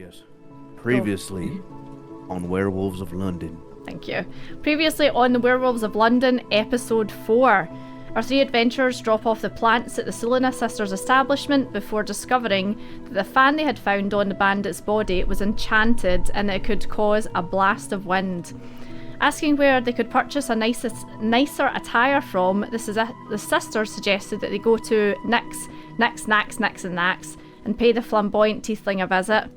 Yes. Previously on Werewolves of London. Thank you. Previously on the Werewolves of London, episode 4. Our three adventurers drop off the plants at the Sulina sisters' establishment before discovering that the fan they had found on the bandit's body was enchanted and that it could cause a blast of wind. Asking where they could purchase a nicer attire from, the sisters suggested that they go to Nix and pay the flamboyant tiefling a visit.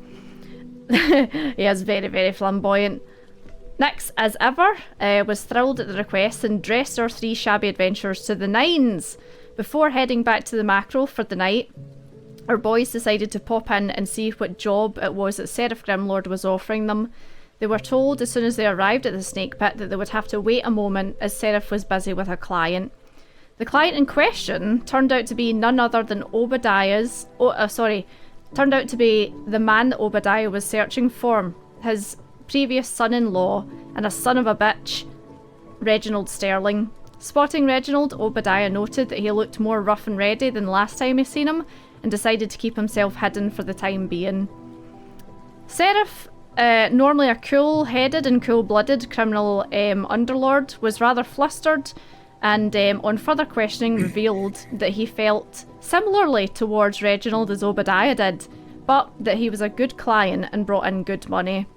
He is very, very flamboyant. Nix, as ever, was thrilled at the request and dressed our three shabby adventurers to the nines. Before heading back to the mackerel for the night, our boys decided to pop in and see what job it was that Seraph Grimlord was offering them. They were told as soon as they arrived at the snake pit that they would have to wait a moment as Seraph was busy with a client. The client in question turned out to be none other than turned out to be the man that Obadiah was searching for, his previous son-in-law and a son of a bitch, Reginald Sterling. Spotting Reginald, Obadiah noted that he looked more rough and ready than the last time he seen him and decided to keep himself hidden for the time being. Seraph, normally a cool-headed and cool-blooded criminal underlord, was rather flustered and on further questioning revealed that he felt similarly towards Reginald as Obadiah did, but that he was a good client and brought in good money.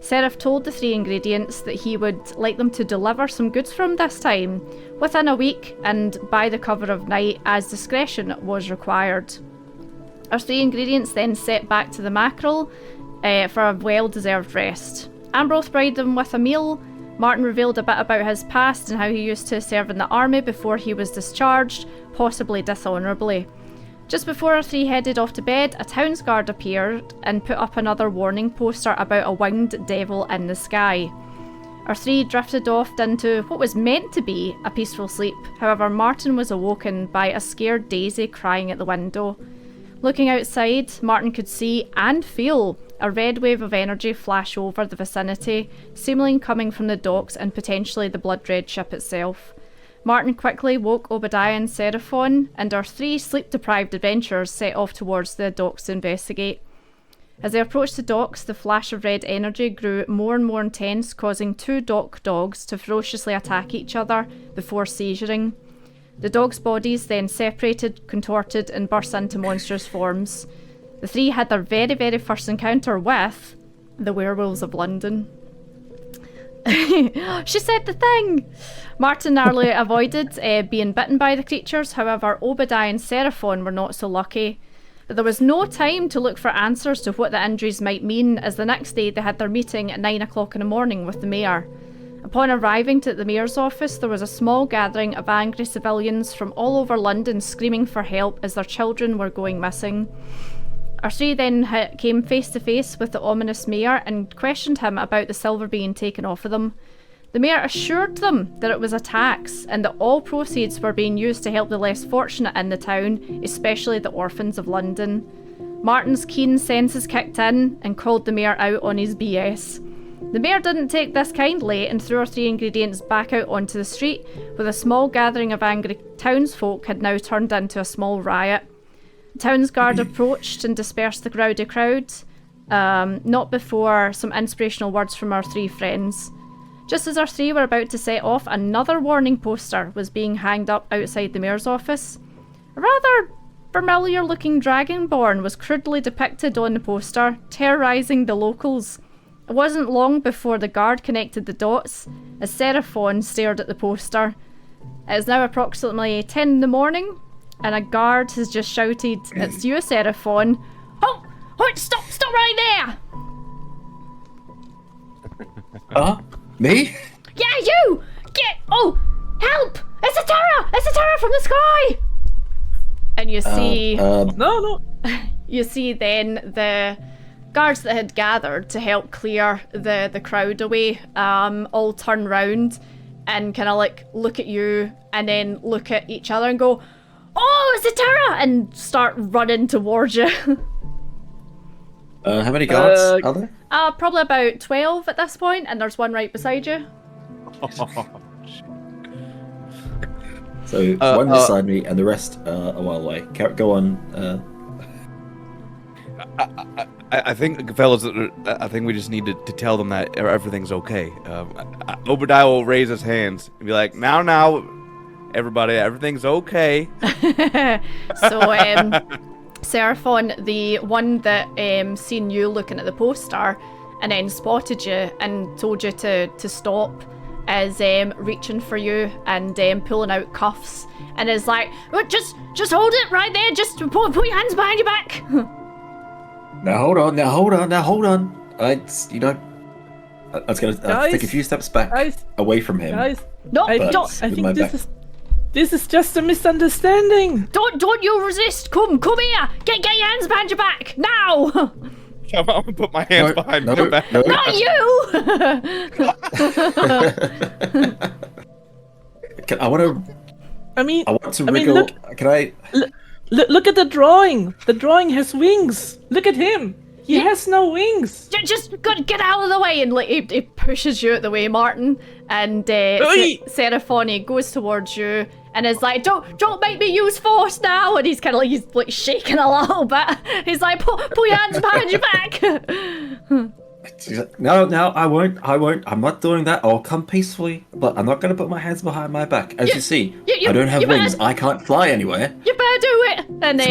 Seraph told the three ingredients that he would like them to deliver some goods from this time, within a week and by the cover of night, as discretion was required. Our three ingredients then set back to the mackerel for a well-deserved rest. Ambrose provided them with a meal. Martin revealed a bit about his past and how he used to serve in the army before he was discharged, possibly dishonourably. Just before our three headed off to bed, a townsguard appeared and put up another warning poster about a winged devil in the sky. Our three drifted off into what was meant to be a peaceful sleep. However, Martin was awoken by a scared Daisy crying at the window. Looking outside, Martin could see and feel a red wave of energy flash over the vicinity, seemingly coming from the docks and potentially the blood-red ship itself. Martin quickly woke Obadiah and Seraphon, and our three sleep-deprived adventurers set off towards the docks to investigate. As they approached the docks, the flash of red energy grew more and more intense, causing two dock dogs to ferociously attack each other before seizuring. The dogs' bodies then separated, contorted, and burst into monstrous forms. The three had their very, very first encounter with the Werewolves of London. She said the thing! Martin narrowly avoided being bitten by the creatures, however Obadiah and Seraphon were not so lucky. But there was no time to look for answers to what the injuries might mean, as the next day they had their meeting at 9 o'clock in the morning with the mayor. Upon arriving to the mayor's office, there was a small gathering of angry civilians from all over London screaming for help as their children were going missing. Our three then came face to face with the ominous mayor and questioned him about the silver being taken off of them. The mayor assured them that it was a tax and that all proceeds were being used to help the less fortunate in the town, especially the orphans of London. Martin's keen senses kicked in and called the mayor out on his BS. The mayor didn't take this kindly and threw our three ingredients back out onto the street, where a small gathering of angry townsfolk had now turned into a small riot. Townsguard approached and dispersed the rowdy crowd, not before some inspirational words from our three friends. Just as our three were about to set off, another warning poster was being hanged up outside the mayor's office. A rather familiar-looking dragonborn was crudely depicted on the poster, terrorising the locals. It wasn't long before the guard connected the dots, as Seraphon stared at the poster. It is now approximately 10 in the morning, and a guard has just shouted, "It's you, Seraphon." "Oh! Stop right there!" Me? Yeah, you! Help! It's a terror from the sky! And you see... No. You see then the guards that had gathered to help clear the crowd away, all turn round and kind of like look at you and then look at each other and go, "Oh, it's a terror!" and start running towards you. How many guards are there? Probably about 12 at this point, and there's one right beside you. So one beside me and the rest a while away. Go on. I think, fellas, I think we just need to tell them that everything's okay. Obadiah will raise his hands and be like, now, everybody, everything's okay. So, Seraphon, the one that seen you looking at the poster and then spotted you and told you to stop, is reaching for you and pulling out cuffs and is like, "Oh, just hold it right there, just put your hands behind your back." Now hold on. I was gonna take a few steps back away from him. Guys, No, I don't. think this is just a misunderstanding. Don't you resist. Come here. Get your hands behind your back now. I'm gonna put my hands behind my back. No. Not you. I want to wriggle. look, Can I? look at the drawing. The drawing has wings. Look at him. He has no wings. Just get out of the way, and like he pushes you out the way, Martin. And Seraphon goes towards you and is like, "Don't make me use force now." And he's kind of like shaking a little bit. He's like, "Pull your hands behind your back." No, I won't. I'm not doing that. I'll come peacefully, but I'm not going to put my hands behind my back. As you see, I don't have wings. I can't fly anywhere. You better do it. And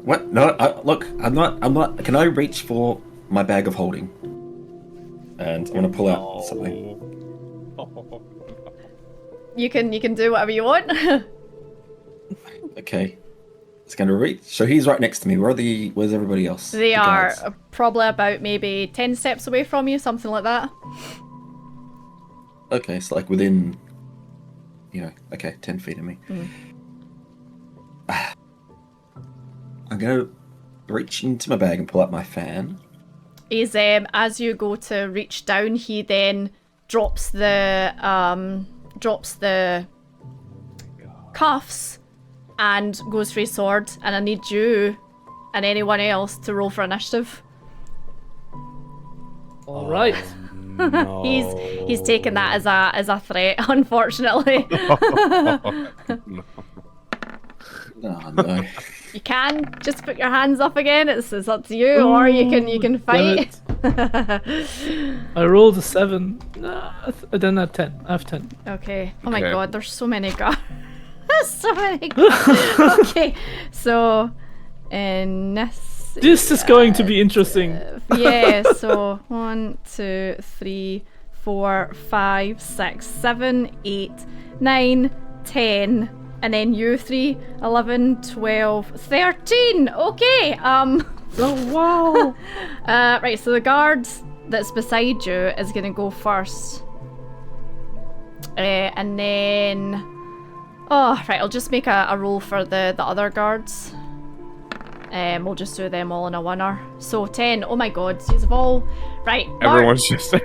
What? No, look, I'm not. Can I reach for my bag of holding? And I'm going to pull out something. you can do whatever you want. Okay. It's going to reach. So he's right next to me. Where's everybody else? They The are guards. probably about maybe 10 steps away from you, something like that. Okay, it's like within, 10 feet of me. I'm going to reach into my bag and pull out my fan. Is as you go to reach down, he then drops the cuffs and goes for his sword, and I need you and anyone else to roll for initiative. All right. No. He's taken that as a threat, unfortunately. No. You can just put your hands up again. It's up to you, or you can fight. I rolled a 7. Then a 10. I have 10. Okay. Oh my Okay. god, there's so many guards. So many guards. Okay, so This is going to be interesting. yeah, so 1, 2, 3, 4, 5, 6, 7, 8, 9, 10, and then you 3, 11, 12, 13. Okay. Oh wow. Right, so the guard that's beside you is gonna go first. And then right, I'll just make a roll for the other guards. We'll just do them all in a winner. So 10. Oh my god, you've all right. Everyone's just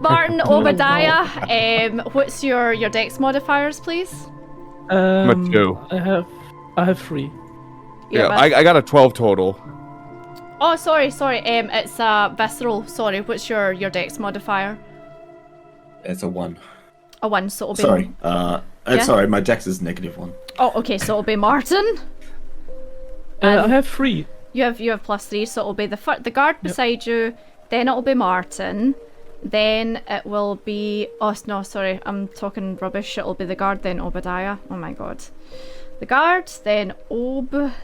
Martin, Obadiah. What's your dex modifiers, please? I'm a 2. I have 3. Yeah, I got a 12 total. Oh, sorry. It's visceral. Sorry. What's your dex modifier? It's a 1. A 1. So it'll be. Sorry. Yeah? Sorry, my dex is -1. Oh, okay. So it'll be Martin. I have 3. You have +3, so it'll be the guard beside you. Then it'll be Martin. Then it will be. Oh no, sorry. I'm talking rubbish. It'll be the guard. Then Obadiah. Oh my god. The guard. Then Obadiah.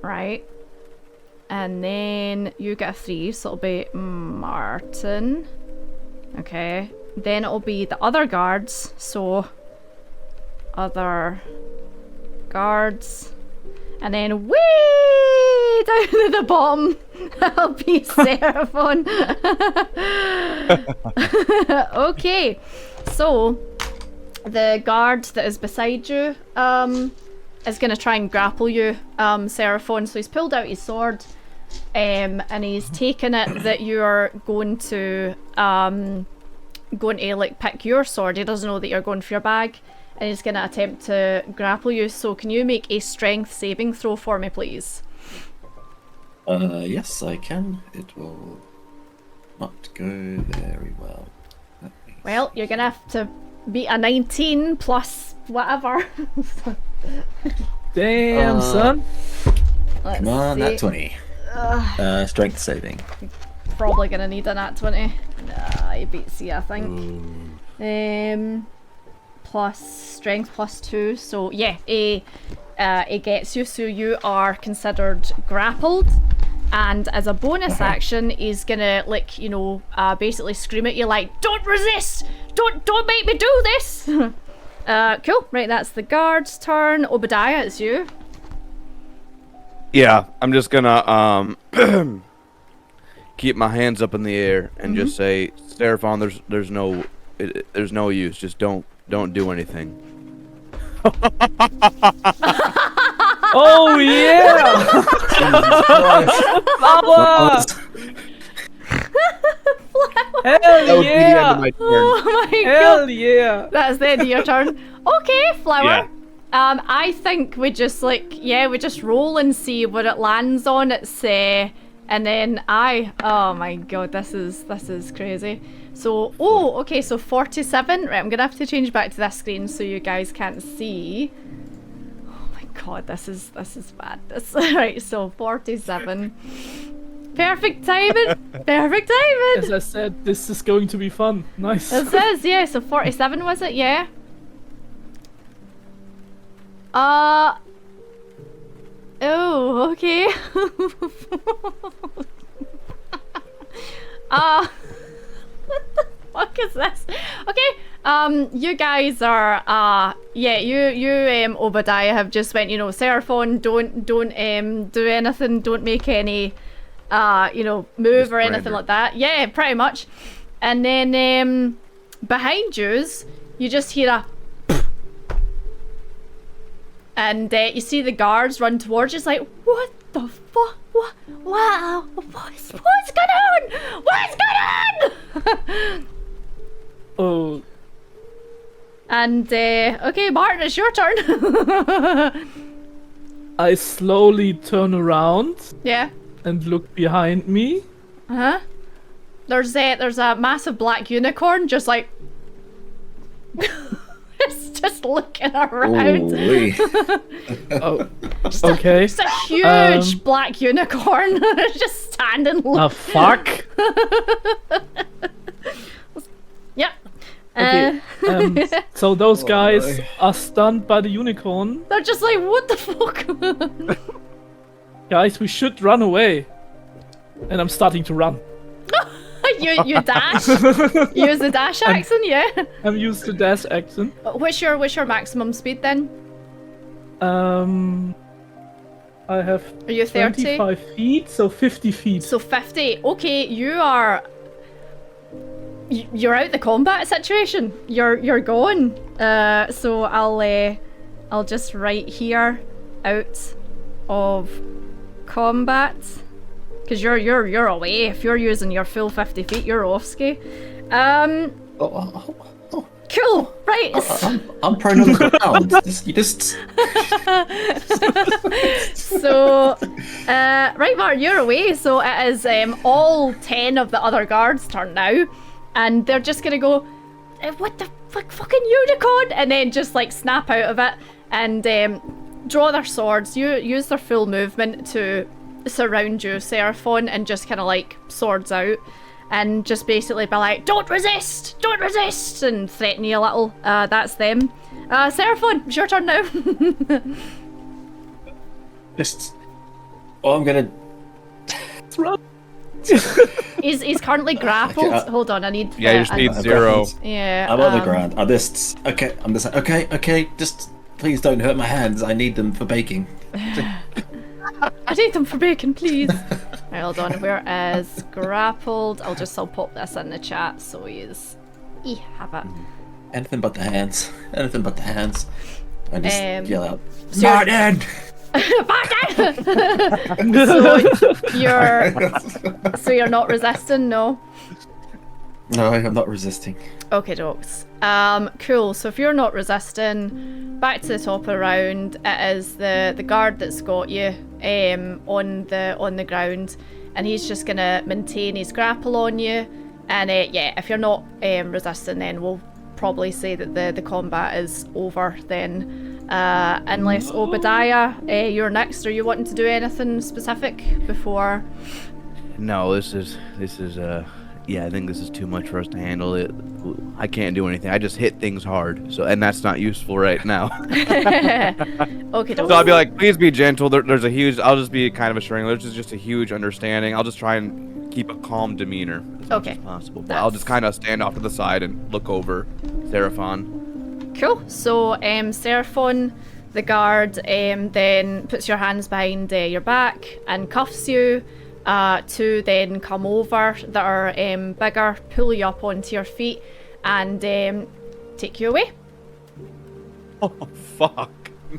Right. And then you get a 3, so it'll be Martin. Okay. Then it'll be the other guards. So other guards, and then way down at the bottom that'll be Seraphon. Okay, so the guard that is beside you is going to try and grapple you, Seraphon. So he's pulled out his sword and he's taken it that you're going to like pick your sword. He doesn't know that you're going for your bag, and he's going to attempt to grapple you. So can you make a strength saving throw for me, please? Yes, I can. It will not go very well. Well, you're going to have to beat a 19 plus whatever. Damn, son. Let's Come on, see. that 20. Strength saving. Probably gonna need a nat 20. Nah, he beats you, I think. Plus strength plus 2, so yeah, it gets you, so you are considered grappled. And as a bonus action, he's gonna, like, you know, basically scream at you like, "Don't resist! Don't make me do this!" Cool. Right, that's the guard's turn. Obadiah, it's you. Yeah, I'm just gonna keep my hands up in the air and just say, Seraphon, there's no use. Just don't do anything. Oh yeah! Flower! That Hell would be the end yeah! of my turn. Oh my god. Hell yeah! That's the end of your turn. Okay, Flower. I think we just we just roll and see what it lands on. It's and then oh my god, this is crazy. So okay, so 47. Right, I'm gonna have to change back to this screen so you guys can't see. Oh my god, this is bad. Right, so 47. Perfect timing. Perfect timing. As I said, this is going to be fun. Nice. It says, yeah, so 47 was it? Yeah. Oh, okay. What the fuck is this? Okay, you guys are, you, Obadiah have just went, you know, Seraphon, don't do anything, don't make any, move or anything like that. Yeah, pretty much. And then, behind yous, you just hear a and you see the guards run towards you. It's like, what the fuck? What? Wow! What's going on? What's going on? Oh. And okay, Martin, it's your turn. I slowly turn around Yeah. and look behind me. Uh huh. There's a massive black unicorn just like. It's just looking around. Oh, okay. It's a huge black unicorn just standing looking. Fuck. Yep. Okay. So those guys are stunned by the unicorn. They're just like, what the fuck? Guys, we should run away. And I'm starting to run. you dash? Use the dash action, yeah? I'm used to dash action. What's your maximum speed then? I have Are you 30? 25 feet, so 50 feet. So 50. Okay, you're out the combat situation. You're going. So I'll just write here out of combat. Because you're away. If you're using your full 50 feet, you're off ski. Cool. Right. I'm prone on the ground. You just. So, right, Martin, you're away. So it is all 10 of the other guards' turn now, and they're just gonna go, what the fuck, fucking unicorn, and then just like snap out of it and draw their swords. Use their full movement to surround you, Seraphon, and just kind of like swords out and just basically be like, don't resist, and threaten you a little. That's them. Seraphon, it's your turn now. I'm gonna Run. He's currently grappled. Hold on, I need. Yeah, you just need 0. Yeah. I'm on the ground. I'm just okay. Just please don't hurt my hands. I need them for baking. I need them for bacon, please. Right, hold on. Where is grappled? I'll pop this in the chat so have it. Anything but the hands. Anything but the hands. I just yell out, so Martin! So you're not resisting, no? No, I'm not resisting. Okay, dokes. Cool. So if you're not resisting, back to the top of the round, it is the guard that's got you on the ground, and he's just gonna maintain his grapple on you. And if you're not resisting, then we'll probably say that the combat is over then. Unless Obadiah, you're next. Are you wanting to do anything specific before? No, this is yeah, I think this is too much for us to handle. I can't do anything. I just hit things hard, and that's not useful right now. Okay, So I'll be like, please be gentle. There's a huge. I'll just be kind of assuring. There's just a huge understanding. I'll just try and keep a calm demeanor as much as possible. But I'll just kind of stand off to the side and look over Seraphon. Cool. So Seraphon, the guard, then puts your hands behind your back and cuffs you. To then come over that are bigger, pull you up onto your feet, and take you away. Oh fuck!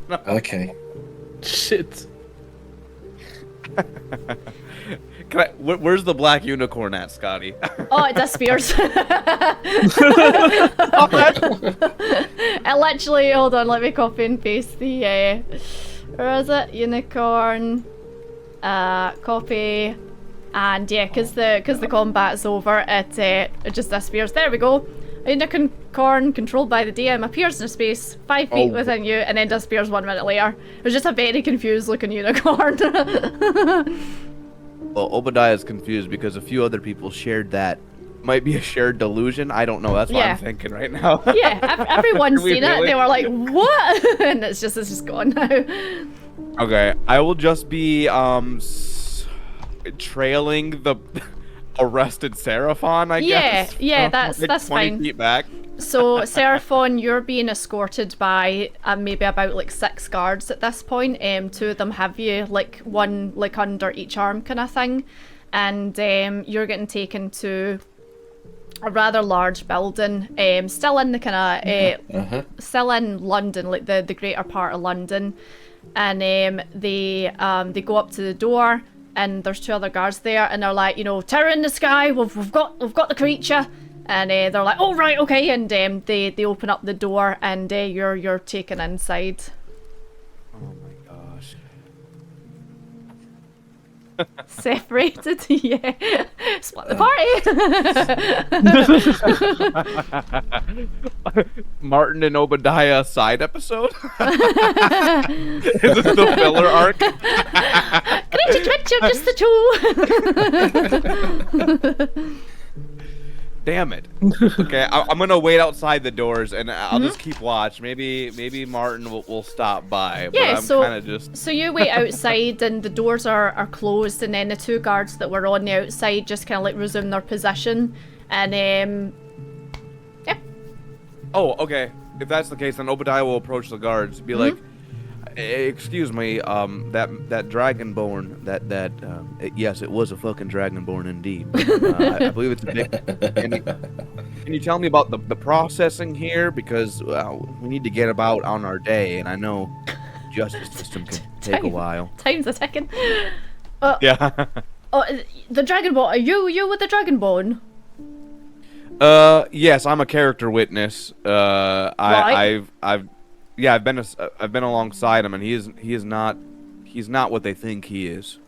No. Okay. Shit. Where's the black unicorn at, Scotty? Oh, it disappears. It literally, hold on, let me copy and paste the, where is it? Unicorn, copy, and yeah, cause the combat's over, it just disappears. There we go. A unicorn controlled by the DM appears in a space 5 feet within you and then disappears 1 minute later. It was just a very confused looking unicorn. Well, Obadiah is confused because a few other people shared that. Might be a shared delusion. I don't know. That's what I'm thinking right now. Yeah, everyone's seen it. They were like, "What?" And it's just gone now. Okay, I will just be trailing the arrested Seraphon. I guess. Yeah, that's 20 fine. feet back. So, Seraphon, you're being escorted by maybe about like 6 guards at this point. 2 of them have you, like one like under each arm kind of thing, and you're getting taken to a rather large building, still in the kind of still in London, like the greater part of London, and they go up to the door. And there's 2 other guards there, and they're like, terror in the sky. We've got the creature, and they're like, oh right, okay, and they open up the door, and you're taken inside. Oh my gosh. Separated, yeah. Split the party. Martin and Obadiah side episode. Is this the filler arc? Great adventure, just the 2. Damn it. Okay, I'm gonna wait outside the doors and I'll just keep watch. Maybe Martin will stop by. Yeah, but I'm kind of just. So you wait outside and the doors are closed, and then the 2 guards that were on the outside just kind of like resume their position, and yeah. Oh, okay. If that's the case, then Obadiah will approach the guards, be like, "Excuse me, that dragonborn, yes, it was a fucking dragonborn indeed. I believe it's a big. Can you tell me about the processing here? Because we need to get about on our day, and I know justice system can take a while." Time's a ticking. Yeah. Oh, the dragonborn. Are you with the dragonborn? Yes, I'm a character witness. Right. I've been alongside him, and he's not what they think he is.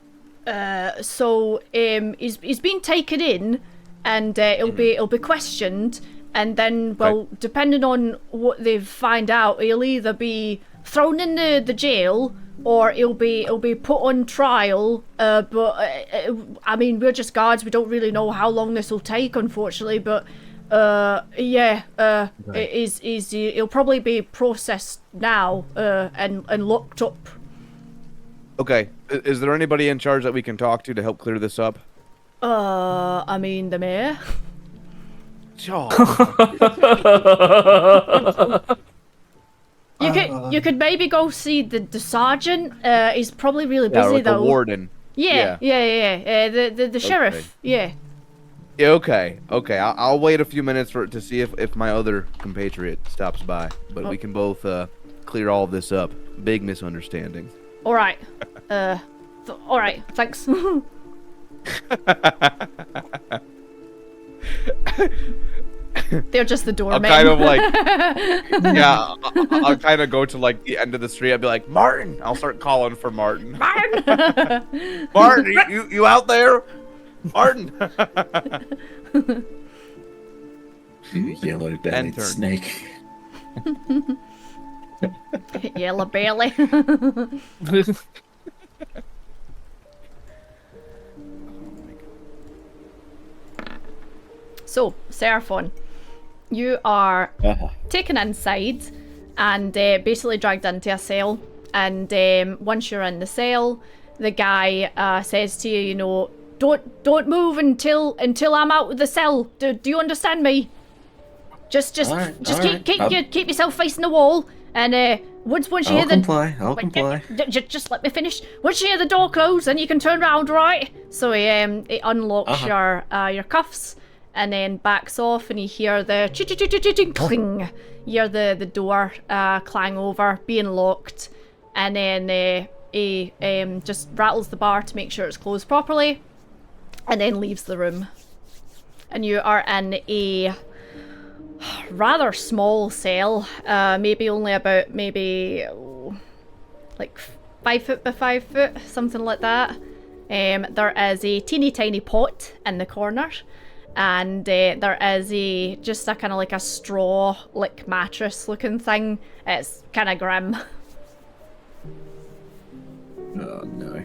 So he's been taken in, and he'll be questioned, and then depending on what they find out, he'll either be thrown in the jail, or he'll be put on trial. But I mean, we're just guards. We don't really know how long this will take, unfortunately. But he'll probably be processed now and locked up. Okay. Is there anybody in charge that we can talk to help clear this up? I mean, the mayor. You could maybe go see the sergeant. He's probably really busy or though. The warden. Yeah. The sheriff. Yeah. Yeah, okay. I'll wait a few minutes to see if my other compatriot stops by, but we can both clear all this up. Big misunderstanding. All right. All right. Thanks. They're just the doorman. I'll kind of like, yeah, I'll kind of go to like the end of the street. I'll be like, Martin. I'll start calling for Martin. Martin. Martin, you out there? Martin. You yellow-bellied snake. Yellow belly. So, Seraphon, you are taken inside and basically dragged into a cell. And once you're in the cell, the guy says to you, you know, don't move until I'm out of the cell. Do you understand me? Just keep yourself facing the wall. And once you hear the I'll comply. Just let me finish. Once you hear the door close, then you can turn around, right? So he unlocks your cuffs. And then backs off, and you hear the cling. You hear the door clang over, being locked, and then he just rattles the bar to make sure it's closed properly, and then leaves the room. And you are in a rather small cell, maybe only about like 5 foot by 5 foot, something like that. There is a teeny tiny pot in the corner. And there is just a kind of like a straw, like mattress looking thing. It's kind of grim. Oh no.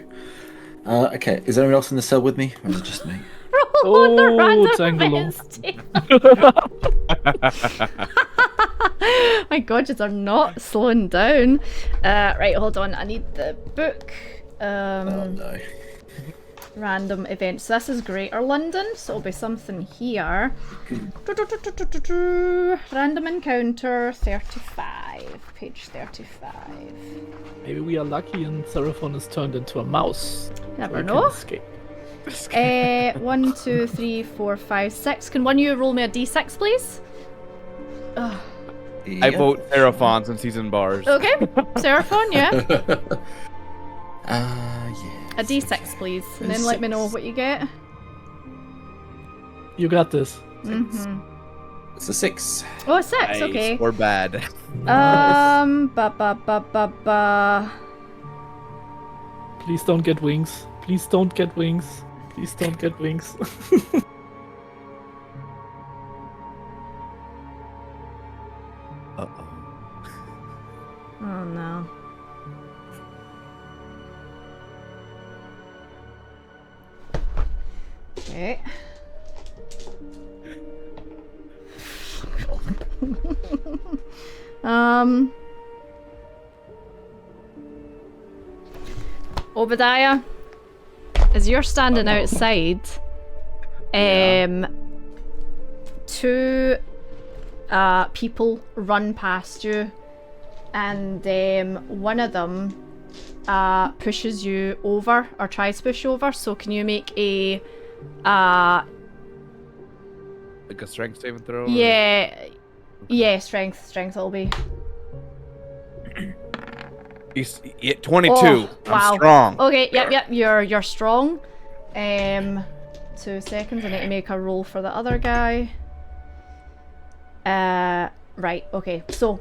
Okay, is anyone else in the cell with me? Or is it just me? Roll on the random Tangelo. My god, you are not slowing down. Right, hold on. I need the book. Oh no. Random events. So this is Greater London, so it'll be something here. Random encounter 35. Page 35. Maybe we are lucky and Seraphon is turned into a mouse. Never We can know. escape. 1, 2, 3, 4, 5, 6. Can one of you roll me a d6, please? I Yeah. vote Seraphon since he's in bars. Okay, Seraphon, yeah. Yeah. A d6, please. And then let me know what you get. You got this. It's a 6. Oh, 6, Nice. okay. Or bad. Ba. Please don't get wings. Please don't get wings. Please don't get wings. Uh-oh. Oh no. Okay. Obadiah, as you're standing outside, two people run past you, and one of them pushes you over, or tries to push you over. So can you make a Like a strength saving throw? or- yeah, strength it'll be. He's 22. Oh, I'm wow. strong. Okay, yep, you're strong. 2 seconds, I need to make a roll for the other guy. Right, okay, so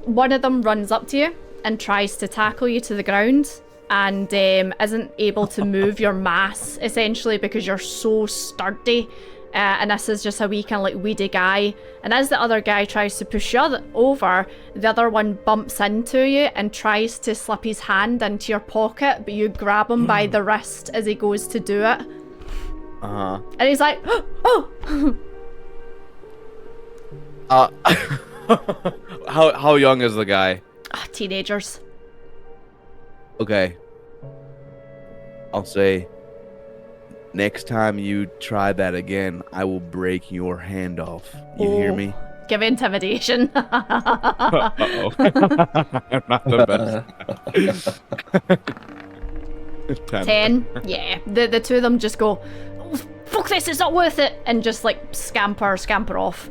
one of them runs up to you and tries to tackle you to the ground, and isn't able to move your mass, essentially, because you're so sturdy. And this is just a wee kind of like weedy guy. And as the other guy tries to push you over, the other one bumps into you and tries to slip his hand into your pocket, but you grab him by the wrist as he goes to do it. Uh-huh. And he's like, oh! How young is the guy? Teenagers. Okay. I'll say, next time you try that again, I will break your hand off. You hear me? Give intimidation. Uh-oh. I'm not the best. 10. Yeah. The two of them just go, oh, fuck this, it's not worth it, and just like scamper off.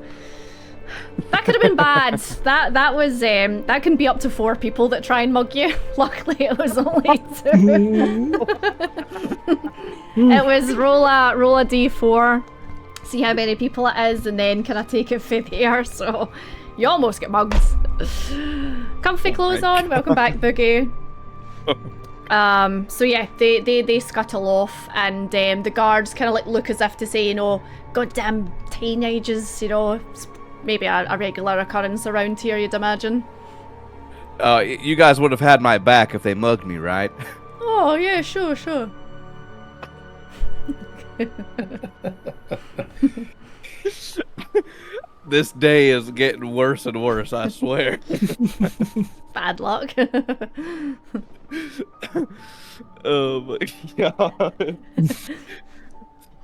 That could have been bad. That was that can be up to 4 people that try and mug you. Luckily it was only 2. It was roll a d4, see how many people it is, and then can I take it for there? So you almost get mugged. Comfy clothes on. Welcome back, Boogie. So yeah, they scuttle off, and the guards kind of like look as if to say, you know, goddamn teenagers, you know, it's maybe a regular occurrence around here, you'd imagine. You guys would have had my back if they mugged me, right? Oh, yeah, sure. This day is getting worse and worse, I swear. Bad luck. Oh my god.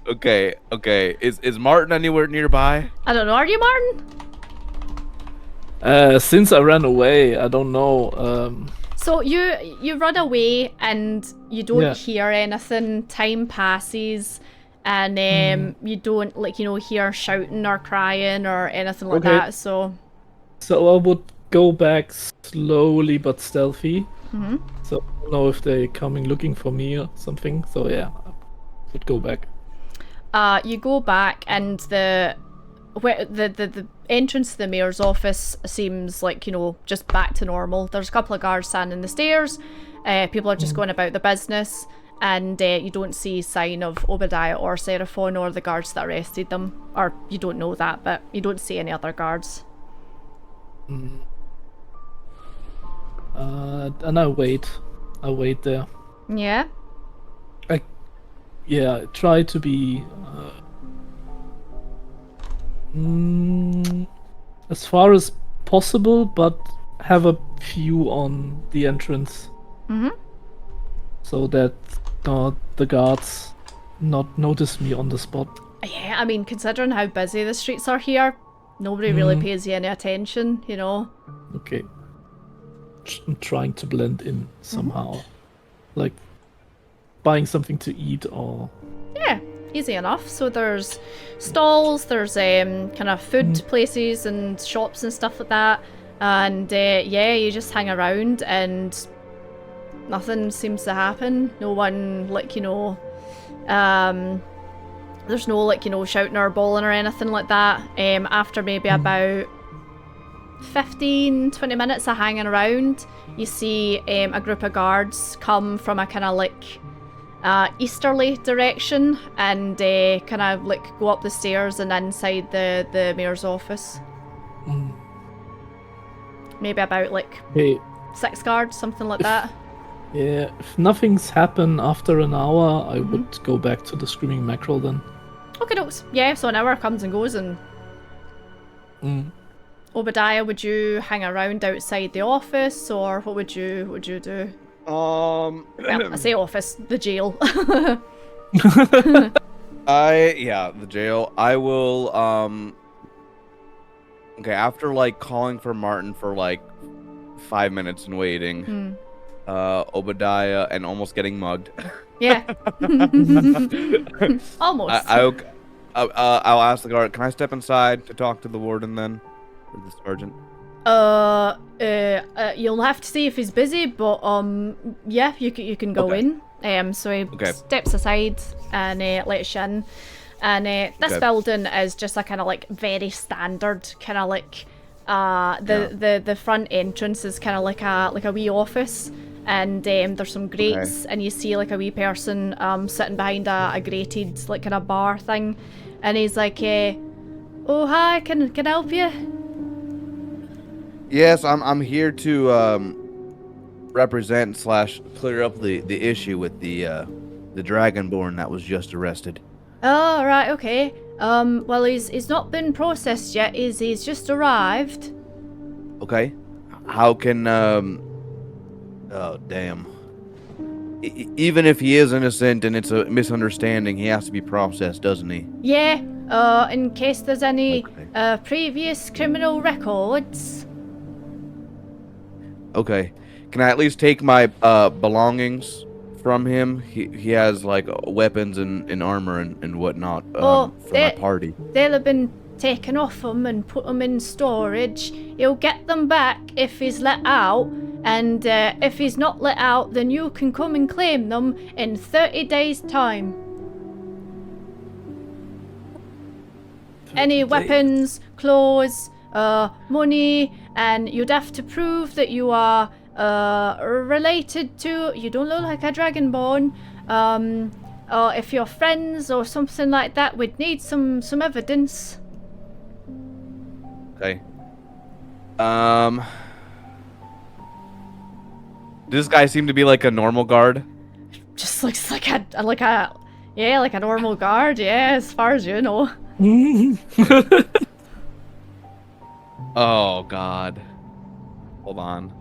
Okay. Is Martin anywhere nearby? I don't know, are you Martin? Since I ran away, I don't know. So you run away and you don't Yeah. hear anything. Time passes, and you don't hear shouting or crying or anything like Okay. that. So So I would go back slowly but stealthy. So I don't know if they're coming looking for me or something. So yeah, I would go back. you go back, and the entrance to the mayor's office seems like just back to normal. There's a couple of guards standing on the stairs. People are just going about their business. And you don't see sign of Obadiah or Seraphon or the guards that arrested them. Or you don't know that, but you don't see any other guards. And I wait there. Yeah? I try to be as far as possible, but have a view on the entrance. So that the guards not notice me on the spot. Yeah, I mean, considering how busy the streets are here, nobody really pays you any attention, Okay. I'm trying to blend in somehow. Like buying something to eat or... Yeah, easy enough. So there's stalls, there's kind of food places and shops and stuff like that. And you just hang around and nothing seems to happen. No one, there's no, shouting or bawling or anything like that. After maybe about 15-20 minutes of hanging around, you see a group of guards come from a kind of easterly direction and kind of go up the stairs and inside the mayor's office. Maybe about Hey, 6 guards, something like that. yeah, if nothing's happened after an hour, I would go back to the Screaming Mackerel then. Okay, dokes. Yeah, so an hour comes and goes, and Obadiah, would you hang around outside the office, or what would you do? Well, I say office, the jail. The jail. I will okay, after calling for Martin for 5 minutes and waiting, Obadiah and almost getting mugged. Yeah. Almost. I'll ask the guard, can I step inside to talk to the warden then? Or the sergeant? You'll have to see if he's busy, but yeah, you can go Okay. in. So he steps aside and lets you in. And this Okay. building is just a kind of very standard kind of the front entrance is kind of like a wee office, and there's some grates, and you see a wee person sitting behind a grated kind of bar thing, and he's like, oh hi, can I help you? Yes, I'm here to represent / clear up the issue with the Dragonborn that was just arrested. Oh, right, okay. Well, he's not been processed yet. He's just arrived. Okay. How can oh damn. Even if he is innocent and it's a misunderstanding, he has to be processed, doesn't he? Yeah. In case there's any previous criminal records. Okay. Can I at least take my belongings from him? He has weapons and armor and whatnot for my party. They'll have been taken off him and put them in storage. He'll get them back if he's let out, and if he's not let out, then you can come and claim them in 30 days' time. Any weapons, clothes, money, and you'd have to prove that you are related to. You don't look like a dragonborn. Or if you're friends or something like that, we'd need some evidence. Okay. Does this guy seem to be like a normal guard? Just looks like a normal guard, yeah, as far as you know. Oh God. Hold on.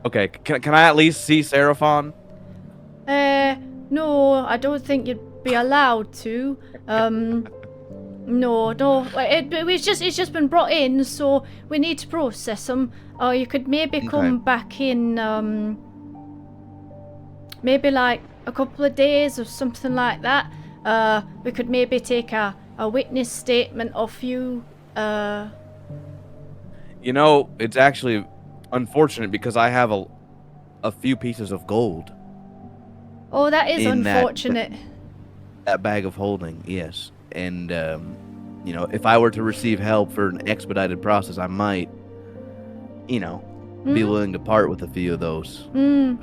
Okay, can I at least see Seraphon? No, I don't think you'd be allowed to. No, it's just been brought in, so we need to process them. Or you could maybe come back in, maybe like a couple of days or something like that. We could maybe take a witness statement off you. You know, it's actually unfortunate because I have a few pieces of gold. Oh, that is In that- unfortunate. That bag of holding, yes. And, you know, if I were to receive help for an expedited process, I might, you know, be willing to part with a few of those.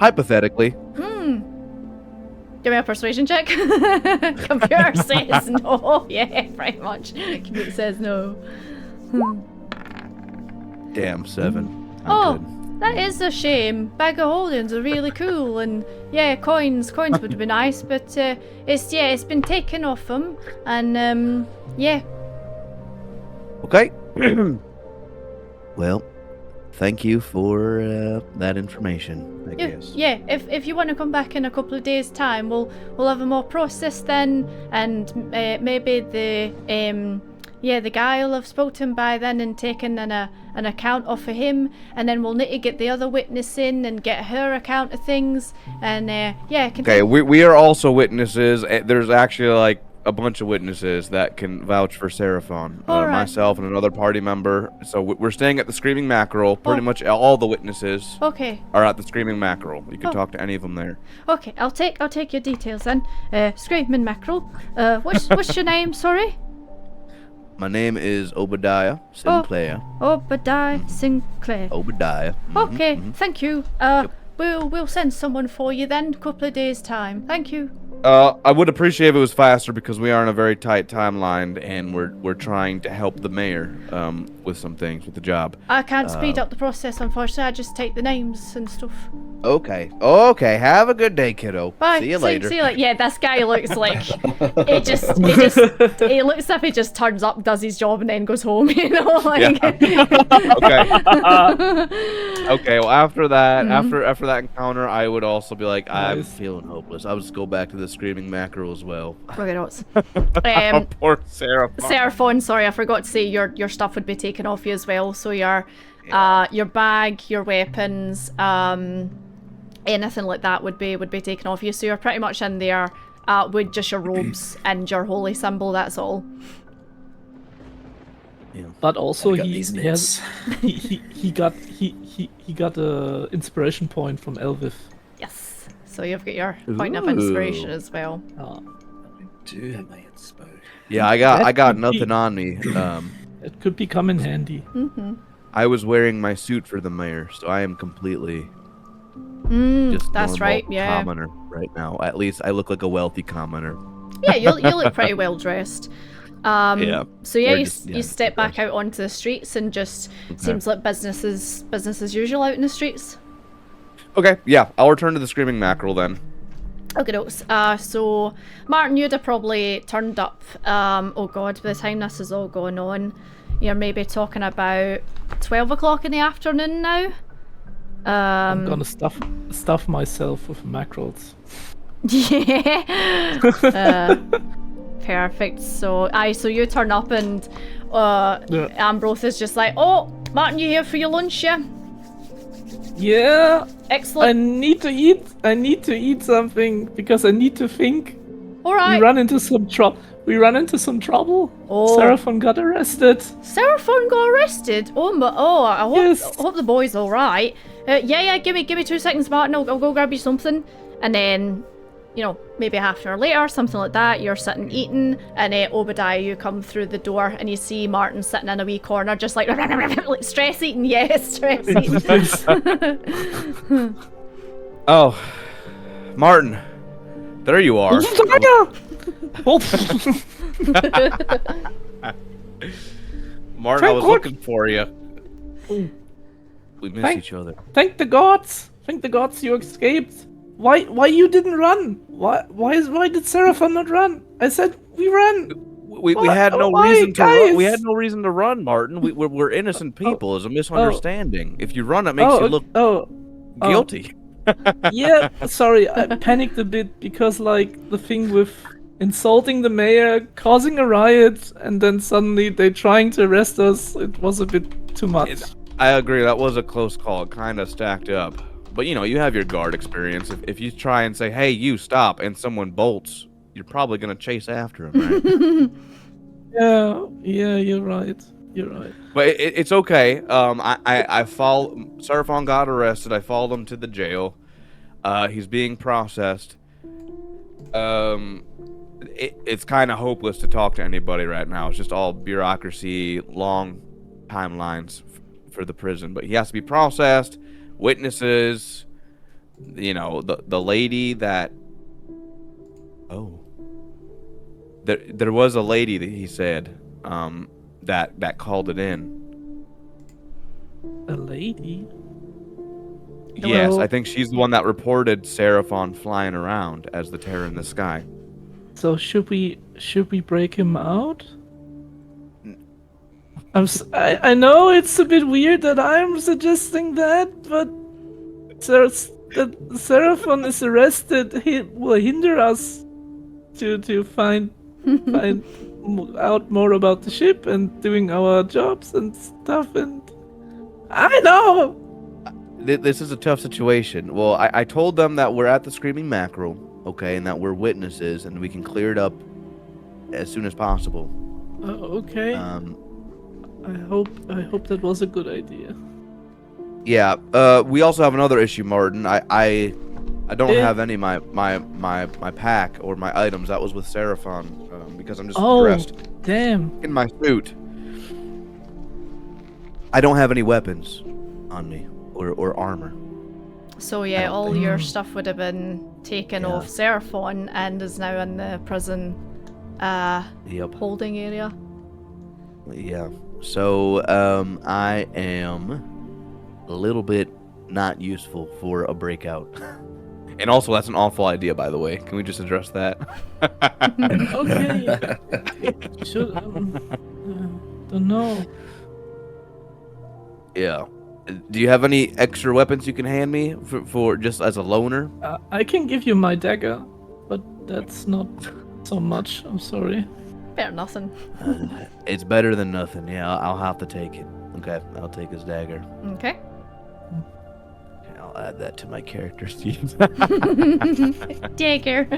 Hypothetically. Give me a persuasion check. Computer says no. Yeah, pretty much. Computer says no. Damn, 7. I'm Oh, good. that is a shame. Bag of holdings are really cool, and yeah, coins would be nice, but it's been taken off them, and yeah. Okay. Well, thank you for that information, I guess. Yeah, if you want to come back in a couple of days' time, we'll have them all processed then, and maybe the guy will have spoken by then and taken an account off of him, and then we'll need to get the other witness in and get her account of things, and Okay, we are also witnesses. There's actually like a bunch of witnesses that can vouch for Seraphon. All right. Myself and another party member. So we're staying at the Screaming Mackerel. Pretty much all the witnesses Okay. are at the Screaming Mackerel. You can Oh. talk to any of them there. Okay, I'll take your details then. Scrapeman Mackerel. What's your name? Sorry. My name is Obadiah Sinclair. Obadiah Sinclair. Obadiah. Okay, thank you. We'll send someone for you then. Couple of days time. Thank you. I would appreciate if it was faster because we are in a very tight timeline and we're trying to help the mayor with some things with the job. I can't speed up the process, unfortunately. I just take the names and stuff. Okay. Have a good day, kiddo. Bye. See you later. See you later. Yeah, this guy looks like he looks as if he just turns up, does his job, and then goes home. You know, like. Okay. Okay. Well, after that, after that encounter, I would also be like, I'm Nice. feeling hopeless. I'll just go back to the Screaming Mackerel as well. Okay, notes. Poor Sarah. Seraphon, sorry, I forgot to say your stuff would be taken off you as well. So your bag, your weapons, anything like that would be taken off you. So you're pretty much in there with just your robes and your holy symbol. That's all. But also I got he these has mitts. he got a inspiration point from Elvith. Yes. So you've got your point of inspiration as well. Ah, I do have my inspo. Yeah, I got That could nothing be- on me. it could be come in handy. I was wearing my suit for the mayor, so I am completely just That's normal right. Yeah. commoner right now. At least I look like a wealthy commoner. Yeah, you look pretty well dressed. Yeah. So yeah, Or you, just- you yeah, step back out onto the streets and just seems like business as usual out in the streets. Okay, yeah, I'll return to the Screaming Mackerel then. Okay, dokes. So Martin, you'd have probably turned up. Oh God, by the time this is all going on, you're maybe talking about 12 o'clock in the afternoon now. I'm gonna stuff myself with mackerels. Yeah. Perfect. So you turn up and Ambrose is just like, oh, Martin, you here for your lunch, yeah? Yeah, I Excellent. need to eat. I need to eat something because I need to think. All right. We run into some trouble. Oh. Seraphon got arrested. Seraphon got arrested. I hope Yes. I hope the boy's all right. Yeah. Give me 2 seconds, Martin. I'll go grab you something, and then, you know, maybe half an hour later, something like that. You're sitting eating, and Obadiah, you come through the door, and you see Martin sitting in a wee corner, just like, like stress eating. Yes, stress eating. Oh, Martin, there you are. Martin, I was looking for you. We miss Thank- each other. Thank the gods. Thank the gods you escaped. Why you didn't run? Why did Seraphon not run? I said we run. We had no Why, reason to run. We had guys? no reason to run, Martin. We're innocent people. It's a misunderstanding. If you run, it makes you look oh, guilty. yeah. Sorry, I panicked a bit because like the thing with insulting the mayor, causing a riot, and then suddenly they trying to arrest us. It was a bit too much. I agree. That was a close call. It kind of stacked up. But you know, you have your guard experience. If you try and say, "Hey, you stop," and someone bolts, you're probably gonna chase after him, right? Yeah, you're right. You're right. But it's okay. I follow. Seraphon got arrested. I followed him to the jail. He's being processed. It's kind of hopeless to talk to anybody right now. It's just all bureaucracy, long timelines for the prison. But he has to be processed. Witnesses. You know, the lady that. Oh. There was a lady that he said. That called it in. A lady? Yes, Well- I think she's the one that reported Seraphon flying around as the terror in the sky. So should we break him out? I know it's a bit weird that I'm suggesting that, but that Seraphon is arrested. He will hinder us to find out more about the ship and doing our jobs and stuff. And I know. This is a tough situation. Well, I told them that we're at the Screaming Mackerel, okay, and that we're witnesses, and we can clear it up as soon as possible. Okay. I hope that was a good idea. Yeah. We also have another issue, Martin. I don't have any of my pack or my items. That was with Seraphon because I'm just dressed Damn. in my suit. I don't have any weapons on me or armor. So yeah, all your stuff would have been taken off Seraphon and is now in the prison holding area. Yeah. So I am a little bit not useful for a breakout. And also, that's an awful idea, by the way. Can we just address that? Okay. Should don't know. Yeah. Do you have any extra weapons you can hand me for just as a loner? I can give you my dagger, but that's not so much. I'm sorry. Better nothing. It's better than nothing. Yeah, I'll have to take it. Okay, I'll take his dagger. Okay. I'll add that to my character sheet. Dagger.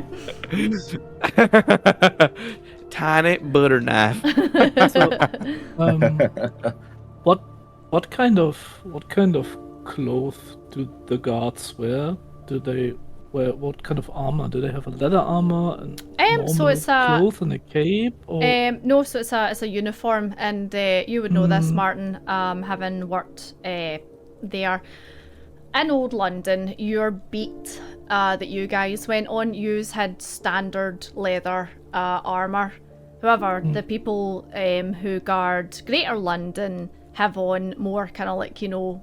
Tiny butter knife. What kind of clothes do the guards wear? Do they wear what kind of armor? Do they have a leather armor and So it's a clothes and a cape? Or? no, so it's a uniform, and you would know this, Martin, having worked there. In Old London, your beat that you guys went on, yous had standard leather armour. However, the people who guard Greater London have on more kind of like, chainmail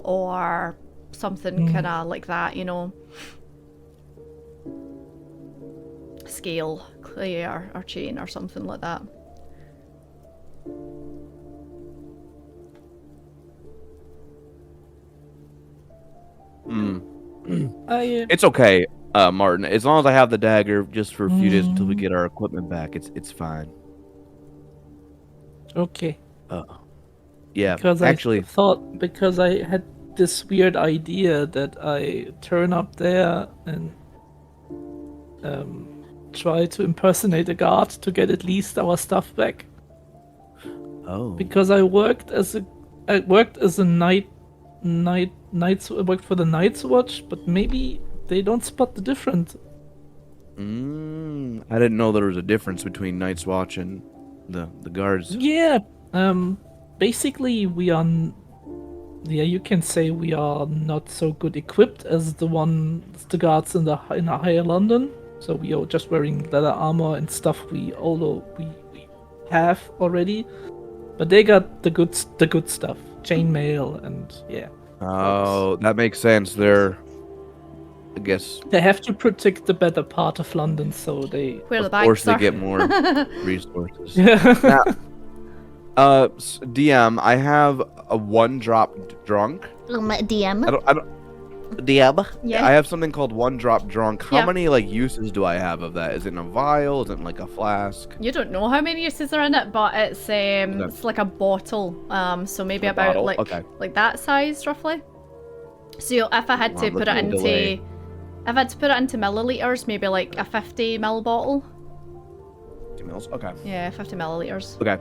or something kind of like that, scale, clear, or chain or something like that. It's okay, Martin. As long as I have the dagger, just for a few days until we get our equipment back, it's fine. Okay. Yeah, Because actually, because I had this weird idea that I turn up there and try to impersonate a guard to get at least our stuff back. oh, Because I worked as a I worked for the Night's Watch, but maybe they don't spot the difference. I didn't know there was a difference between Night's Watch and the guards. Yeah. Basically we are you can say we are not so good equipped as the guards in higher London. So we are just wearing leather armor and stuff we have already. But they got the good stuff. Chainmail and yeah. Oh, that makes sense. I guess, They have to protect the better part of London, so they. Where the of course, bags they are. get more resources. Yeah. Now, DM, I have a one drop drunk. DM. I don't. DM. Yeah. I have something called one drop drunk. How Yeah. many like uses do I have of that? Is it in a vial? Is it in like a flask? You don't know how many uses are in it, but it's like a bottle. So maybe A about bottle? like Okay. like that size roughly. So if I had to Wow, put it that's a into delay. if I had to put it into milliliters, maybe like a 50 ml bottle. 2 mils. Okay. Yeah, 50 milliliters. Okay.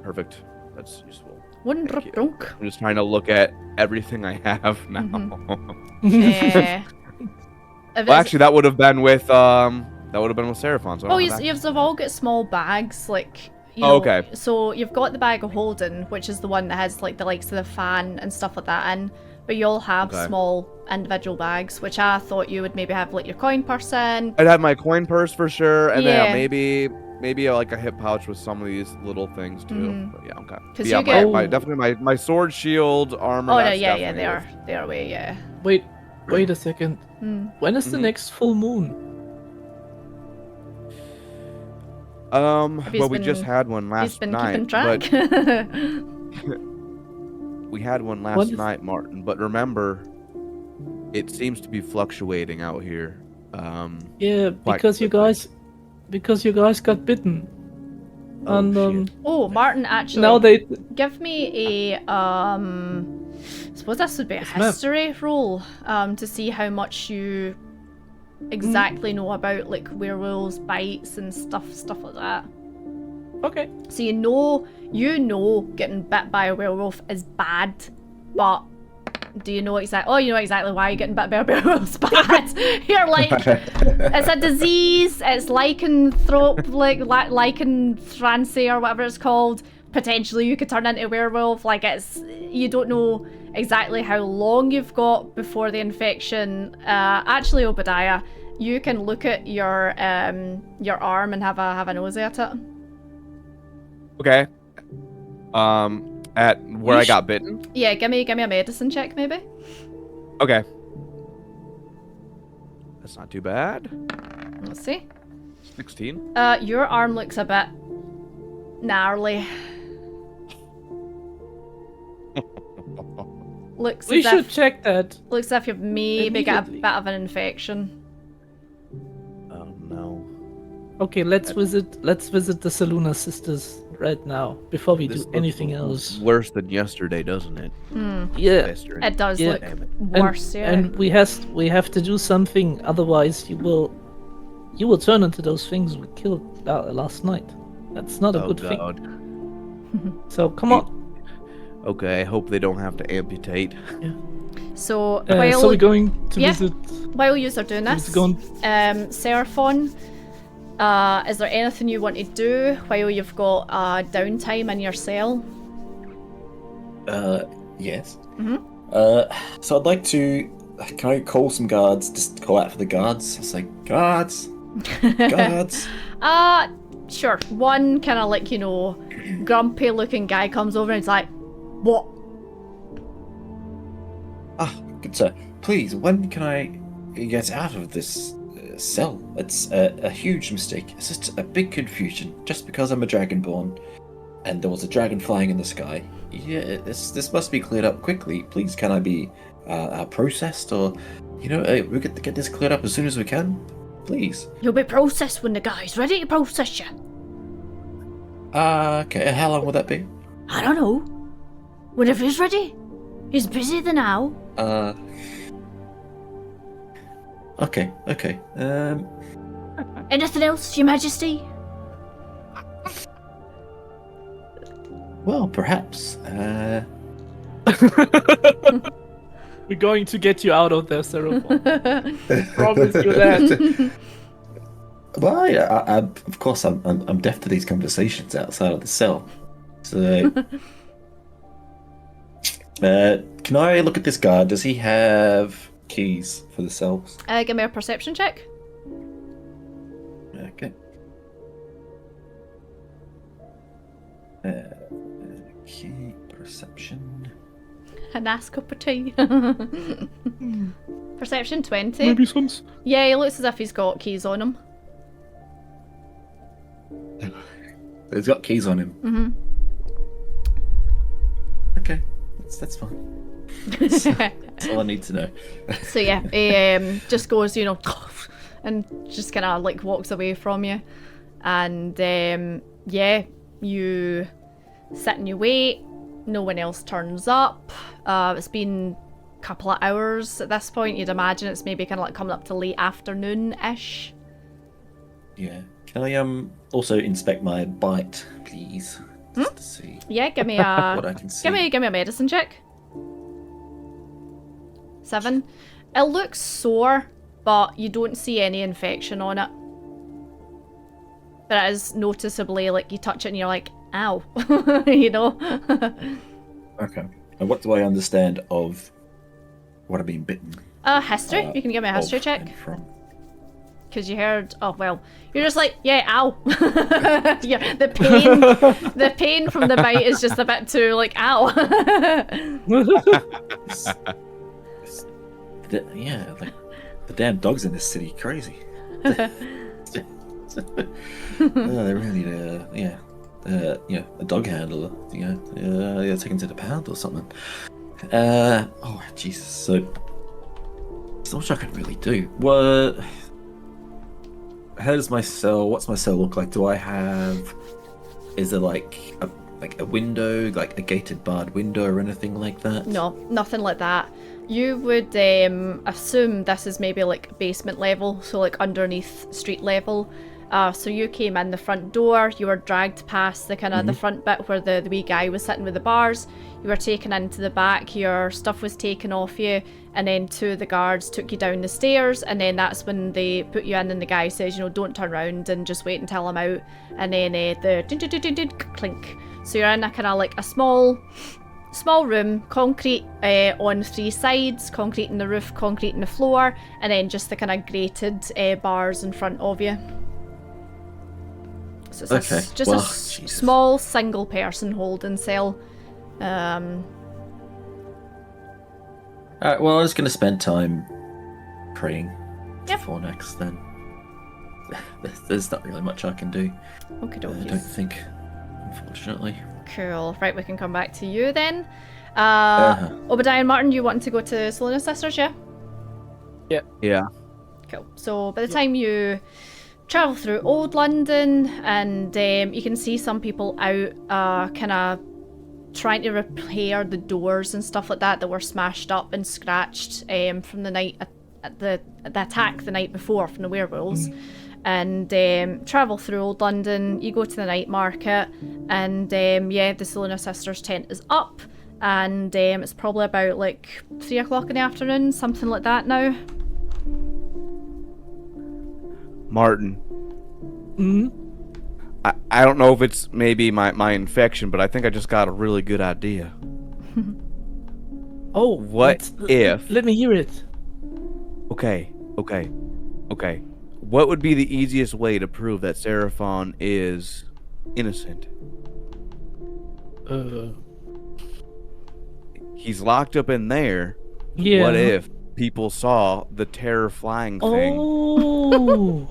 Perfect. That's useful. One Thank drop you. drunk. I'm just trying to look at everything I have now. If Well, it's- actually, that would have been with Seraphon. So I Oh, don't have you've all got small bags, like you Oh, know. okay. So you've got the bag of holding, which is the one that has like the likes of the fan and stuff like that in. But you all have Okay. small individual bags, which I thought you would maybe have like your coin purse in. I'd have my coin purse for sure, and Yeah. then maybe like a hip pouch with some of these little things too. But yeah, okay. 'Cause Yeah, you get- definitely my sword, shield, armor. Oh no, that's yeah, definitely they are away, yeah. Wait a second. When is the Mhm. next full moon? Have you Well, we just been- had one He's last been night, keeping track. but we had one What last is- night, Martin. But remember, it seems to be fluctuating out here. Yeah, Quite because you guys got bitten. Oh, And shit. Oh, Martin, actually, now they give me a I suppose this would be a Yes, ma'am. history roll, to see how much you exactly know about like werewolves, bites, and stuff like that. Okay. So you know getting bit by a werewolf is bad, but do you know exactly? Oh, you know exactly why you're getting bit by a werewolf's bad. You're like, it's a disease. It's lycanthrope, like lycanthrancy or whatever it's called. Potentially, you could turn into a werewolf. Like you don't know exactly how long you've got before the infection. Actually, Obadiah, you can look at your arm and have a nosy at it. Okay. At where You I got bitten. Yeah, give me a medicine check, maybe. Okay. That's not too bad. Let's see. 16. Your arm looks a bit gnarly. Looks We as should if check that. looks as if you've maybe got a Immediately. bit of an infection. Oh no. Okay, let's visit the Saluna sisters right now before we This do looks anything else. Worse than yesterday, doesn't it? Yeah. Yesterday. It does Yeah. look Damn it. worse, yeah. And we have to do something, otherwise you will turn into those things we killed last night. That's not a Oh good thing. god. So come on. Okay, I hope they don't have to amputate. So So we're going to yeah. visit. while you are doing It's this, gone. Seraphon, is there anything you want to do while you've got downtime in your cell? Yes. Mhm. So I'd like to. Can I call some guards? Just call out for the guards. It's like guards, guards. Sure. One kind of like, grumpy looking guy comes over and he's like, what? Ah, good sir. Please, when can I get out of this cell? It's a huge mistake. It's just a big confusion. Just because I'm a dragonborn, and there was a dragon flying in the sky. Yeah, this must be cleared up quickly. Please, can I be processed, or we get this cleared up as soon as we can? Please. You'll be processed when the guy's ready to process you. Okay. How long will that be? I don't know. Whenever he's ready. He's busy the now. Okay. Anything else, Your Majesty? Well, perhaps. We're going to get you out of there, Seraphon. Promise you that. Well, yeah, of course, I'm deaf to these conversations outside of the cell. So, can I look at this guard? Does he have keys for the cells? Give me a perception check. Okay. Key perception. A nice cup of tea. Perception 20. Maybe some. Yeah, he looks as if he's got keys on him. He's got keys on him. Mm-hmm. Okay, that's fine. That's all I need to know. So yeah, he just goes, you know, and just kind of like walks away from you. And yeah, you sit and you wait. No one else turns up. It's been a couple of hours at this point. You'd imagine it's maybe kind of like coming up to late afternoon-ish. Yeah. Can I also inspect my bite, please? Just to see Yeah, give me a what I can see. give me a medicine check. 7. It looks sore, but you don't see any infection on it. But it is noticeably like you touch it and you're like, ow, you know? Okay. And what do I understand of what I've been bitten? History. You can give me a history of check. and from? Because you heard, oh well, you're just like, yeah, ow. Yeah, the pain from the bite is just a bit too like, ow. Yeah, like the damn dogs in this city, crazy. They really need a dog handler. Take him to the pound or something. Oh Jesus! So, there's not much I can really do. What? How does my cell? What's my cell look like? Do I have? Is there like a window, like a gated barred window or anything like that? No, nothing like that. You would assume this is maybe like basement level, so like underneath street level. So you came in the front door, you were dragged past the kind of the front bit where the wee guy was sitting with the bars. You were taken into the back, your stuff was taken off you, and then 2 of the guards took you down the stairs, and then that's when they put you in and the guy says, you know, don't turn around and just wait until I'm out. And then the dun, clink. So you're in a kind of like a small room, concrete on 3 sides, concrete in the roof, concrete in the floor, and then just the kind of grated bars in front of you. So it's Jesus. small single person holding cell. Alright, well, I was going to spend time praying before next then. There's not really much I can do. Okay, I don't think, unfortunately. Cool. Right, we can come back to you then. Obadiah and Martin, you wanting to go to Selena Sisters, yeah? Yeah. Cool. So by the time you travel through Old London, and you can see some people out kind of trying to repair the doors and stuff like that were smashed up and scratched from the night at the attack the night before from the werewolves. And travel through Old London, you go to the night market, and the Selena Sisters tent is up, and it's probably about like 3 o'clock in the afternoon, something like that now. Martin. I don't know if it's maybe my infection, but I think I just got a really good idea. Oh, What if... Let me hear it. Okay. What would be the easiest way to prove that Seraphon is innocent? He's locked up in there. Yeah. What if people saw the terror flying thing Oh.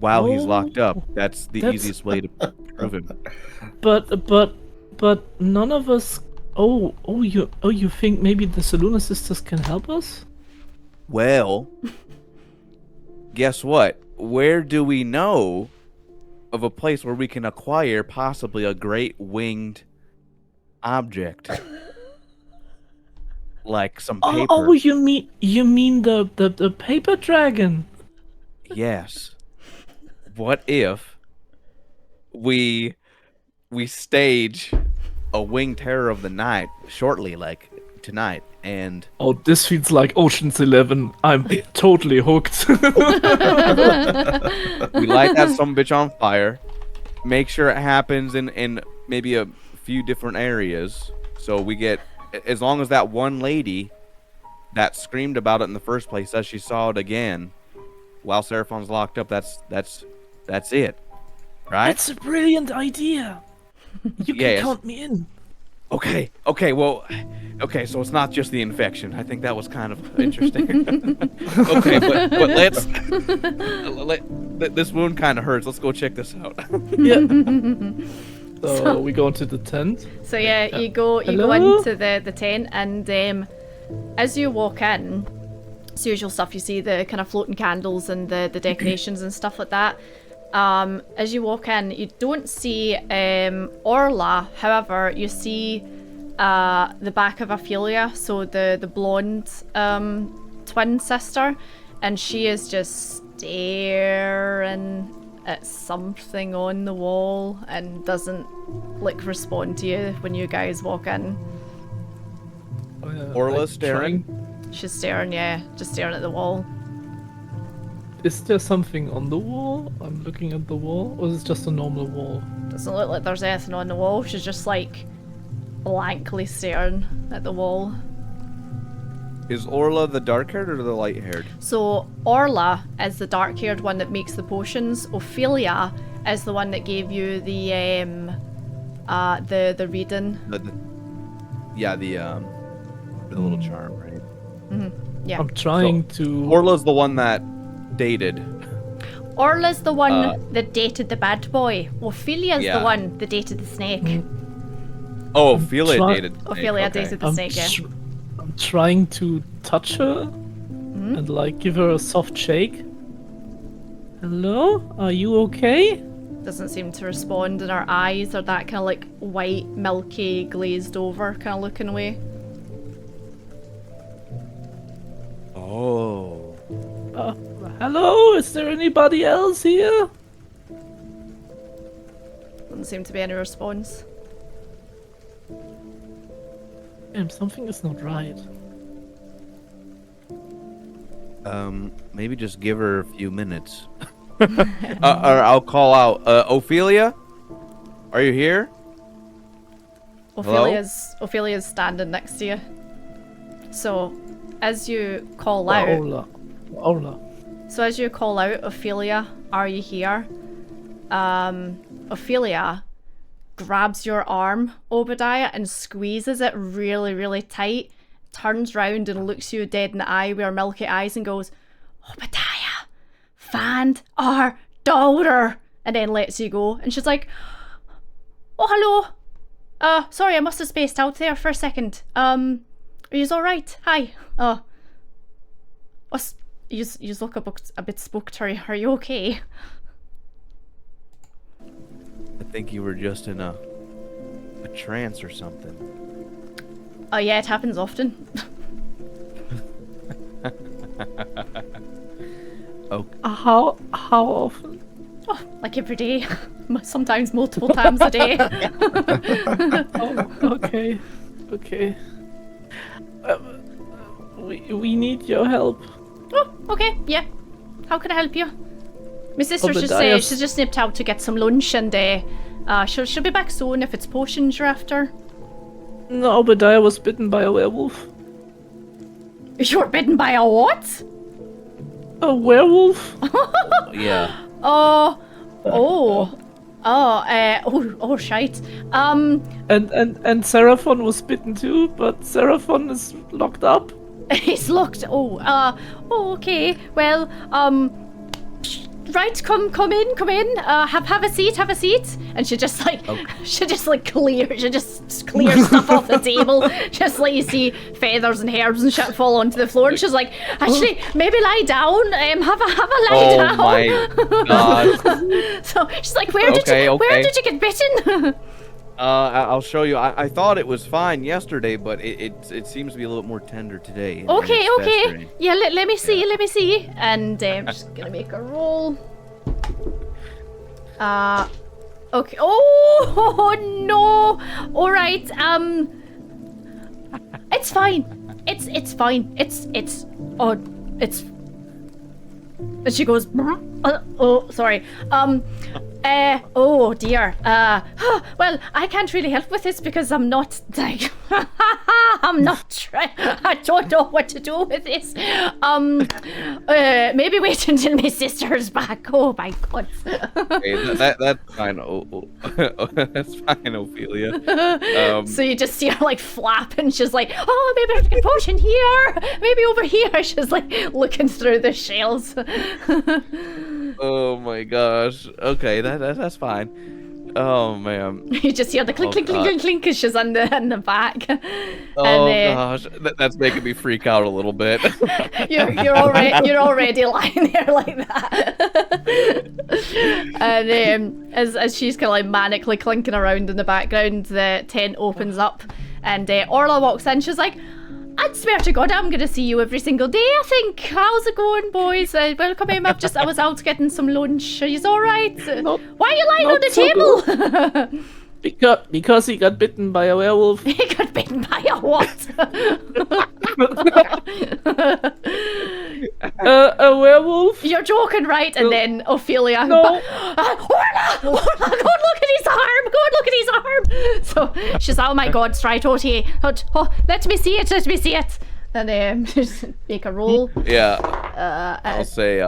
while he's locked up? That's the That's- easiest way to prove him. But none of us. You think maybe the Seluna sisters can help us? Well, guess what? Where do we know of a place where we can acquire possibly a great winged object? Like some paper. Oh, you mean the paper dragon? Yes. What if we stage a winged terror of the night shortly, like tonight, and Oh, this feels like Ocean's 11. I'm totally hooked. we light that some bitch on fire, make sure it happens in maybe a few different areas, so we get, as long as that one lady that screamed about it in the first place says she saw it again while Seraphon's locked up, that's it, right? That's a brilliant idea. You can Yes. count me in. Okay, well, okay, so it's not just the infection. I think that was kind of interesting. Okay, but this wound kind of hurts. Let's go check this out. Yeah. So we go into the tent. So yeah, you go Hello? into the tent, and as you walk in, it's usual stuff. You see the kind of floating candles and the decorations and stuff like that. As you walk in, you don't see Orla. However, you see the back of Ophelia, so the blonde twin sister, and she is just staring at something on the wall and doesn't like respond to you when you guys walk in. Orla's staring? She's staring, yeah, just staring at the wall. Is there something on the wall? I'm looking at the wall, or is it just a normal wall? Doesn't look like there's anything on the wall. She's just like blankly staring at the wall. Is Orla the dark-haired or the light-haired? So Orla is the dark-haired one that makes the potions. Ophelia is the one that gave you the reading. The little charm, right? Yeah. I'm trying to. Orla's the one that dated. Orla's the one that dated the bad boy. Ophelia's Yeah. the one that dated the snake. Oh, Ophelia try- dated. Snake, Ophelia okay. dated the I'm, snake, yeah. I'm trying to touch her and like give her a soft shake. Hello? Are you okay? Doesn't seem to respond, and her eyes are that kind of like white, milky, glazed over kind of looking away. Oh. Hello? Is there anybody else here? Doesn't seem to be any response. Damn, something is not right. Maybe just give her a few minutes. Or I'll call out. Ophelia? Are you here? Ophelia's standing next to you. So, as you call out, Ola. So as you call out, Ophelia, are you here? Ophelia grabs your arm, Obadiah, and squeezes it really, really tight, turns round and looks you dead in the eye with her milky eyes and goes, Obadiah, find our daughter, and then lets you go. And she's like, oh, hello. Sorry, I must have spaced out there for a second. Are you alright? Hi. You look a bit spooked. Are you okay? I think you were just in a trance or something. Oh yeah, it happens often. Okay. How often? Oh, like every day. Sometimes multiple times a day. Oh, okay. We need your help. Oh, okay, yeah. How can I help you? My sister's Obadiah's- she's just nipped out to get some lunch, and she'll be back soon if it's potions you're after. No, Obadiah was bitten by a werewolf. You were bitten by a what? A werewolf? Yeah. Oh, shite. And Seraphon was bitten too, but Seraphon is locked up. He's locked. Okay. Well, right, come in. Have a seat. And she just clears stuff off the table. Just like you see feathers and hairs and shit fall onto the floor. And she's like, actually, maybe lie down. Have a lie down. Oh my god. So she's like, where did you get bitten? I'll show you. I thought it was fine yesterday, but it seems to be a little bit more tender today. and Okay. it's festering. Yeah, let me see. And I'm just gonna make a roll. Okay. Oh no! Alright, it's fine. It's fine. It's and she goes, sorry. Oh dear. Well, I can't really help with this because I'm not like I'm not trying. I don't know what to do with this. Maybe wait until my sister's back. Oh my god. Okay, that's fine. That's fine, Ophelia. So you just see her like flap, and she's like, "Oh, maybe there's a potion here. Maybe over here." She's like looking through the shells. Oh my gosh. Okay, that's fine. Oh man. You just hear the clink, clink, clink, clink, clink, as she's in the back. Oh gosh, that's making me freak out a little bit. You're already lying there like that. And as she's kind of like manically clinking around in the background, the tent opens up, and Orla walks in. She's like, I swear to God, I'm gonna see you every single day, I think. How's it going, boys? Welcome in. I was out getting some lunch. Are you alright? Why are you lying on the table? Because he got bitten by a werewolf. He got bitten by a what? A werewolf? You're joking, right? And then Ophelia. No. Orla, go and look at his arm. Go and look at his arm. So she's, oh my God, right, OTA. Oh, let me see it. And just make a roll. Yeah. I'll say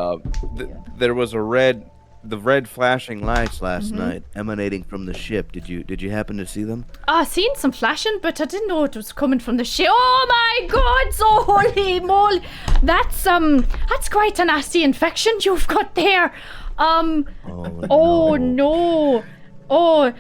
there was the red flashing lights last night emanating from the ship. Did you happen to see them? I seen some flashing, but I didn't know it was coming from the ship. Oh my God! So holy moly! That's quite a nasty infection you've got there. Oh no. Oh,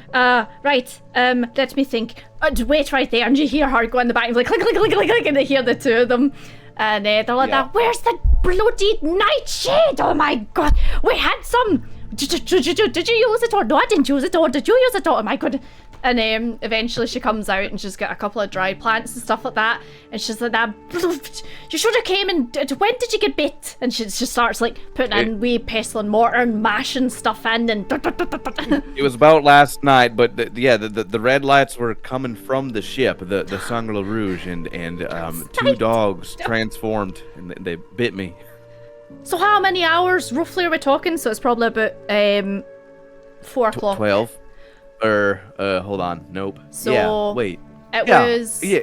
right. Let me think. Wait right there, and you hear her go in the back and like click, click, click, click, click, and they hear the two of them. And they're like that. Where's the bloody nightshade? Oh my God! We had some. Did you use it or no? I didn't use it or did you use it or? Oh my God! And eventually she comes out and she's got a couple of dry plants and stuff like that. And she's like that. You should have came and when did you get bit? And she starts like putting in wee pestle and mortar and mashing stuff in and. It was about last night, but the red lights were coming from the ship, the Sang Rouge, and two dogs transformed and they bit me. So how many hours roughly are we talking? So it's probably about 4 o'clock. 12. Hold on. Nope. So yeah, wait. It was. Yeah,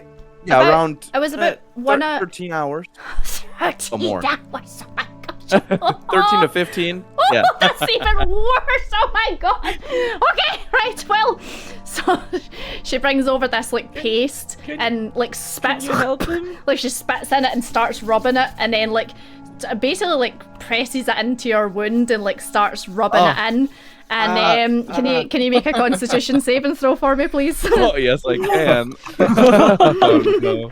around. It was about 13 hours. 13 or more. hours. Oh my gosh. 13 to 15. Oh, Yeah. that's even worse. Oh my God. Okay, right. Well, so she brings over this like paste and like spits. Can you help him? Like she spits in it and starts rubbing it, and then like basically like presses it into your wound and like starts rubbing it in. And can you make a Constitution saving throw for me, please? Oh yes, I can. Oh, no.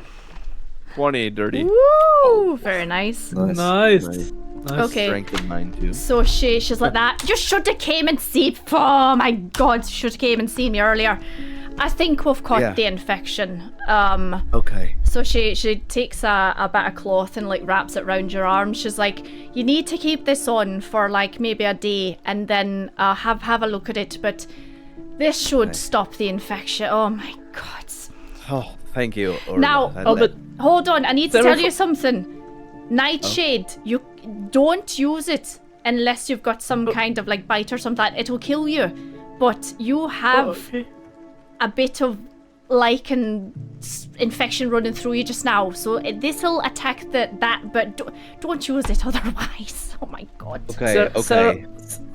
20 dirty. Woo! Very nice. Nice. Okay. Strength in mine too. So she's like that. You should have came and seen. Oh my God! Should have came and seen me earlier. I think we've caught the infection. Okay. So she takes a bit of cloth and like wraps it around your arm. She's like, you need to keep this on for like maybe a day and then have a look at it. But this should stop the infection. Oh my God. Oh, thank you. Orla. Now, but hold on. I need to tell you something. Nightshade, you don't use it unless you've got some kind of like bite or something. It will kill you. But you have a bit of lichen infection running through you just now, so this will attack that, but don't use it otherwise. Oh my God. Okay.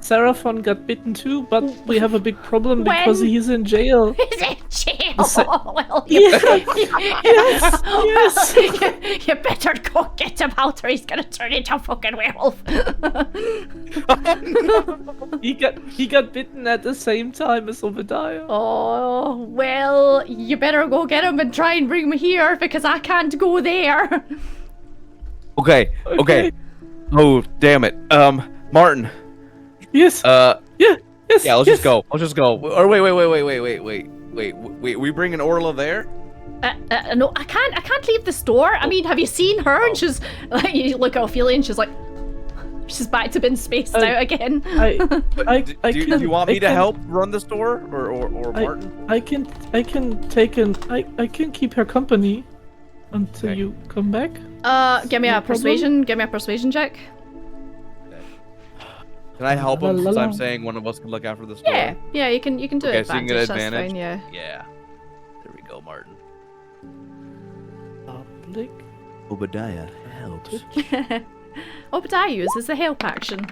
Seraphon got bitten too, but we have a big problem because he's in jail. He's in jail. Well, Yes. You better go get him out, or he's gonna turn into a fucking werewolf. He got bitten at the same time as Obadiah. Oh well, you better go get him and try and bring me here because I can't go there. Okay. Oh damn it. Martin. Yes. Yes. Yeah. Let's just go. Or wait. We bringing Orla there? No, I can't leave the store. I mean, have you seen her? And she's like, you look at Ophelia and she's like, she's back to being spaced out again. Do you want me to help run the store or Martin? I can keep her company until you come back. Give me a persuasion check. Can I help La, him la, since la. I'm saying one of us can look after the store? Yeah, you can do Okay, it. so you can get advantage. That's fine, yeah. Yeah. There we go, Martin. Public. Obadiah helps. Obadiah uses the help action.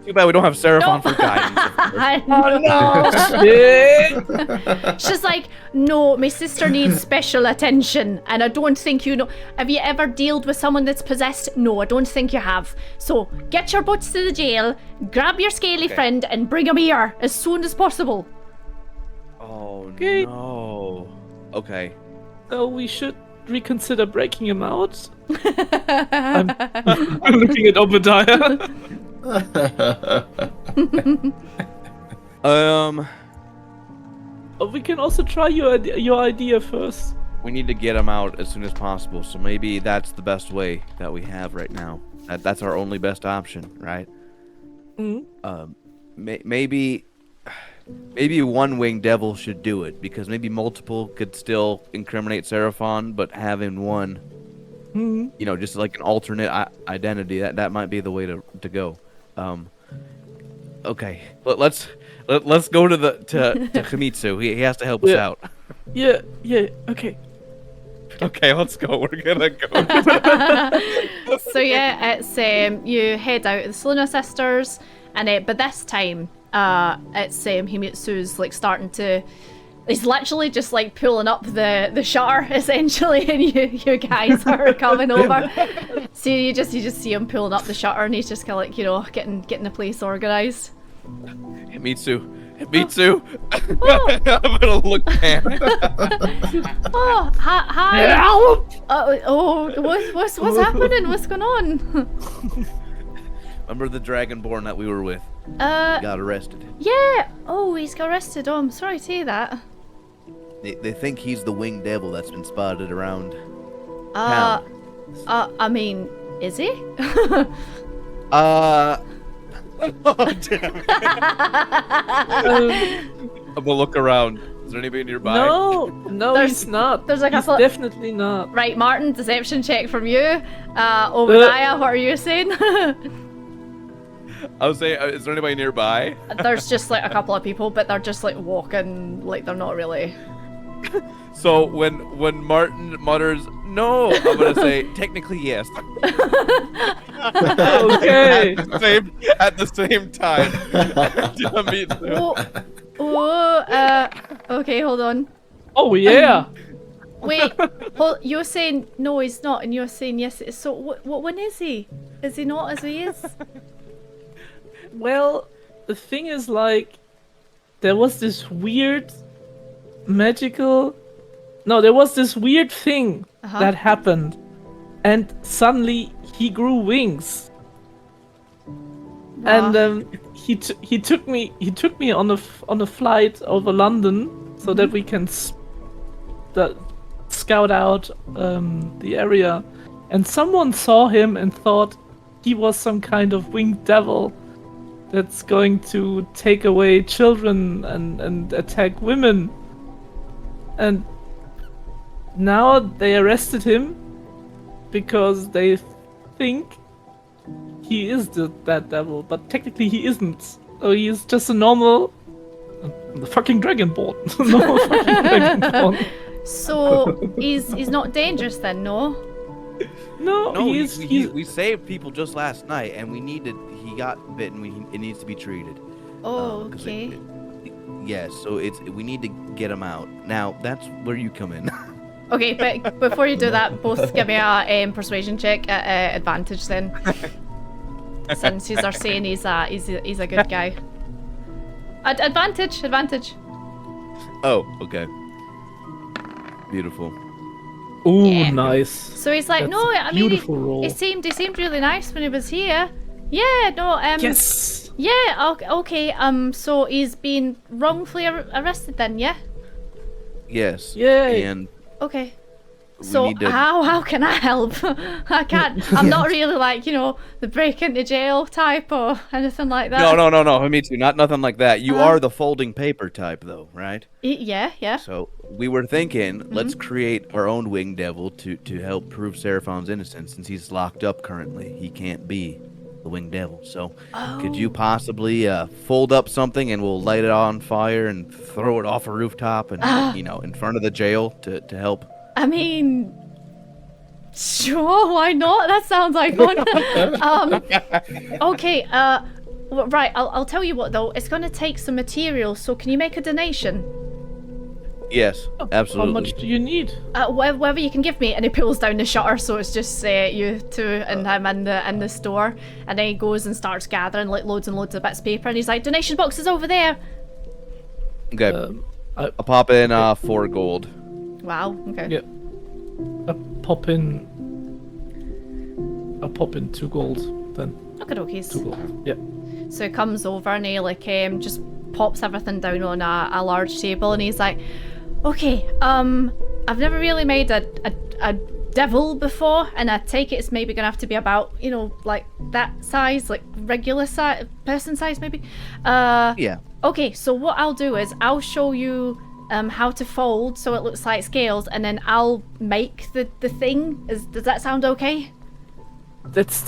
Too bad we don't have Seraphon No. for guidance. Of course. I know. Shit. She's like, no, my sister needs special attention, and I don't think you know. Have you ever dealt with someone that's possessed? No, I don't think you have. So get your butts to the jail, grab your scaly friend, and bring him here as soon as possible. Oh Okay. no. Okay. So we should reconsider breaking him out. I'm looking at Obadiah. We can also try your idea first. We need to get him out as soon as possible. So maybe that's the best way that we have right now. That's our only best option, right? Mm-hmm. Maybe one winged devil should do it because maybe multiple could still incriminate Seraphon, but having one, just like an alternate identity, that might be the way to go. Okay, let's go to Himitsu. He has to help us out. Yeah, okay. Okay, let's go. We're gonna go. So yeah, it's you head out of the Selena Sisters, and but this time it's Himitsu's like starting to. He's literally just like pulling up the shutter essentially, and you guys are coming over. So you just see him pulling up the shutter, and he's just kind of like getting the place organised. Himitsu. I'm gonna look panicked. Oh, hi. Help! What's happening? What's going on? Remember the Dragonborn that we were with? He got arrested. Yeah. Oh, he's got arrested. Oh, I'm sorry to hear that. They think he's the winged devil that's been spotted around town. I mean, is he? Oh, damn it. I'm gonna look around. Is there anybody nearby? No, he's not. There's a He's couple. definitely not. Right, Martin, deception check from you. Obadiah, what are you saying? I was saying, is there anybody nearby? There's just like a couple of people, but they're just like walking, like they're not really. So when Martin mutters, "No," I'm gonna say, technically yes. Okay. At the same time. Okay, hold on. Oh yeah. Wait, you're saying no, he's not, and you're saying yes. So what one is he? Is he not as he is? Well, the thing is, like, there was this weird there was this weird thing that happened, and suddenly he grew wings. Wow. And he took me on a flight over London so that we can scout out the area, and someone saw him and thought he was some kind of winged devil that's going to take away children and attack women. And now they arrested him because they think he is that devil, but technically he isn't. So he is just a normal, the fucking Dragonborn. Normal fucking Dragonborn. So he's not dangerous then, no? No, we saved people just last night, and he got bitten. It needs to be treated. Oh, okay. Yes, so we need to get him out. Now that's where you come in. Okay, but before you do that, both give me a persuasion check at advantage then. Since you are saying he's a good guy. Advantage. Oh, okay. Beautiful. Ooh, Yeah. nice. So he's like, That's no, a I mean, beautiful roll. he seemed really nice when he was here. Yeah, no, Yes. Yeah, okay, so he's been wrongfully arrested then, yeah? Yes. Yay. And Okay. we So need to... how can I help? I can't. I'm not really like the break into jail type or anything like that. No, me too. Nothing like that. You are the folding paper type, though, right? Yeah. So we were thinking, let's create our own winged devil to help prove Seraphon's innocence, since he's locked up currently. He can't be the winged devil. So, could you possibly fold up something and we'll light it on fire and throw it off a rooftop and in front of the jail to help? I mean, sure, why not? That sounds like fun. Okay, right, I'll tell you what though, it's gonna take some materials, so can you make a donation? Yes, absolutely. How much do you need? Whatever you can give me. And he pulls down the shutter, so it's just you two and him in the store. And then he goes and starts gathering like loads and loads of bits of paper, and he's like, donation box is over there. Okay, I'll pop in 4 gold. Wow, okay. Yeah. I'll pop in 2 gold then. Okay, okay. 2 gold. Yeah. So he comes over and he just pops everything down on a large table, and he's like, okay, I've never really made a devil before, and I take it it's maybe gonna have to be about, like that size, like regular size, person size maybe. Yeah. Okay, so what I'll do is I'll show you how to fold so it looks like scales, and then I'll make the thing. Does that sound okay? That's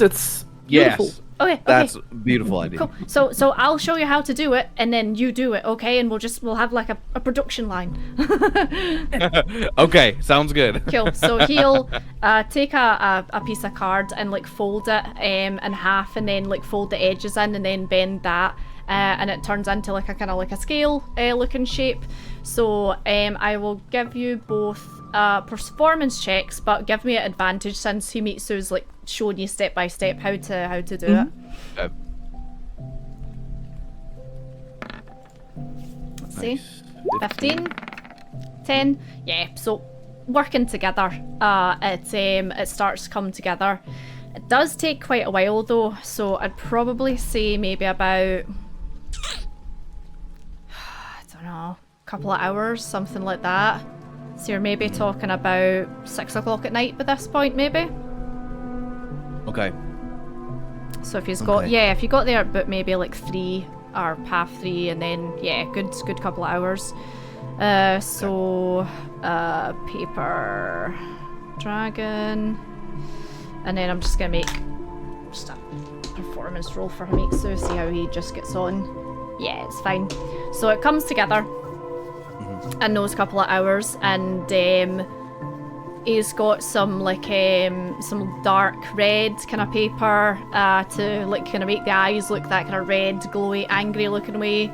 beautiful. Yes. Okay. That's a beautiful idea. Cool. So I'll show you how to do it, and then you do it, okay? And we'll have like a production line. Okay, sounds good. Cool. So he'll take a piece of card and like fold it in half, and then like fold the edges in, and then bend that, and it turns into like a kind of like a scale looking shape. So I will give you both performance checks, but give me an advantage since Himitsu's like showing you step by step how to do it. Okay. Let's see. 15, 10. Yeah. So working together, it starts to come together. It does take quite a while though, so I'd probably say maybe about I don't know, a couple of hours, something like that. So you're maybe talking about 6 o'clock at night by this point, maybe. Okay. So if you got if you got there at but maybe like 3 or half 3, and then good couple of hours. Paper dragon, and then I'm just gonna make just a performance roll for Himitsu, see how he just gets on. Yeah, it's fine. So it comes together in those couple of hours, and he's got some some dark red kind of paper to like kind of make the eyes look that kind of red, glowy, angry looking way.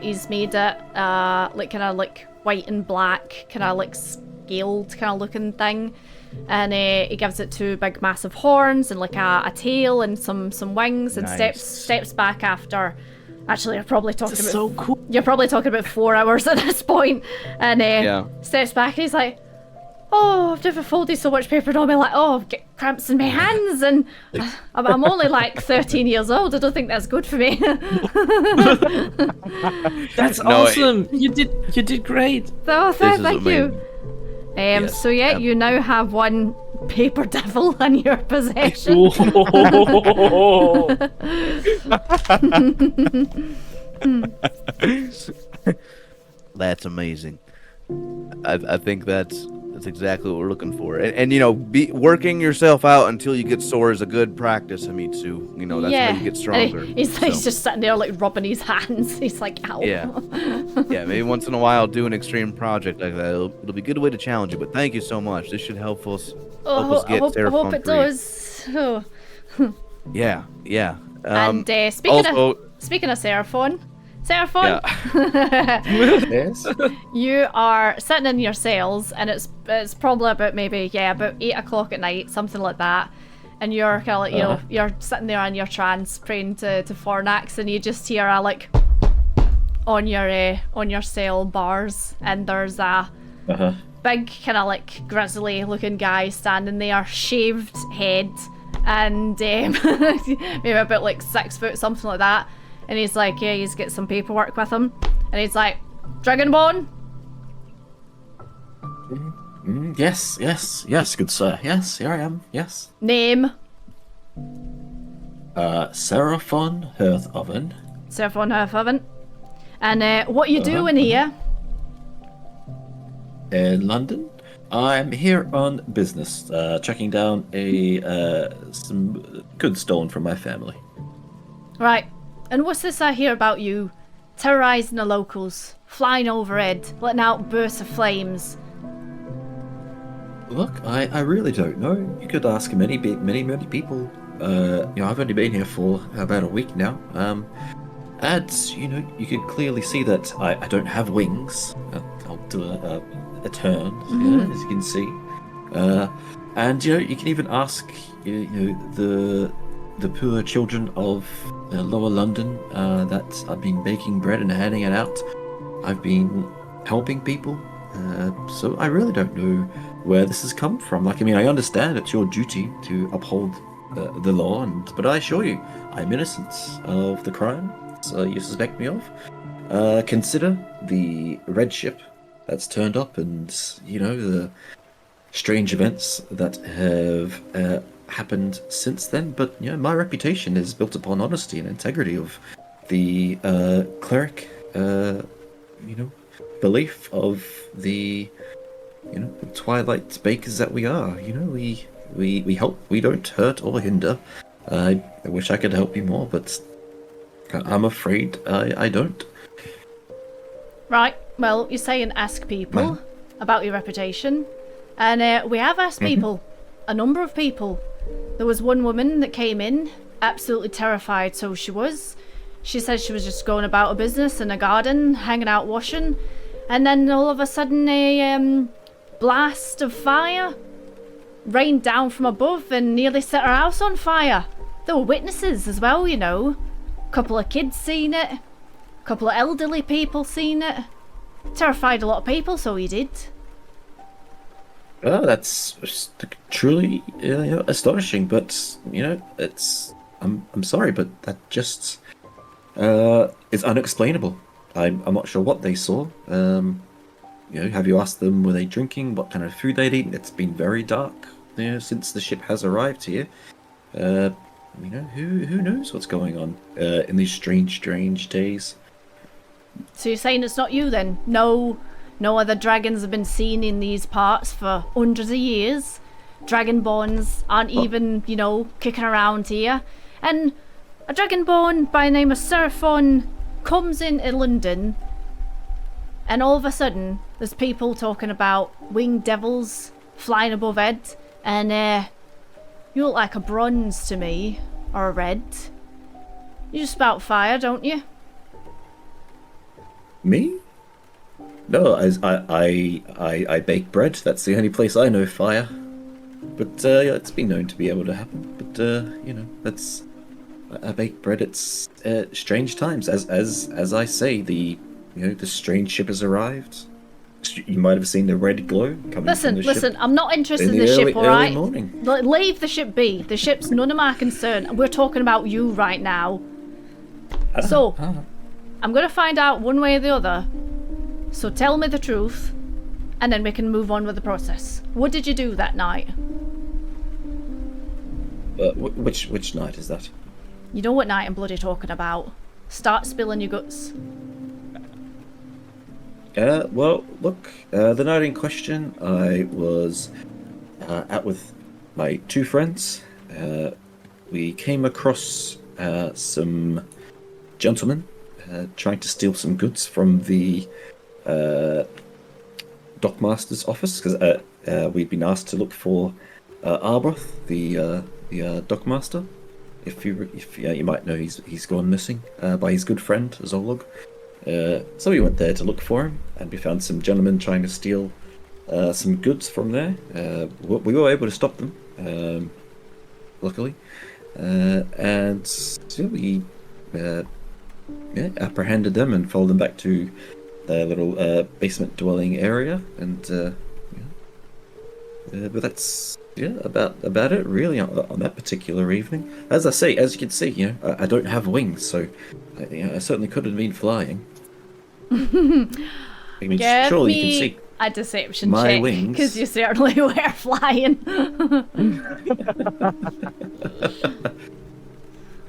He's made it like kind of like white and black, kind of like scaled kind of looking thing, and he gives it 2 big massive horns and like a tail and some wings, and steps back after. Actually, you're probably talking about so cool. You're probably talking about 4 hours at this point, and steps back and he's like, oh, I've never folded so much paper on me. Like, oh, I've got cramps in my hands, and I'm only like 13 years old. I don't think that's good for me. That's awesome. You did great. Oh, thank you. Yes, so you now have 1 paper devil in your possession. That's amazing. I think that's exactly what we're looking for. And working yourself out until you get sore is a good practice, Himitsu. That's how you get stronger. He's just sitting there like rubbing his hands. He's like, ow. Yeah. Yeah, maybe once in a while do an extreme project like that. It'll be a good way to challenge you, but thank you so much. This should help us get Seraphon I hope it free. does. Oh. Yeah. And speaking of Seraphon, Yes. you are sitting in your cells, and it's probably about about 8 o'clock at night, something like that. And you're kind of like you're sitting there in your trance praying to Fornax, and you just hear a like on your cell bars, and there's a big kind of like grizzly looking guy standing there, shaved head, and maybe about like 6 foot, something like that. And he's like, he's got some paperwork with him. And he's like, Dragonborn? Yes, good sir. Yes, here I am. Yes. Name? Seraphon Hearthoven. Seraphon Hearthoven. And what you doing here? In London? I'm here on business, tracking down some goods stolen from my family. Right. And what's this I hear about you terrorising the locals, flying overhead, letting out bursts of flames? Look, I really don't know. You could ask many people. I've only been here for about a week now. And you can clearly see that I don't have wings. I'll do a turn, as you can see. And you can even ask the poor children of lower London that I've been baking bread and handing it out. I've been helping people. So I really don't know where this has come from. I understand it's your duty to uphold the law, but I assure you, I'm innocent of the crime you suspect me of. Consider the red ship that's turned up, and the strange events that have happened since then. But my reputation is built upon honesty and integrity of the cleric, belief of the twilight bakers that we are. We help, we don't hurt or hinder. I wish I could help you more, but I'm afraid I don't. Right, well, you say and ask people about your reputation. And we have asked people, a number of people. There was one woman that came in, absolutely terrified, so she was. She said she was just going about her business in a garden, hanging out washing. And then all of a sudden a blast of fire rained down from above and nearly set her house on fire. There were witnesses as well, Couple of kids seen it. Couple of elderly people seen it. Terrified a lot of people, so he did. Oh, that's truly astonishing, but I'm sorry, but that just is unexplainable. I'm not sure what they saw. Have you asked them, were they drinking, what kind of food they'd eaten? It's been very dark since the ship has arrived here. Who knows what's going on in these strange days. So you're saying it's not you then? No other dragons have been seen in these parts for hundreds of years. Dragonborns aren't even, kicking around here. And a dragonborn by the name of Seraphon comes into London, and all of a sudden there's people talking about winged devils flying above head, and you look like a bronze to me, or a red. You just spout fire, don't you? Me? No, I bake bread. That's the only place I know fire. But it's been known to be able to happen. But that's I bake bread. It's strange times. As I say, the strange ship has arrived. You might have seen the red glow coming from the ship. Listen, I'm not interested in the ship, alright? Morning. Leave the ship be. The ship's none of my concern. We're talking about you right now. I'm going to find out one way or the other. So tell me the truth, and then we can move on with the process. What did you do that night? Which night is that? You know what night I'm bloody talking about. Start spilling your guts. Well, look, the night in question, I was out with my two friends. We came across some gentlemen trying to steal some goods from the dockmaster's office, because we'd been asked to look for Arbroth, the dockmaster. If you might know, he's gone missing by his good friend Zolog. So we went there to look for him, and we found some gentlemen trying to steal some goods from there. We were able to stop them, luckily, and so we apprehended them and followed them back to their little basement dwelling area. And but that's about it really on that particular evening. As you can see, I don't have wings, so I certainly couldn't have been flying. I mean, surely you can see a deception my check, wings, because you certainly were flying.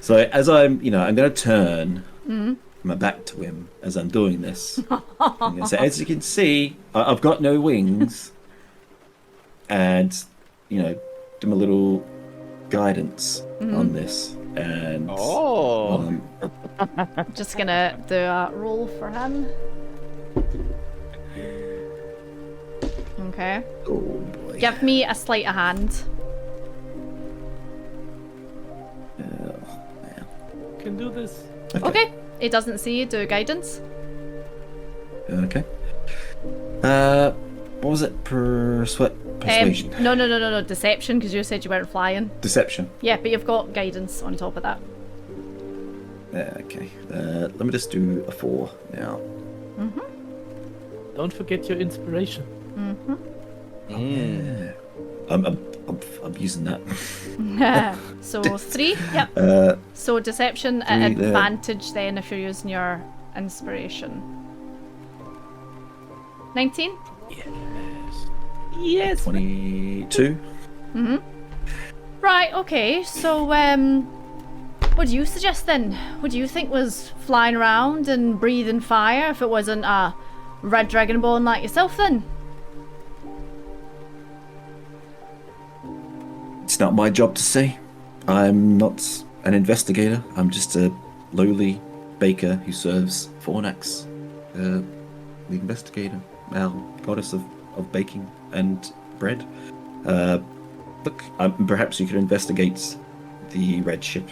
So as I'm going to turn my back to him as I'm doing this. So as you can see, I've got no wings. and do a little guidance on this. And Oh. Just gonna do a roll for him. Okay. oh boy. Give me a sleight of hand. Oh, man. Can do this. Okay. He doesn't see you. Do guidance. Okay. What was it? Persuasion. No. Deception, because you said you weren't flying. Deception. Yeah, but you've got guidance on top of that. Okay. Let me just do a 4 now. Don't forget your inspiration. Yeah. I'm using that. So 3. Yep. So deception at 3 there. advantage then if you're using your inspiration. 19. Yes. 22. Right. Okay. So what do you suggest then? What do you think was flying around and breathing fire if it wasn't a red dragonborn like yourself then? It's not my job to say. I'm not an investigator. I'm just a lowly baker who serves Fornax, the investigator, our goddess of baking and bread. Look, perhaps you could investigate the red ship.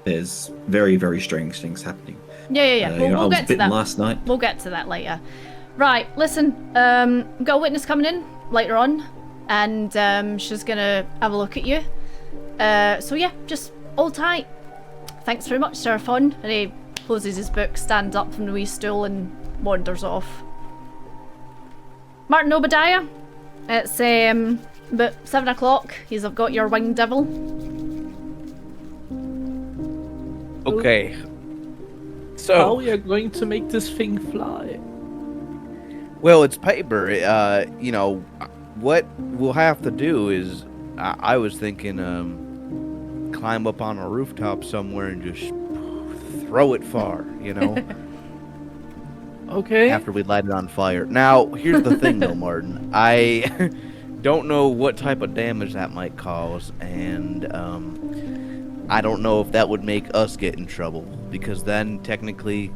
There's very, very strange things happening. Yeah. I We'll was get to bitten that. last night. We'll get to that later. Right, listen, we've got a witness coming in later on, and she's gonna have a look at you. So yeah, just hold tight. Thanks very much, Sir Fon. And he closes his book, stands up from the wee stool, and wanders off. Martin Obadiah, it's about 7 o'clock. You've got your winged devil. Okay. How So, we are going to make this thing fly? well, it's paper. What we'll have to do is, I was thinking, climb up on a rooftop somewhere and just throw it far, Okay. after we light it on fire. Now, here's the thing, though, Martin. I don't know what type of damage that might cause, and I don't know if that would make us get in trouble, because then technically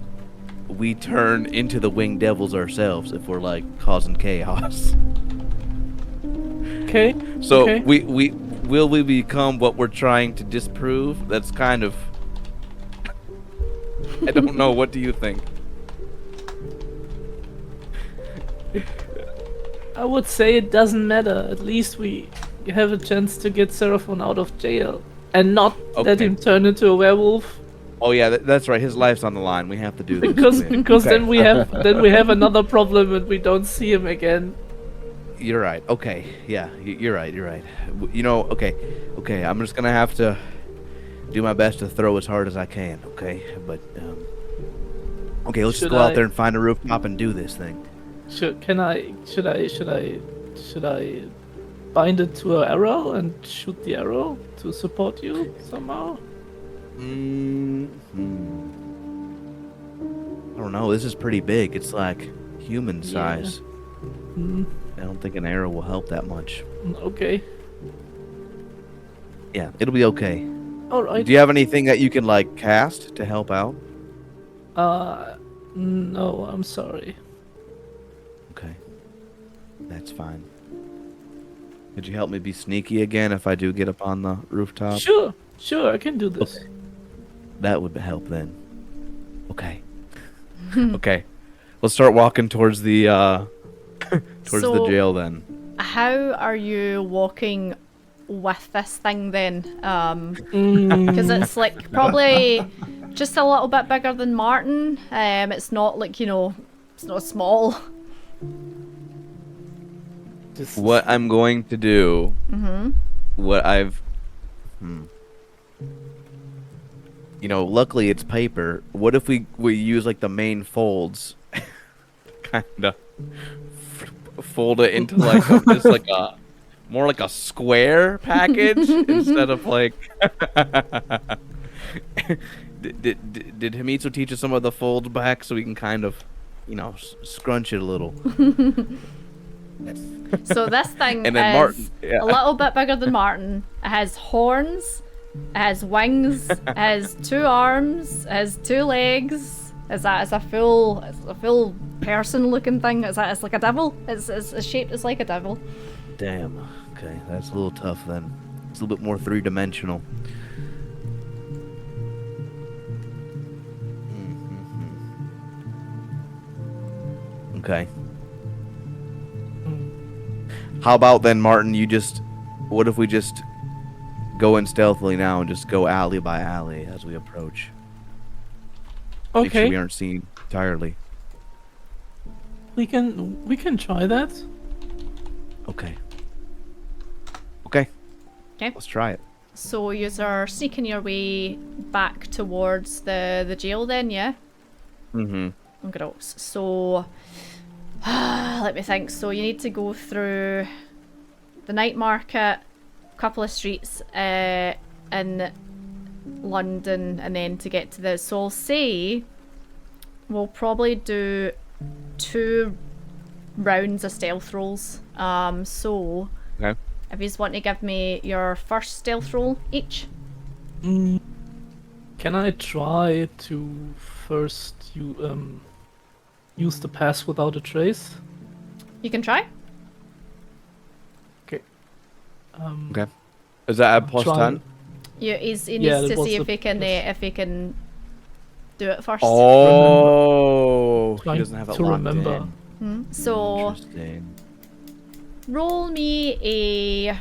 we turn into the winged devils ourselves if we're like causing chaos. Okay. So okay. will we become what we're trying to disprove? That's kind of, I don't know. What do you think? I would say it doesn't matter. At least we have a chance to get Seraphon out of jail and not let Okay. him turn into a werewolf. Oh yeah, that's right. His life's on the line. We have to do this. Because Okay. because then we have another problem and we don't see him again. You're right. Okay. Yeah, you're right. You're right. Okay. I'm just gonna have to do my best to throw as hard as I can. Okay. But okay, let's just go out there and find a rooftop and do this thing. Should I bind it to an arrow and shoot the arrow to support you somehow? I don't know. This is pretty big. It's like human size. I don't think an arrow will help that much. Okay. Yeah, it'll be okay. All right. Do you have anything that you can like cast to help out? No, I'm sorry. Okay. That's fine. Could you help me be sneaky again if I do get up on the rooftop? Sure, I can do this. Okay. That would help then. Okay. Okay. Let's start walking towards the towards the So- jail then. How are you walking with this thing then? Because it's like probably just a little bit bigger than Martin. It's not like, it's not small. Just What I'm going to do, what I've, luckily it's paper. What if we use like the main folds, kinda fold it into like just like a more like a square package instead of like. Did Himitsu teach us some of the folds back so we can kind of, scrunch it a little? So this thing And then is Martin, yeah. a little bit bigger than Martin. It has horns, it has wings, it has 2 arms, it has 2 legs. It's a full person-looking thing. It's like a devil. It's shaped as like a devil. Damn. Okay, that's a little tough then. It's a little bit more 3-dimensional. Okay. How about then, Martin? What if we just go in stealthily now and just go alley by alley as we approach? Make sure we Okay, aren't seen entirely. we can try that. Okay. Okay. Okay. Let's try it. So you are sneaking your way back towards the jail then, yeah? Mm-hmm. Gross. So let me think. So you need to go through the night market, a couple of streets in London, and then to get to the. So I'll say we'll probably do 2 rounds of stealth rolls. So Okay. if you just want to give me your first stealth roll each. Can I try to first use the pass without a trace? You can try. Okay. Okay. Is that at plus try- 10? He needs Yeah, to that was see if the he can do it first. Oh, he Trying doesn't have it to locked remember. in. So Interesting. roll me a.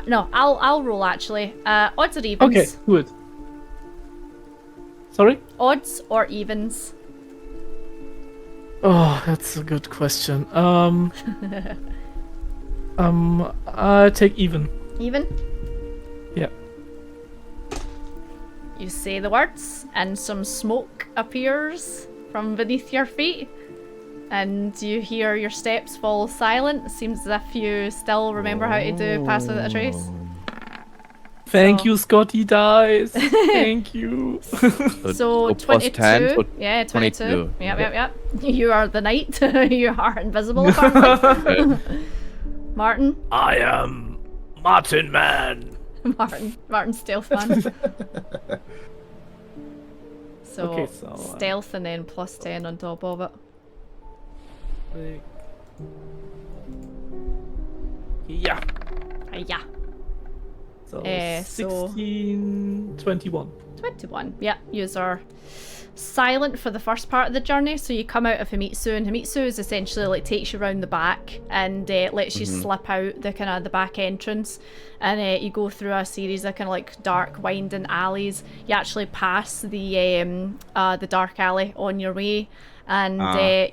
No, I'll roll actually. Odds or evens? Okay, good. Sorry? Odds or evens? Oh, that's a good question. I take even. Even? Yeah. You say the words, and some smoke appears from beneath your feet, and you hear your steps fall silent. It seems as if you still remember how to do pass without a trace. Thank So- you, Scotty dies. Thank you. So plus 22. 10, so Yeah, 22. 22. Yep. You are the knight. You are invisible, apparently. Martin? I am Martin Man. Martin stealth man. So, Okay, so, stealth and then plus 10 on top of it. Yeah. Yeah. So so- 16, 21. 21. Yeah, yous are silent for the first part of the journey. So you come out of Himitsu, and Himitsu is essentially like takes you around the back and lets you slip out the back entrance, and you go through a series of kind of like dark winding alleys. You actually pass the dark alley on your way, and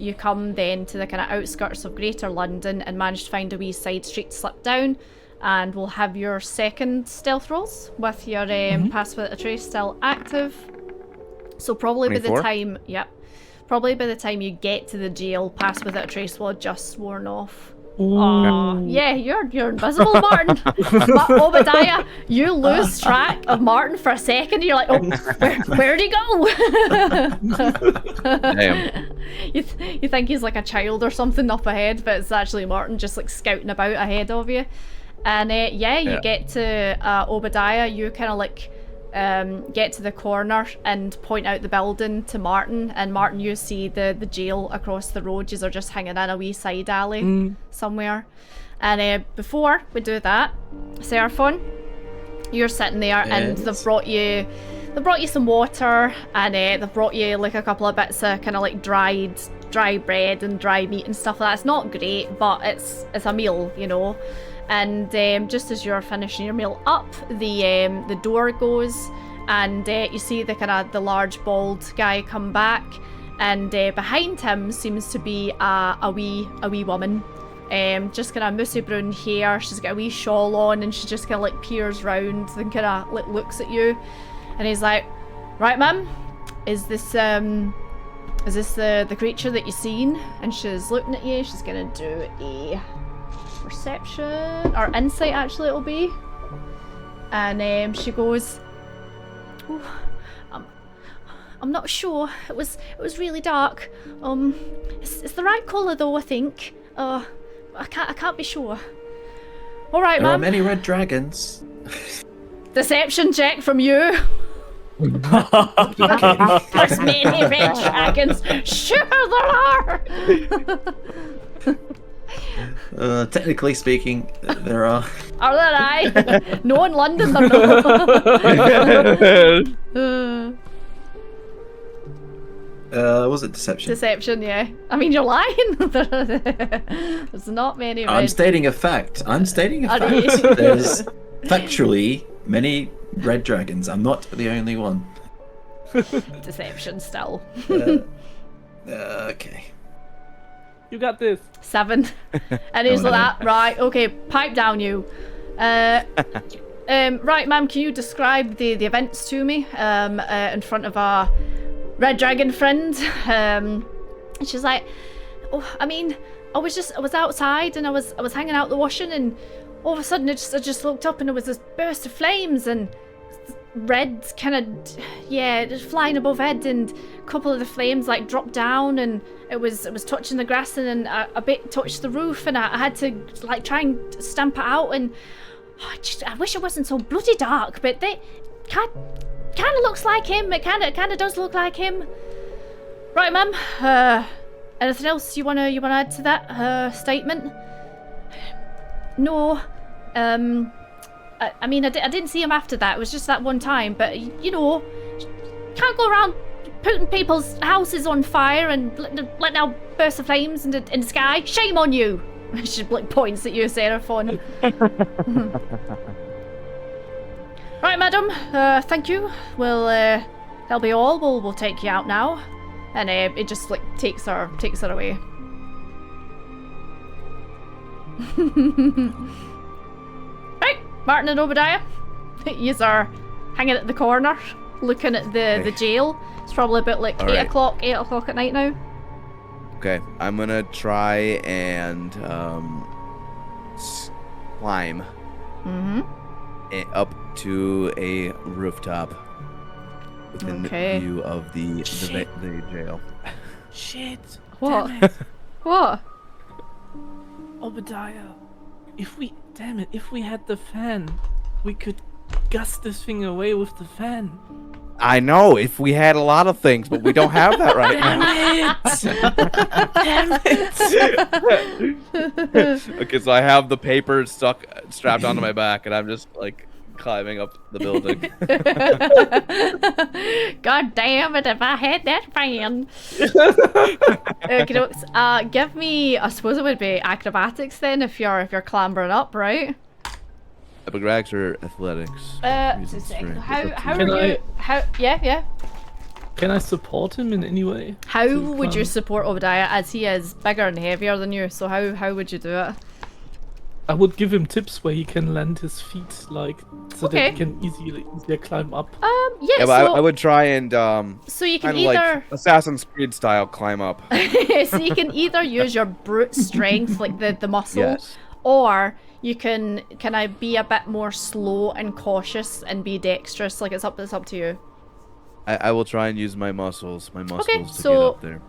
you come then to the kind of outskirts of Greater London and manage to find a wee side street to slip down. And we'll have your second stealth rolls with your pass without a trace still active. So probably by the 24? time, probably by the time you get to the jail, pass without a trace will have just sworn off. Ooh. Yeah, you're invisible, Martin. Obadiah, you lose track of Martin for a second. You're like, oh, where'd he go? Damn. You think he's like a child or something up ahead, but it's actually Martin just like scouting about ahead of you. And you get to Obadiah. You kind of like get to the corner and point out the building to Martin. And Martin, you see the jail across the road. Yous are just hanging in a wee side alley somewhere. And before we do that, Seraphon, you're sitting there, and they've brought you some water, and they've brought you like a couple of bits of kind of like dry bread and dry meat and stuff like that. It's not great, but it's a meal, you know. And just as you're finishing your meal up, the door goes, and you see the large bald guy come back, and behind him seems to be a wee woman, just kind of mousy brown hair. She's got a wee shawl on, and she just kind of like peers round and kind of like looks at you, and he's like, "Right, ma'am, is this the creature that you seen?" And she's looking at you. She's gonna do a perception or insight, actually it'll be, and she goes, I'm not sure. It was really dark. It's the right colour though, I think. I can't be sure. All right, There are ma'am. many red dragons. Deception check from you. There's many red dragons. Sure there are. Technically speaking, there are. Are there I? No, in London they're not. Was it deception? Deception, yeah. I mean, you're lying. There's not many red. I'm stating a fact. Are you? There's factually many red dragons. I'm not the only one. Deception still. Okay. You got this. 7. And he's Oh, like, right, okay, pipe down you. Right, ma'am, can you describe the events to me in front of our red dragon friend? And she's like, oh, I mean, I was outside and I was hanging out the washing, and all of a sudden I just looked up and there was this burst of flames and red kind of, just flying above head, and a couple of the flames like dropped down and it was touching the grass, and then a bit touched the roof, and I had to like try and stamp it out, and I wish it wasn't so bloody dark, but they kind of looks like him. It kind of does look like him. Right, ma'am. Anything else you wanna add to that statement? No. I mean, I didn't see him after that. It was just that one time. But you know, can't go around putting people's houses on fire and letting out bursts of flames in the sky. Shame on you. She like points at you, Seraphon. Right, madam. Thank you. Well, that'll be all. We'll take you out now, and it just like takes her away. Right, Martin and Obadiah, yous are hanging at the corner, looking at the jail. It's probably about like 8 o'clock at night now. Okay, I'm gonna try and climb up to a rooftop within the view of the jail. Shit. What? Damn it. What? Obadiah. If we had the fan, we could gust this thing away with the fan. I know, if we had a lot of things, but we don't have that right now. Damn it! Okay, so I have the paper strapped onto my back, and I'm just like climbing up the building. God damn it, if I had that fan. Give me, I suppose it would be acrobatics then, if you're clambering up, right? Epigraphs or athletics? Just a second. Yeah. Can I support him in any way? How would you support Obadiah, as he is bigger and heavier than you? So how would you do it? I would give him tips where he can land his feet, like, so that he can easier climb up. Yeah, but I would try and so you can kind of either like Assassin's Creed style climb up. so you can either use your brute strength, like the muscle, Yes. or you can I be a bit more slow and cautious and be dexterous. Like it's up to you. I will try and use my muscles to get up there.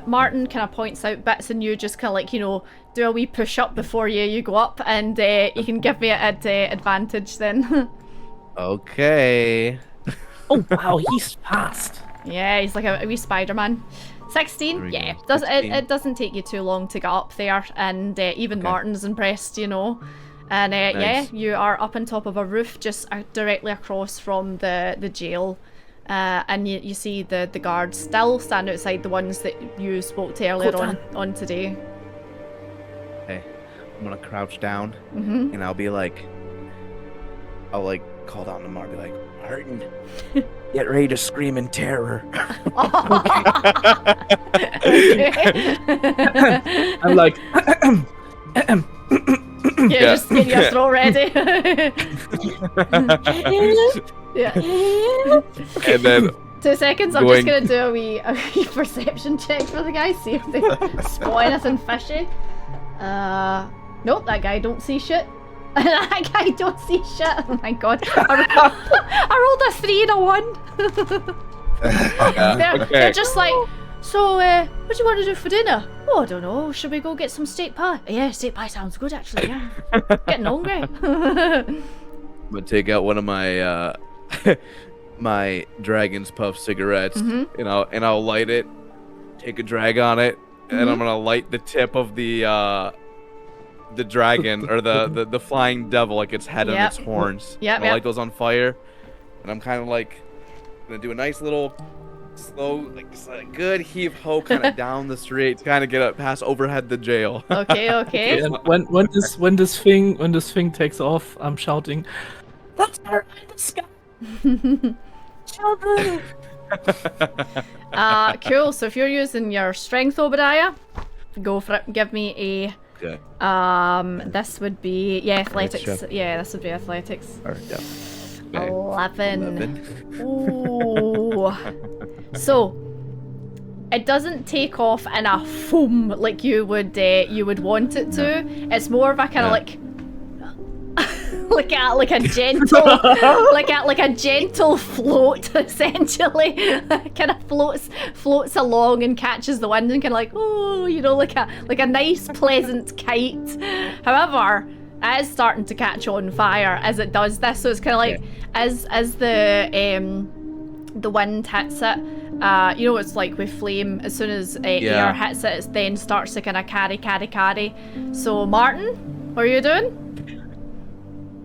Martin kind of points out bits, and you just kind of like, you know, do a wee push up before you go up, and you can give me an advantage then. Okay. Oh wow, he's fast. Yeah, he's like a wee Spider-Man. 16, yeah. It doesn't take you too long to get up there, and even Martin's impressed, you know. And Nice. yeah, you are up on top of a roof just directly across from the jail. And you see the guards still stand outside, the ones that you spoke to earlier on today. Okay, I'm gonna crouch down, and I'll call down to Martin, be like, Martin, get ready to scream in terror. I'm like, just get your throat ready. Yeah. And then 2 seconds, I'm just gonna do a wee perception check for the guys, see if they spot anything fishy. Nope, that guy don't see shit. That guy don't see shit. Oh my god. I rolled a 3 and a 1. They're just like, so, what do you want to do for dinner? Oh, I don't know. Should we go get some steak pie? Yeah, steak pie sounds good, actually, yeah. Getting hungry. I'm gonna take out one of my my Dragon's Puff cigarettes, and I'll light it, take a drag on it, and I'm gonna light the tip of the dragon or the flying devil, like its head and its horns. Yep, I'll light those on fire, and I'm kind of like gonna do a nice little slow, like just a good heave ho kind of down the street to kind of get up past overhead the jail. Okay. And when this thing takes off, I'm shouting, "That's her in the sky, children!" Cool. So if you're using your strength, Obadiah, go for it. Give me a. Okay. This would be athletics. Yeah, this would be athletics. All right. Yeah. 11. Ooh. So it doesn't take off in a foam like you would want it to. It's more of a kind of like a gentle like a gentle float, essentially. Kind of floats along and catches the wind and kind of like, oh, like a nice pleasant kite. However, it is starting to catch on fire as it does this, so it's kind of like as the wind hits it, it's like with flame, as soon as air hits it, it then starts to kind of carry. So Martin, what are you doing?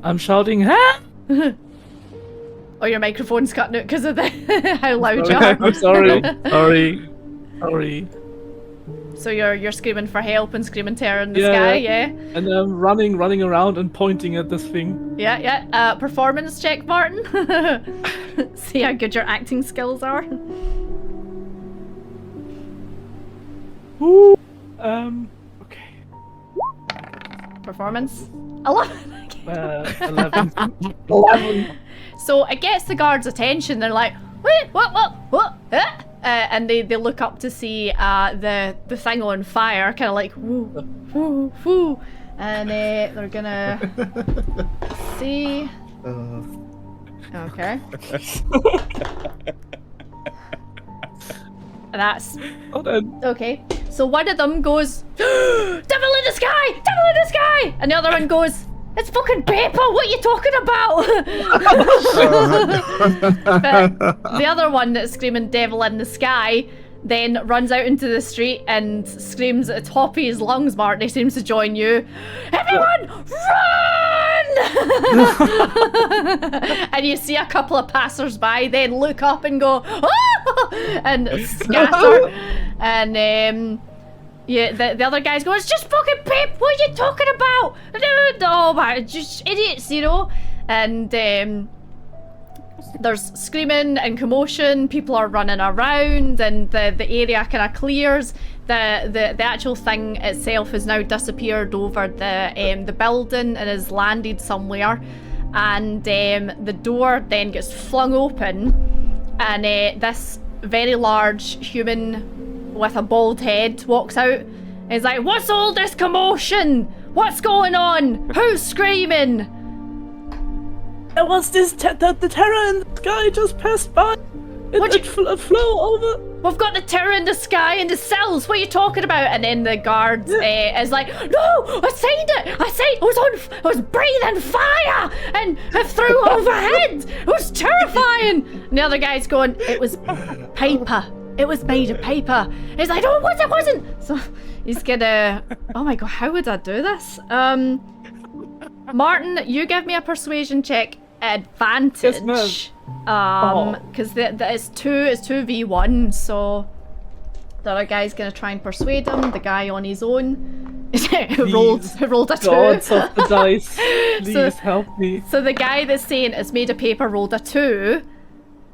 I'm shouting, "Ha!" Oh, your microphone's cutting out because of the how loud you are. I'm sorry. So you're screaming for help and screaming terror in the sky, yeah? And I'm running around and pointing at this thing. Yeah. Performance check, Martin. See how good your acting skills are. Ooh. Okay. Performance. 11. 11. 11. So it gets the guards' attention. They're like, wait, what? And they look up to see the thing on fire, kind of like woo, and they're gonna see. Okay. That's okay. So one of them goes, "Devil in the sky! Devil in the sky!" And the other one goes, "It's fucking paper! What are you talking about?" But the other one that's screaming "Devil in the sky" then runs out into the street and screams at the top of his lungs. Martin, he seems to join you. "Everyone, run!" And you see a couple of passers-by then look up and go, "Ah!" and scatter. And the other guy's going, "It's just fucking Pip! What are you talking about? No, man, just idiots, And there's screaming and commotion. People are running around, and the area kind of clears. The actual thing itself has now disappeared over the building and has landed somewhere. And the door then gets flung open, and this very large human with a bald head walks out. He's like, "What's all this commotion? What's going on? Who's screaming?" There was this the terror in the sky just passed by. It flew over. "We've got the terror in the sky in the cells. What are you talking about?" And then the guard is like, "No, I seen it. It was breathing fire and it flew overhead. It was terrifying." And the other guy's going, "It was paper. It was made of paper." He's like, "No, it wasn't." So he's gonna. Oh my god, how would I do this? Martin, you give me a persuasion check advantage. Yes, because it's 2v1, so the other guy's gonna try and persuade him. The guy on his own who rolled a 2. Gods of the dice, please help me. So the guy that's saying it's made of paper rolled a 2,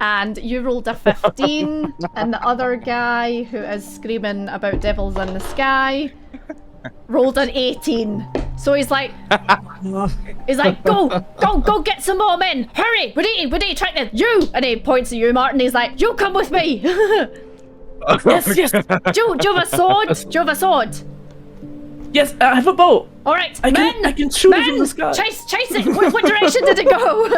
and you rolled a 15, and the other guy who is screaming about devils in the sky rolled an 18. So he's like, go get some more men, hurry! We need to track them. You, and he points at you, Martin. He's like, you come with me. Yes. Do you have a sword? Do you have a sword? Yes, I have a bow. All right, I can shoot it from the sky. Chase it! What direction did it go?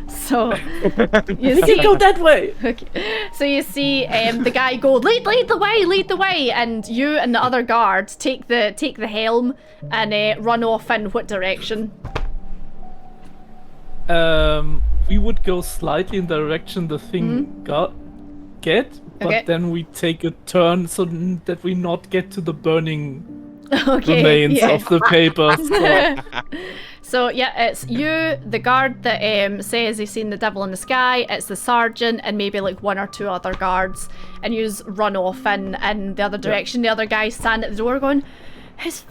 So you I see, can go that way. okay. So you see the guy go, lead the way, and you and the other guard take the helm and run off in what direction? We would go slightly in the direction the thing get, but Okay. then we take a turn so that we not get to the burning Okay. remains yeah. of the paper. So yeah, it's you, the guard that says he's seen the devil in the sky. It's the sergeant and maybe like 1 or 2 other guards, and you run off in the other direction. The other guys stand at the door going, his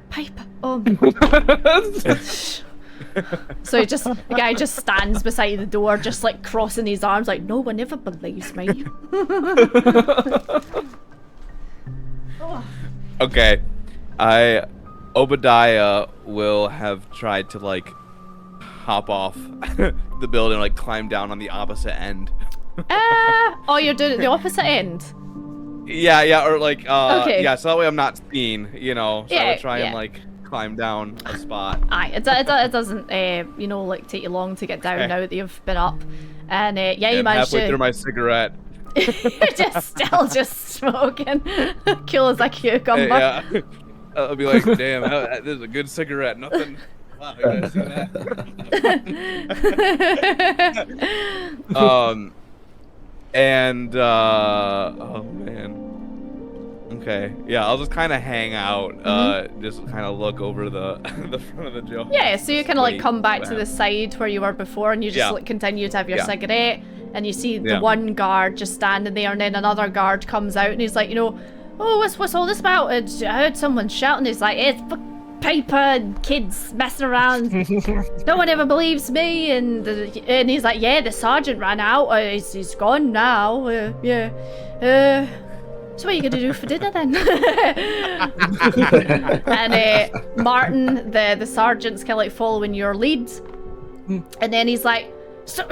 pipe. Oh my God. So the guy just stands beside the door, just like crossing his arms, like no one ever believes me. Okay, Obadiah will have tried to like hop off the building, like climb down on the opposite end. Oh, you're doing it the opposite end. Yeah, or like Okay. yeah, so that way I'm not seen, you know. So I Yeah, would try yeah. and like climb down a spot. Aye, it doesn't like take you long to get down Okay. now that you've been up, and you And managed halfway to. through my cigarette. You're still just smoking, cool as a cucumber. Yeah. I'll be like, damn, this is a good cigarette. Nothing. Wow, you guys see that? And oh man. Okay, yeah, I'll just kind of hang out, just kind of look over the the front of the jail. Yeah, so you kind of like Wait, come back what to the side where you were before, and you just Yeah. like continue to have your Yeah. cigarette, and you see the Yeah. one guard just standing there, and then another guard comes out, and he's like, oh, what's all this about? I heard someone shouting. He's like, it's paper and kids messing around. No one ever believes me, and he's like, yeah, the sergeant ran out. He's gone now. Yeah. So what are you gonna do for dinner then? And Martin, the sergeant's kind of like following your lead, and then he's like, so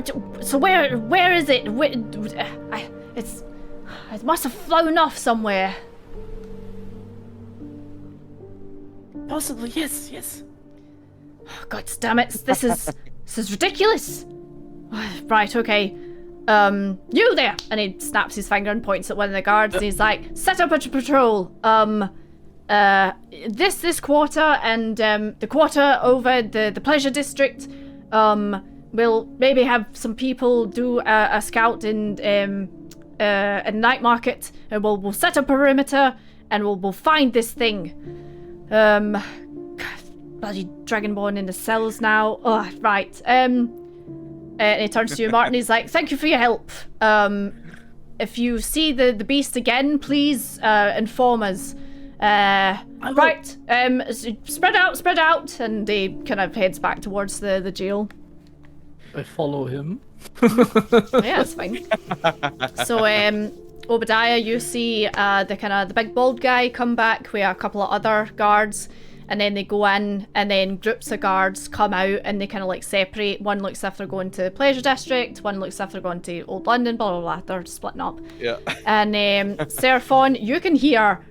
where is it? It must have flown off somewhere. Possibly, yes. God damn it! This is ridiculous. Right, okay. You there! And he snaps his finger and points at one of the guards, and he's like, set up a patrol. This quarter and the quarter over the pleasure district. We'll maybe have some people do a scout in night market, and we'll set up a perimeter, and we'll find this thing. Bloody dragonborn in the cells now. Oh, right. And he turns to you, Martin. He's like, thank you for your help. If you see the beast again, please inform us. Right. Spread out. And he kind of heads back towards the jail. I follow him. Yeah, that's fine. So, Obadiah, you see the big bald guy come back with a couple of other guards, and then they go in, and then groups of guards come out, and they kind of like separate. One looks as if they're going to Pleasure District, one looks as if they're going to Old London, blah blah blah. They're splitting up. Yeah. And Seraphon, you can hear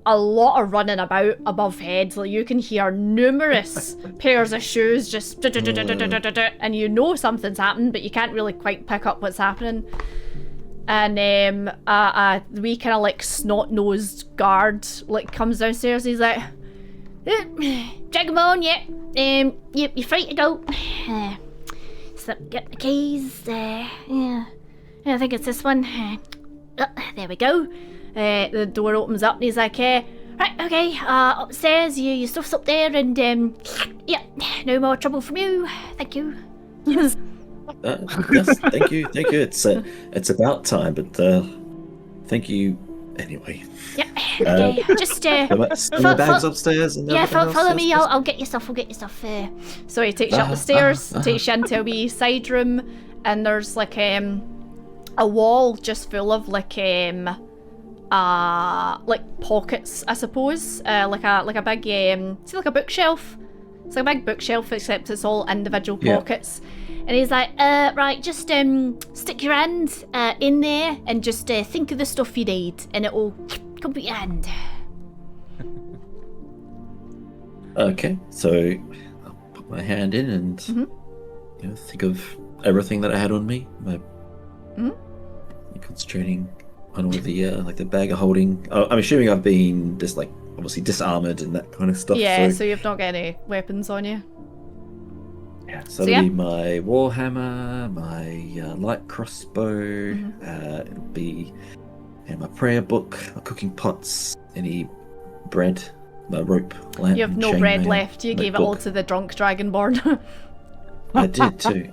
a lot of running about above heads. Like you can hear numerous pairs of shoes just and you know something's happened, but you can't really quite pick up what's happening. And wee kind of like snot-nosed guard like comes downstairs. He's like, Dragonborn, yeah, you're free to go. So get the keys. Yeah, I think it's this one. There we go. The door opens up and he's like, right, okay, upstairs, your stuff's up there, and yeah, no more trouble from you. Thank you. Yes, thank you. It's about time, but thank you anyway. Yeah, okay, just The bags upstairs. And yeah, everything else, follow yes, me. yes. I'll get your stuff. So he takes you up the stairs, takes you into a wee side room, and there's like a wall just full of like pockets, I suppose, like a big see, like a bookshelf. It's like a big bookshelf, except it's all individual pockets. And he's like, right, just stick your hand in there and just think of the stuff you need, and it'll come to your hand. Okay, so I'll put my hand in and think of everything that I had on me. Concentrating on all the like the bag of holding. I'm assuming I've been just like obviously disarmored and that kind of stuff. Yeah, so you've not got any weapons on you. Yeah, so it'll be my warhammer, my light crossbow. It'll be my prayer book, my cooking pots, any bread, my rope, lamp. You have no bread left. You gave it all to the drunk dragonborn. I did too.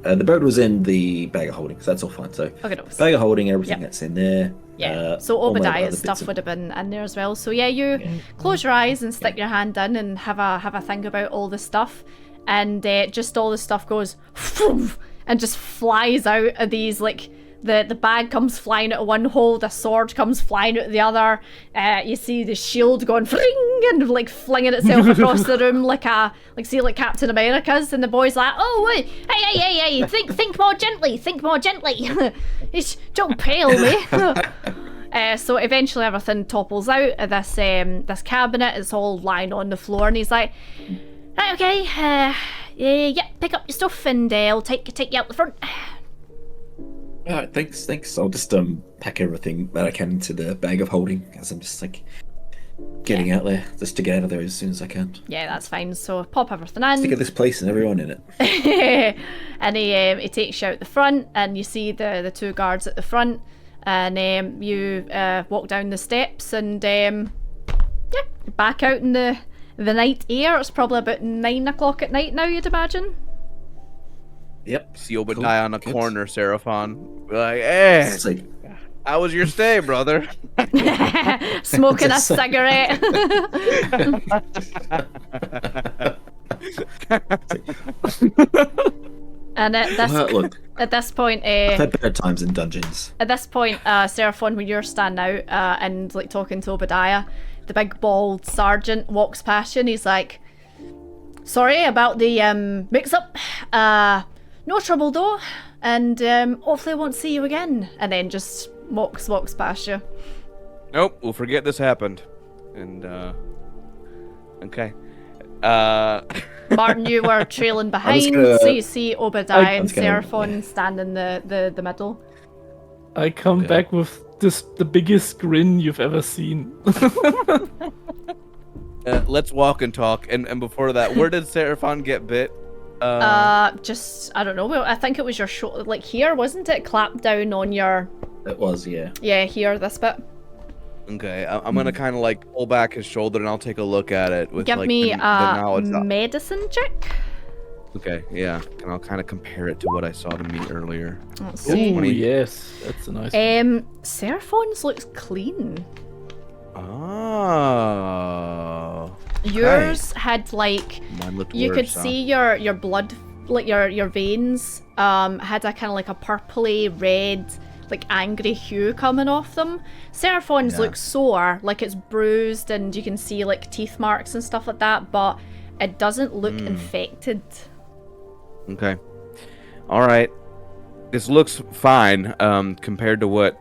The bread was in the bag of holding, so that's all fine. So bag of holding, everything that's in there. Yeah. So Obadiah's stuff would have been in there as well. So yeah, you close your eyes and stick your hand in and have a think about all the stuff, and just all the stuff goes and just flies out of these like. The bag comes flying out of one hole, the sword comes flying out of the other. You see the shield going fling and like flinging itself across the room like Captain America's, and the boy's like, "Oh wait, hey, think more gently, don't pale me." So eventually everything topples out of this cabinet. It's all lying on the floor, and he's like, "Right, okay, pick up your stuff and I'll take you out the front." All right, thanks. I'll just pack everything that I can into the bag of holding as I'm just like getting out there, just to get out of there as soon as I can. Yeah, that's fine. So pop everything in. Just to get this place and everyone in it. And he takes you out the front, and you see the two guards at the front, and you walk down the steps, and back out in the night air. It's probably about 9 o'clock at night now, you'd imagine. Yep. See Obadiah on the corner, Seraphon. Be like, hey, how was your stay, brother? Smoking a cigarette. And at this point, I've had better times in dungeons. At this point, Seraphon, when you're standing out and like talking to Obadiah, the big bald sergeant walks past you, and he's like, "Sorry about the mix-up. No trouble though, and hopefully I won't see you again." And then just walks past you. Nope, we'll forget this happened. And okay. Martin, you were trailing behind, so you see Obadiah and Seraphon stand in the middle. I come back with the biggest grin you've ever seen. Let's walk and talk. And before that, where did Seraphon get bit? Just I don't know. I think it was your shoulder, like here, wasn't it? Clapped down on your. It was, yeah. Yeah, here, this bit. Okay, I'm gonna kind of like pull back his shoulder, and I'll take a look at it with Give like me the knowledge. Medicine check. Okay, yeah, and I'll kind of compare it to what I saw to me earlier. Let's see. Oh yes, that's a nice one. Seraphon's looks clean. Oh. Yours had like you could see your blood, like your veins had a kind of like a purpley red, like angry hue coming off them. Seraphon's looks sore, like it's bruised, and you can see like teeth marks and stuff like that, but it doesn't look infected. Okay. All right. This looks fine compared to what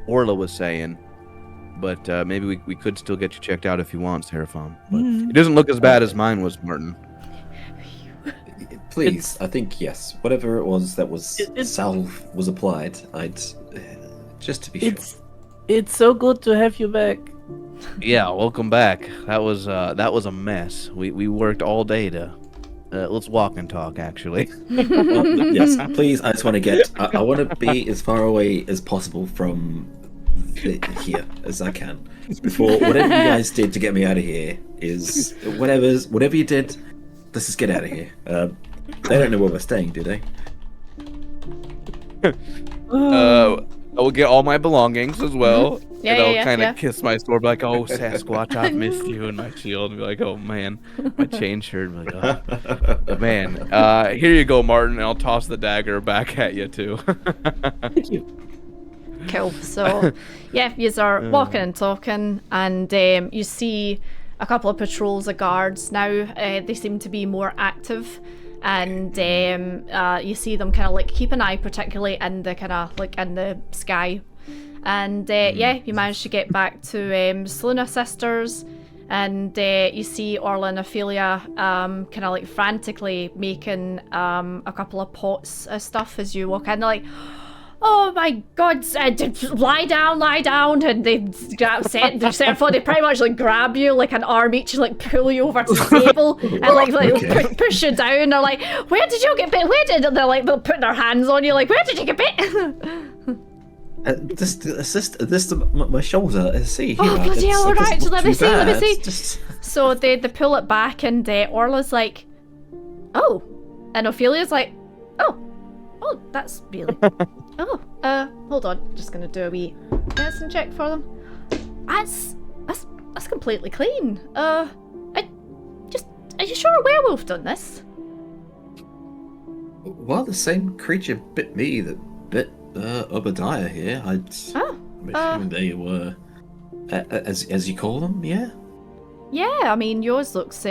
Orla was saying. But maybe we could still get you checked out if you want, Seraphon. But it doesn't look as bad as mine was, Martin. Please, I think yes. Whatever it was that was salve was applied, I'd just to be sure. It's so good to have you back. Yeah, welcome back. That was a mess. We worked all day to. Let's walk and talk, actually. Yes, please. I just want to get. I want to be as far away as possible from here as I can before whatever you guys did to get me out of here is whatever you did. Let's just get out of here. They don't know where we're staying, do they? I will get all my belongings as well. Yeah, and I'll yeah, kind of yeah. kiss my sword, like, "Oh, Sasquatch, I've missed you," and my shield, and be like, "Oh man, my chain shirt." I'm like, "Oh man, here you go, Martin." And I'll toss the dagger back at you too. Thank you. Cool. So, yeah, you are walking and talking, and you see a couple of patrols of guards now. They seem to be more active, and you see them kind of like keep an eye, particularly in the kind of like in the sky. And yeah, you managed to get back to Selena Sisters. And you see Orla and Ophelia kind of like frantically making a couple of pots of stuff as you walk in. They're like, oh my god, lie down, and they pretty much like grab you like an arm each and like pull you over to the table and like push you down. They're like, where did you get bit? They're putting their hands on you like, where did you get bit? My shoulder. See, oh bloody hell! All right, so let me see. Just... So they pull it back, and Orla's like, oh, and Ophelia's like, oh, that's really. Hold on. Just gonna do a wee medicine check for them. That's completely clean. Are you sure a werewolf done this? Well, the same creature bit me that bit Obadiah here. I'm assuming they were, as you call them, yeah. Yeah, I mean yours looks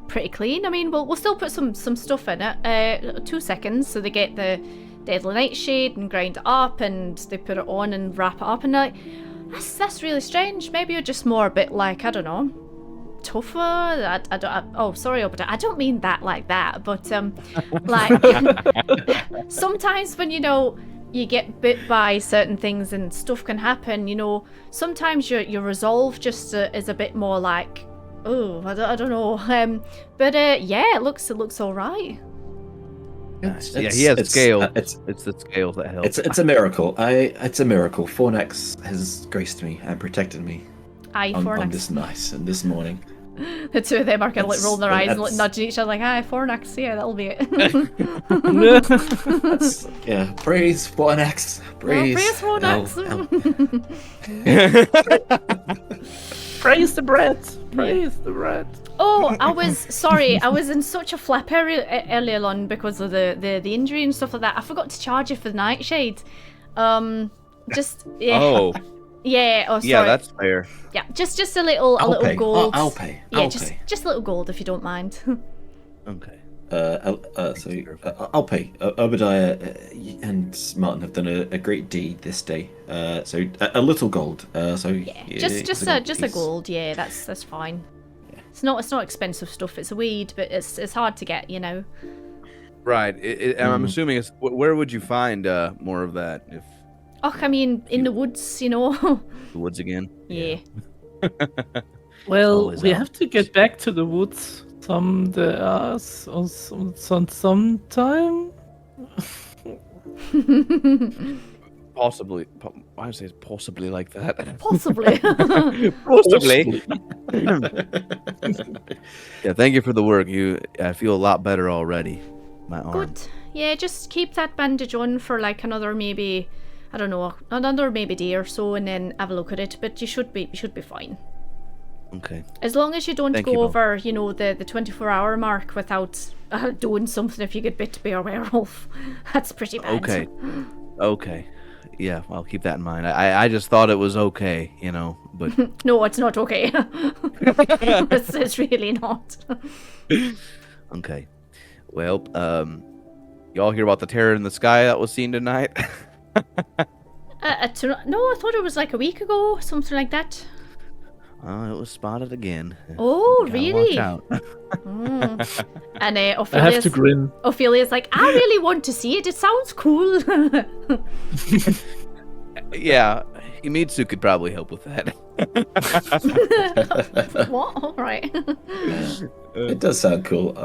pretty clean. I mean we'll still put some stuff in it. 2 seconds, so they get the deadly nightshade and grind it up, and they put it on and wrap it up, and they're like, that's really strange. Maybe you're just more a bit like, I don't know, tougher. Oh, sorry, but I don't mean that like that. But like sometimes when you get bit by certain things and stuff can happen. Sometimes your resolve just is a bit more like, oh, I don't know. But yeah, it looks all right. He has scales. It's the scales that help. It's a miracle. It's a miracle. Fornax has graced me and protected me. Aye, on Fornax. This night and this morning. The two of them are kind of like rolling their eyes and like nudging each other like, aye, Fornax, yeah, that'll be it. Yeah, praise Fornax. Praise Fornax. Praise the bread. Praise the bread. Oh, I was in such a flip earlier on because of the injury and stuff like that. I forgot to charge you for the nightshade. Just yeah. Oh. Yeah. Oh, sorry. Yeah, that's fair. Yeah, just a little gold. I'll pay. Yeah, just a little gold if you don't mind. Okay. I'll pay. Obadiah and Martin have done a great deed this day. So a little gold. Yeah, just a gold. Yeah, that's fine. Yeah. It's not expensive stuff. It's a weed, but it's hard to get. Right. I'm assuming it's. Where would you find more of that? If oh, I mean, in the woods, the woods again. Yeah. Well, we have to get back to the woods sometime. Possibly. I would say it's possibly like that. Possibly. Possibly. Yeah, thank you for the work. I feel a lot better already. My arm. Good. Yeah, just keep that bandage on for like another maybe, I don't know, another maybe day or so, and then have a look at it. But you should be fine. Okay. As long as you don't go over, the 24-hour mark without doing something if you get bit by a werewolf. That's pretty bad. Okay. Yeah, I'll keep that in mind. I just thought it was okay, but... No, it's not okay. It's really not. Okay. Well, y'all hear about the terror in the sky that was seen tonight? No, I thought it was like a week ago, something like that. It was spotted again. Oh, really? Watch out. And I have to grin. Ophelia's like, I really want to see it. It sounds cool. Yeah, Himitsu could probably help with that. What? All right. It does sound cool.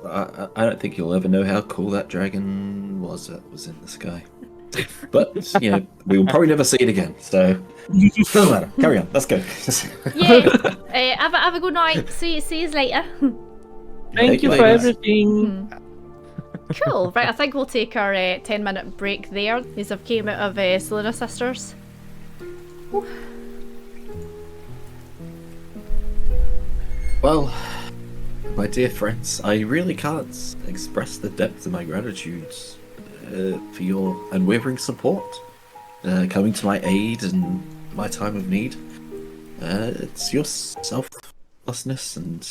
I don't think you'll ever know how cool that dragon was that was in the sky. But, we will probably never see it again, so doesn't matter. Carry on, let's go. Yeah, have a good night. See you later. Thank you for everything. Cool. Right, I think we'll take our 10-minute break there, as I've came out of Selena Sisters. Ooh. Well, my dear friends, I really can't express the depth of my gratitude for your unwavering support, coming to my aid in my time of need. It's your selflessness and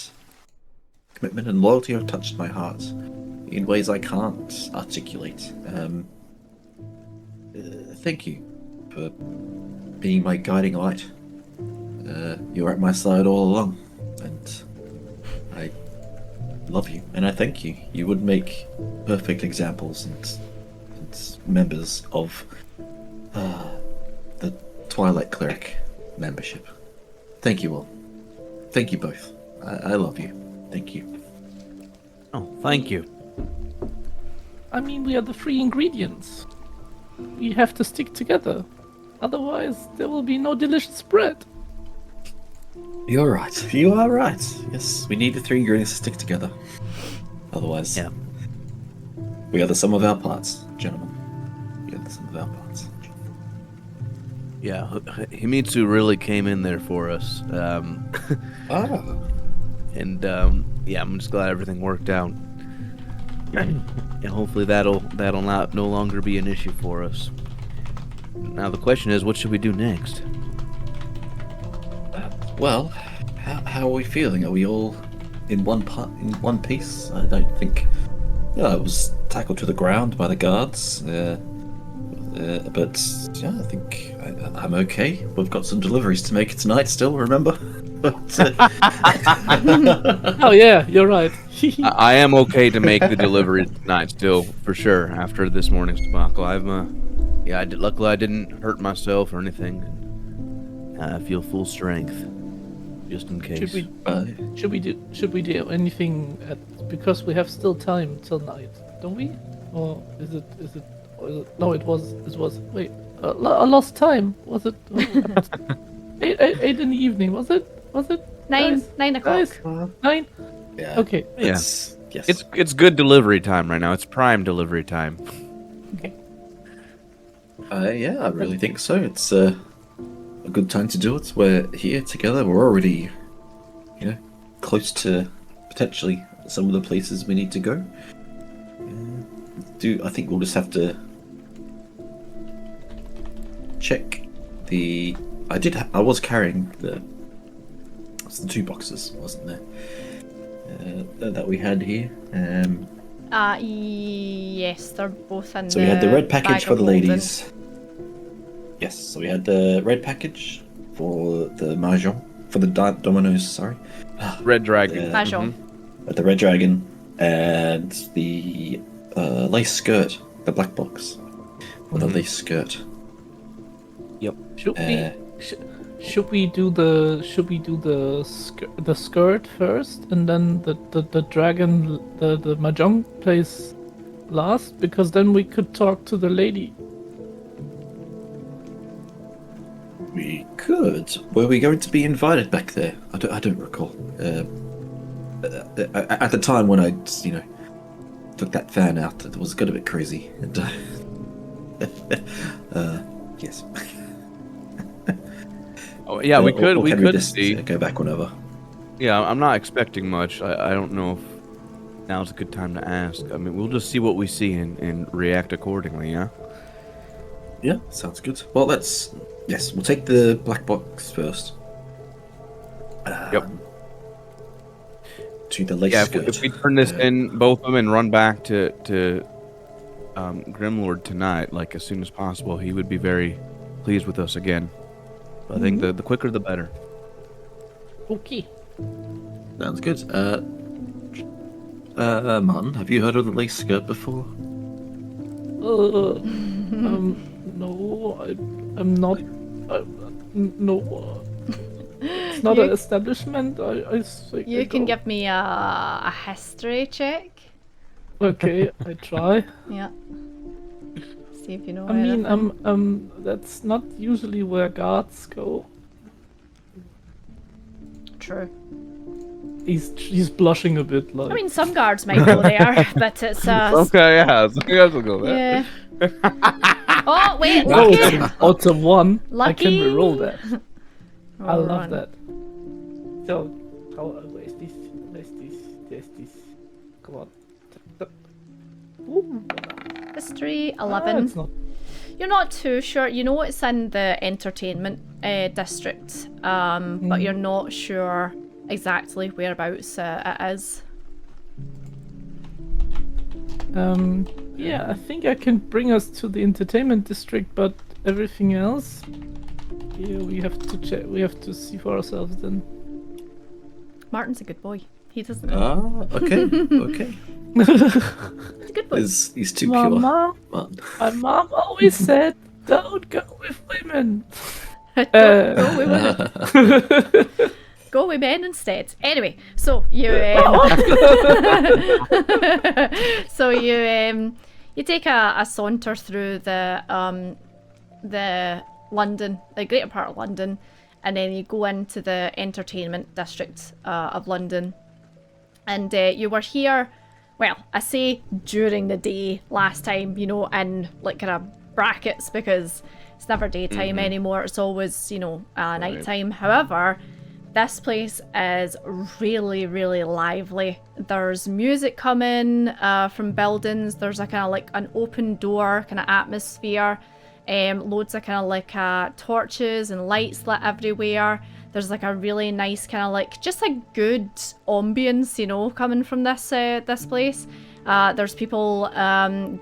commitment and loyalty have touched my heart in ways I can't articulate. Thank you for being my guiding light. You were at my side all along, and I love you, and I thank you. You would make perfect examples and members of the Twilight Cleric membership. Thank you all. Thank you both. I love you. Thank you. Oh, thank you. I mean, we are the three ingredients. We have to stick together. Otherwise, there will be no delicious bread. You're right. You are right. Yes, we need the three ingredients to stick together. Otherwise, Yeah. we are the sum of our parts, gentlemen. We are the sum of our parts. Yeah, Himitsu really came in there for us. And yeah, I'm just glad everything worked out. And hopefully that'll not no longer be an issue for us. Now the question is, what should we do next? Well, how are we feeling? Are we all in one piece? I don't think. Yeah, it was tackled to the ground by the guards. But yeah, I think I'm okay. We've got some deliveries to make tonight still, remember? But, Oh yeah, you're right. I am okay to make the delivery tonight still, for sure, after this morning's debacle. Luckily I didn't hurt myself or anything. I feel full strength, just in case. Should we do anything because we have still time till night, don't we? Or is it? No, it was. Wait, I lost time. Was it? 8 in the evening. Was it? 9 o'clock. Guys? 9. yeah. Okay. Yes. It's good delivery time right now. It's prime delivery time. Okay. Yeah, I really think so. It's a good time to do it. We're here together. We're already, close to potentially some of the places we need to go. I think we'll just have to check the. I was carrying the 2 boxes, wasn't there? That we had here. Yes, they're both in. So we had the red package bag for of the holding. ladies. Yes, so we had the red package for the mahjong, for the dominoes. Sorry, Red Dragon. Yeah. Mahjong. The red dragon and the lace skirt, the black box with the lace skirt. Yep. Should we do the skirt first, and then the dragon, the mahjong place last, because then we could talk to the lady. We could. Were we going to be invited back there? I don't recall. At the time when I, took that fan out, it was got a bit crazy. And yes. Oh yeah, we could. Or We can could just, see. go back whenever. Yeah, I'm not expecting much. I don't know if now's a good time to ask. I mean, we'll just see what we see and react accordingly. Yeah. Yeah, sounds good. Well, we'll take the black box first. Yep. To the lace Yeah, skirt. if we turn this in, both of them, and run back to Grimlord tonight, like as soon as possible, he would be very pleased with us again. I think the quicker the better. Okay. Sounds good. Martin, have you heard of the lace skirt before? No, I'm not. No. It's not an establishment. I think You I can go. give me a history check. Okay, I try. Yeah. See if you know. I mean, anything. that's not usually where guards go. True. He's blushing a bit, like. I mean, some guards might go there, but it's Okay, yeah, so you guys will go there. yeah. Oh wait, Oh, lucky. it's a 1. I Lucky. can reroll that. I Roll love one. that. So, where's this? There's this. Come on. Ooh. History Ah, 11. it's not. You're not too sure. You know it's in the entertainment district, but you're not sure exactly whereabouts it is. Yeah, I think I can bring us to the entertainment district, but everything else, yeah, we have to check. We have to see for ourselves then. Martin's a good boy. He doesn't know. Ah, okay, okay. He's a good boy. He's too pure. Mama, Martin. my mom always said, "Don't go with women." Don't go with women. Go with men instead. Anyway, so you you take a saunter through the London, the greater part of London, and then you go into the entertainment district of London. And you were here, well, I say during the day last time, you know, in like kind of brackets, because it's never daytime anymore. It's always, you know, nighttime. However, this place is really, really lively. There's music coming from buildings. There's a kind of like an open door kind of atmosphere. Loads of kind of like torches and lights lit everywhere. There's like a really nice kind of like just a good ambience, you know, coming from this this place. There's people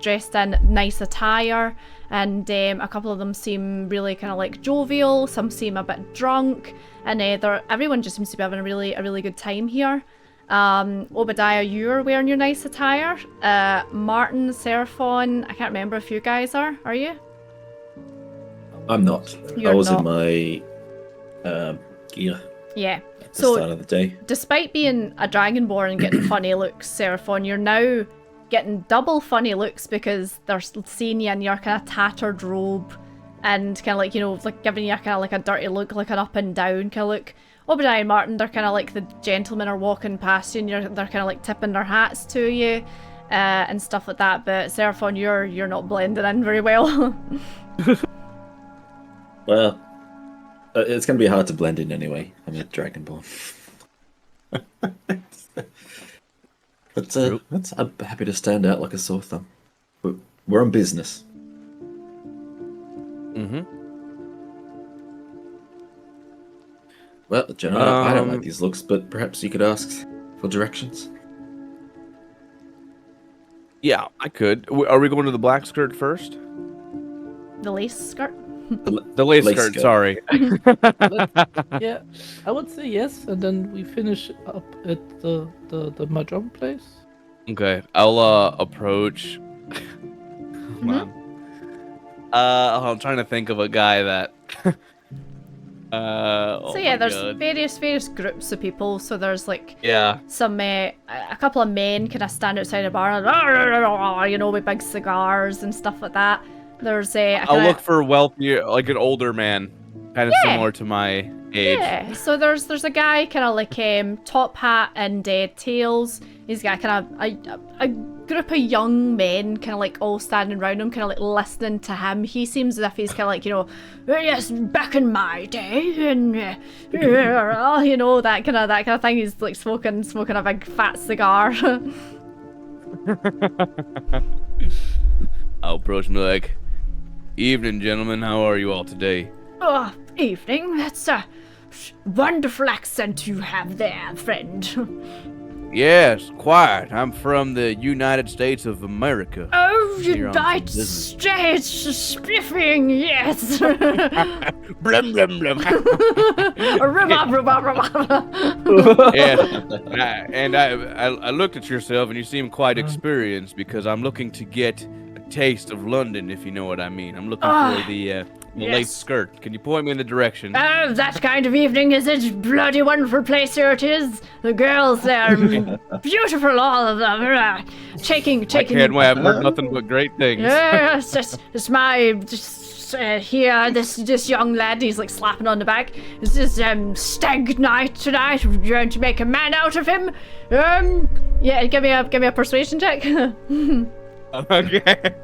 dressed in nice attire, and a couple of them seem really kind of like jovial. Some seem a bit drunk, and everyone just seems to be having a really good time here. Obadiah, you're wearing your nice attire. Martin, Seraphon, I can't remember if you guys are you? I'm not. You're I was not. in my gear Yeah. at the start of the day. Despite being a dragonborn and getting funny looks, Seraphon, you're now getting double funny looks because they're seeing you in your kind of tattered robe and kind of like, you know, like giving you kind of like a dirty look, like an up and down kind of look. Obadiah and Martin, they're kind of like the gentlemen are walking past you and they're kind of like tipping their hats to you and stuff like that. But Seraphon, you're not blending in very well. Well, it's going to be hard to blend in anyway. I'm a dragonborn. But I'm happy to stand out like a sore thumb. We're on business. Mm-hmm. Well, gentlemen, I don't like these looks, but perhaps you could ask for directions. Yeah, I could. Are we going to the black skirt first? The lace skirt? The lace skirt, sorry. Yeah, I would say yes, and then we finish up at the mahjong place. Okay, I'll approach. Hold on. I'm trying to think of a guy that. So yeah, there's various groups of people. So there's like some a couple of men kind of stand outside a bar, and, you know, with big cigars and stuff like that. There's I'll look for wealthier, like an older man, kind of similar to my age. Yeah. So there's a guy kind of like top hat and tails. He's got kind of a group of young men kind of like all standing around him, kind of like listening to him. He seems as if he's kind of like, you know, yes, back in my day, and you know, that kind of thing. He's like smoking a big fat cigar. I'll approach me like, "Evening, gentlemen. How are you all today?" Oh, evening. That's a wonderful accent you have there, friend. Yes, quite. I'm from the United States of America. Oh, Here on some United business. States, spiffing, yes. Blum, blum, blum. Yeah, and I looked at yourself, and you seem quite experienced because I'm looking to get a taste of London, if you know what I mean. I'm looking for the lace skirt. Can you point me in the direction? Oh, that kind of evening is it? Bloody wonderful place here it is. The girls there, beautiful, all of them. Shaking. I can't wait. I've heard nothing but great things. Yes, it's my here. This young lad. He's like slapping on the back. It's this stag night tonight. We're going to make a man out of him. Yeah, give me a persuasion check. Okay.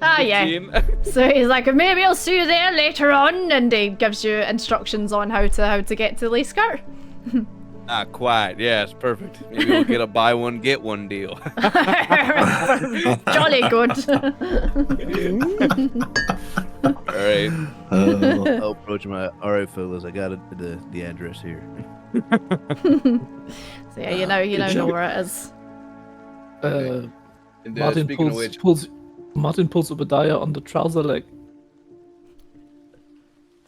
Ah, yeah. So he's like, maybe I'll see you there later on, and he gives you instructions on how to get to the lace skirt. Not quite. Yes, perfect. Maybe we'll get a buy one get one deal. Jolly good. All right. I'll approach my. All right, fellas. I got the address here. So yeah, you now know where it is. And, Martin speaking of which, Martin pulls Obadiah on the trouser leg.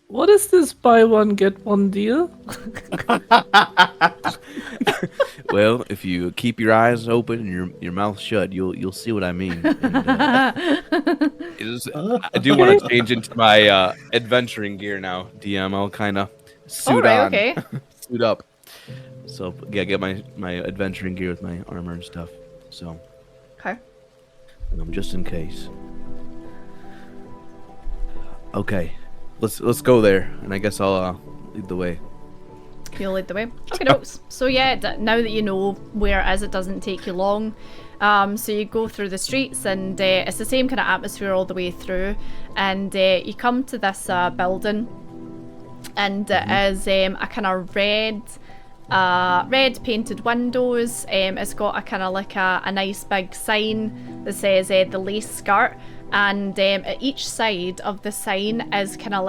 What is this buy one get one deal? Well, if you keep your eyes open and your mouth shut, you'll see what I mean. And, I do want to change into my adventuring gear now, DM. I'll kind of suit right, on, okay. suit up. So yeah, get my adventuring gear with my armor and stuff. So Okay. just in case. Okay, let's go there, and I guess I'll lead the way. You'll lead the way. Okay, dokes. So yeah, now that you know where it is, it doesn't take you long. So you go through the streets, and it's the same kind of atmosphere all the way through. And you come to this building, and it is a kind of red painted windows. It's got a kind of like a nice big sign that says the lace skirt, and at each side of the sign is kind of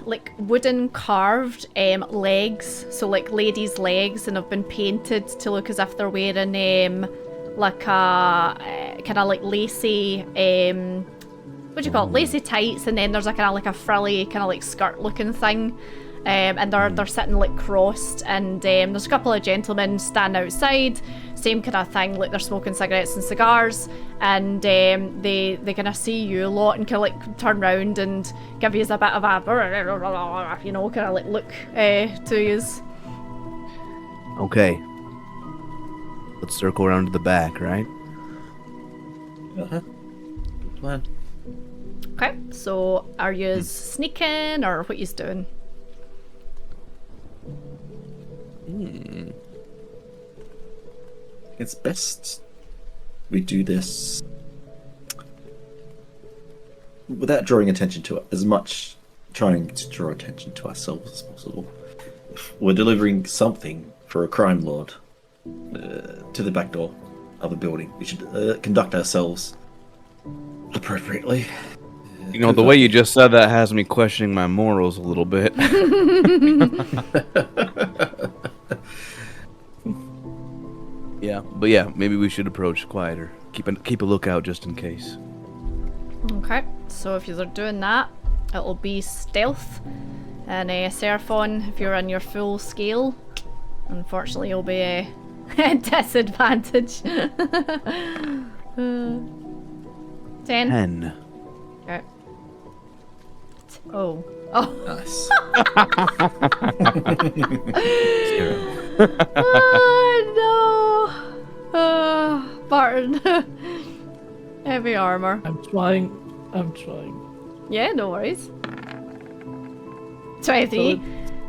like wooden carved legs, so like ladies' legs, and have been painted to look as if they're wearing like a kind of like lacy what do you call it, lacy tights, and then there's a kind of like a frilly kind of like skirt looking thing. And they're sitting like crossed, and there's a couple of gentlemen standing outside, same kind of thing, like they're smoking cigarettes and cigars, and they kind of see you a lot and kind of like turn round and give you a bit of a, you know, kind of like look to yous. Okay, let's circle around to the back, right? Good plan. Okay, so are yous sneaking, or what yous doing? It's best we do this without drawing attention to it, as much trying to draw attention to ourselves as possible. If we're delivering something for a crime lord to the back door of a building, we should conduct ourselves appropriately. You know, the way you just said that has me questioning my morals a little bit. Yeah, but yeah, maybe we should approach quieter. Keep a lookout just in case. Okay, so if you're doing that, it'll be stealth, and Seraphon, if you're on your full scale, unfortunately you'll be a disadvantage. 10. 10. Okay. Oh. Nice. Oh no! Barton. Heavy armor. I'm trying. Yeah, no worries. 23.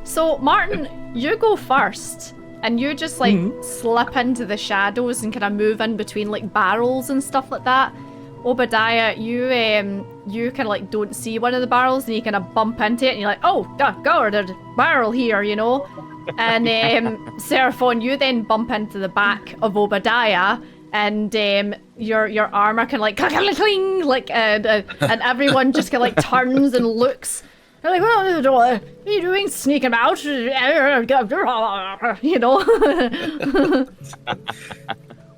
So, Martin, you go first, and you just like slip into the shadows and kind of move in between like barrels and stuff like that. Obadiah, you kind of like don't see one of the barrels, and you kind of bump into it, and you're like, oh, God, there's a barrel here, you know. And Seraphon, you then bump into the back of Obadiah, and your armor kind of like cling, like and everyone just kind of like turns and looks. They're like, what are you doing, sneaking about? You know.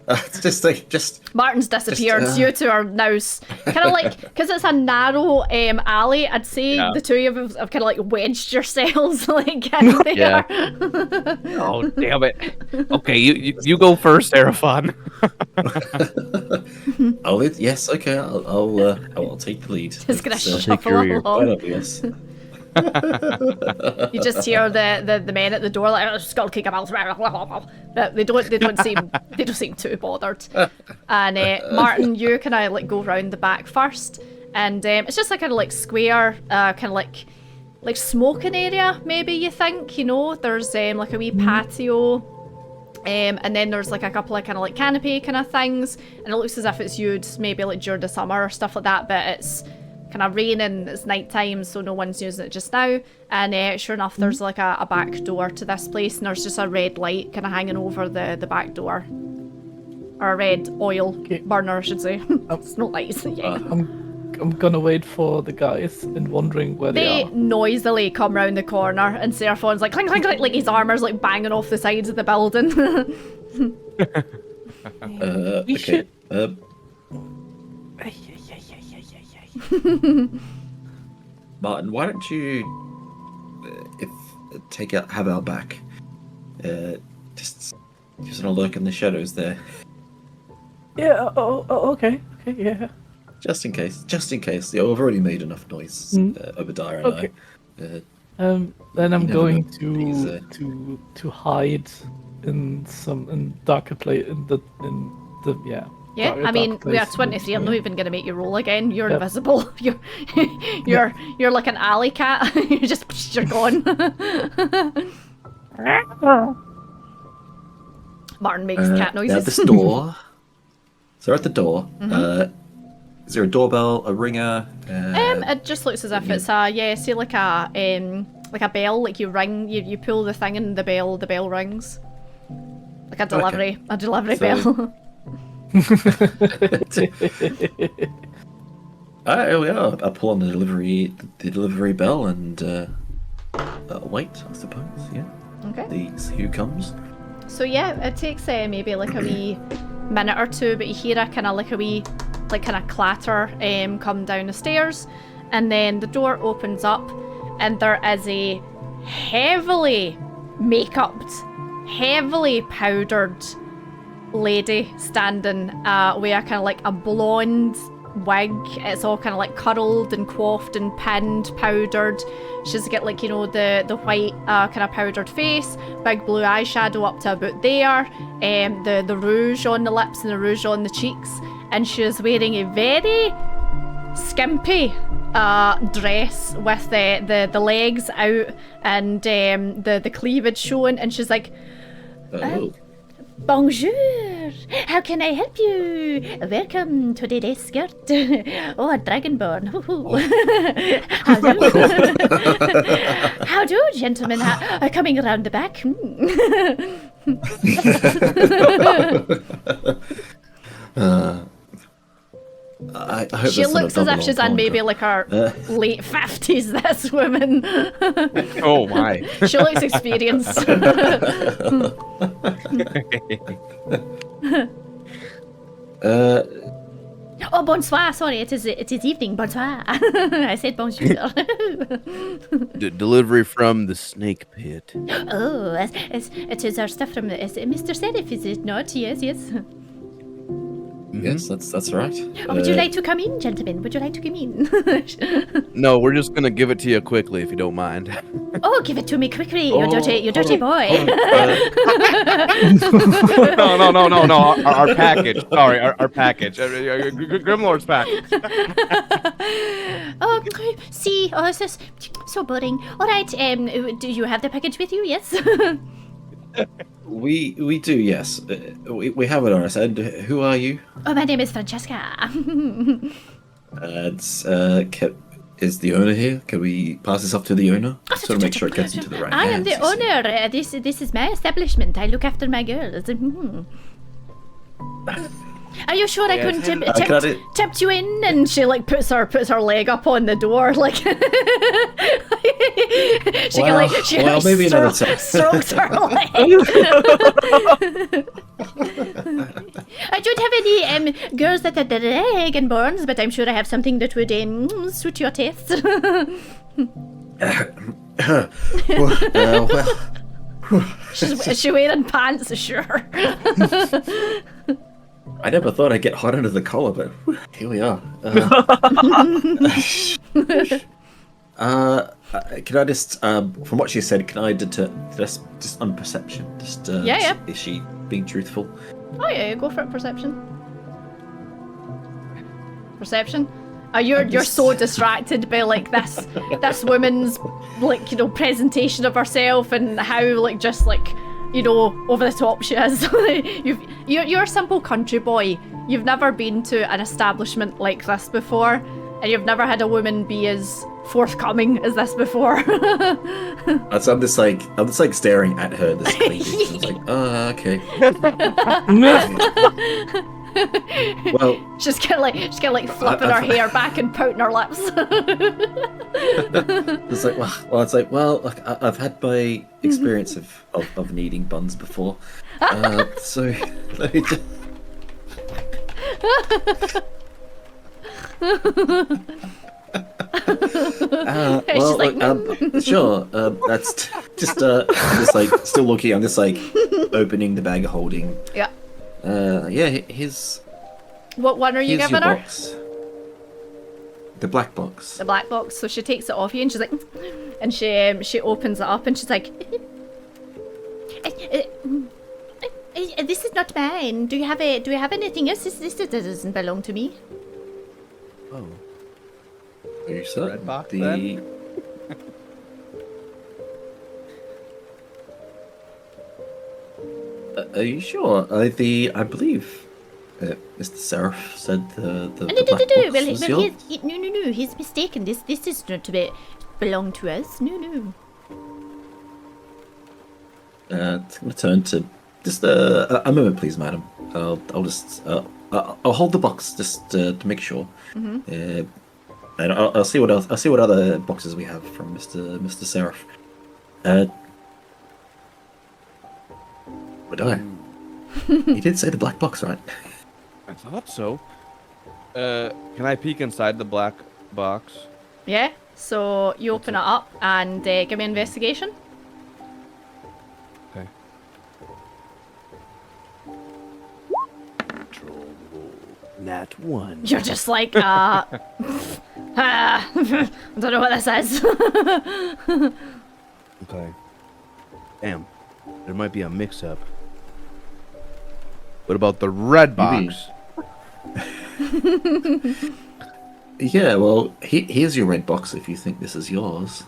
It's just Martin's disappeared. So you two are now kind of like, because it's a narrow alley. I'd say the two of you have kind of like wedged yourselves like in there. Yeah. Oh, damn it. Okay, you go first, Seraphon. Yes, okay. I'll take the lead. Just gonna It's, shuffle career. along. right up, yes. You just hear the men at the door like skull kick about, but they don't seem too bothered. And Martin, you kind of like go round the back first, and it's just like a kind of like square, kind of like smoking area. Maybe you think, you know, there's like a wee patio. And then there's like a couple of kind of like canopy kind of things, and it looks as if it's used maybe like during the summer or stuff like that, but it's kind of raining, it's night time, so no one's using it just now. And sure enough, there's like a back door to this place, and there's just a red light kind of hanging over the back door, or a red oil burner, I should say. It's not lights. Yeah. I'm gonna wait for the guys and wondering where they They are. noisily come round the corner, and Seraphon's like clink, clink, clink, like his armor's like banging off the sides of the building. We Okay. should. Martin, why don't you, have our back? Just a lurk in the shadows there, Yeah. Okay. Okay. Yeah. just in case. Yeah, we've already made enough noise, Obadiah and Okay. I. Then I'm you never going know. He's, to hide in darker place in the Yeah, darker I mean, we are place. 23. I'm not even gonna make you roll again. You're Yep. invisible. You're like an alley cat. You're gone. Martin makes cat now noises. this door. So we're at the door. Mm-hmm. Is there a doorbell, a ringer? It just looks as if it's say like a bell, like you ring, you pull the thing and the bell rings. Like a delivery So- bell. Here we are. I pull on the delivery bell and wait, I suppose. Yeah. Okay. See who comes. So yeah, it takes maybe like a wee minute or two, but you hear a kind of like a wee, like kind of clatter come down the stairs, and then the door opens up, and there is a heavily make-upped, heavily powdered lady standing with a kind of like a blonde wig. It's all kind of like curled and coiffed and pinned, powdered. She's got like, you know, the white kind of powdered face, big blue eyeshadow up to about there, the rouge on the lips and the rouge on the cheeks, and she's wearing a very skimpy dress with the legs out and the cleavage showing, and she's like, Oh. bonjour, how can I help you? Welcome to the escort. Oh, a dragonborn. Hello. How do, gentlemen? Coming around the back. I hope She that's not a looks as double if she's in entendre. maybe like her late 50s, this woman. Oh my. She looks experienced. Oh, bonsoir. Sorry, it is evening. Bonsoir. I said bonjour. Delivery from the snake pit. Oh, it is our stuff from Mr. Serif, is it not? Yes, yes. Yes, that's right. Oh, would you like to come in, gentlemen? Would you like to come in? No, we're just gonna give it to you quickly if you don't mind. Oh, give it to me quickly, you dirty boy. No. Our package. Sorry, our package. Grimlord's package. Oh, see, oh, this is so boring. All right, do you have the package with you? Yes. We do, yes. We have it on us. And who are you? Oh, my name is Francesca. Is the owner here? Can we pass this off to the owner? Sort of make sure it gets into the right I am hands, the you see. owner. This is my establishment. I look after my girls. Are you sure I couldn't tipped you in? And she like puts her leg up on the door, like she maybe another time. strokes her leg. I don't have any girls that are dragonborns, but I'm sure I have something that would suit your taste. Is she wearing pants? Sure. I never thought I'd get hot under the collar, but here we are. Can I just, from what she said, can I just on perception? Yeah. Is she being truthful? Oh yeah, go for it. Perception. Perception. You're so distracted by like this woman's like, you know, presentation of herself and how like just like, you know, over the top she is. You're a simple country boy. You've never been to an establishment like this before, and you've never had a woman be as forthcoming as this before. So I'm just like staring at her. This lady. I was like, okay. Well, she's kind of like flipping her hair back and pouting her lips. it's like, look, I've had my experience of kneading buns before, so let me just. Well, like, sure. That's just I'm just like still looking. I'm just like opening the bag of holding. Yeah. Yeah. Here's What one are you here's giving your her? box. The black box. The black box. So she takes it off you and she's like, and she opens it up and she's like, this is not mine. Do you have anything else? This doesn't belong to me. Oh. Are you certain? Red box, then? Are you sure? I believe Mr. Seraph said the No. black box was yours. No. He's mistaken. This is not to belong to us. No. It's gonna turn to just a moment, please, madam. I'll just I'll hold the box just to make sure. And I'll see what else. I'll see what other boxes we have from Mr. Seraph. What do I? He did say the black box, right? I thought so. Can I peek inside the black box? Yeah. So you open it up and give me an investigation. Okay. Control Nat 1. You're just like, I don't know what this is. Okay. Damn. There might be a mix-up. What about the red Maybe. box? Yeah. Well, here's your red box if you think this is yours.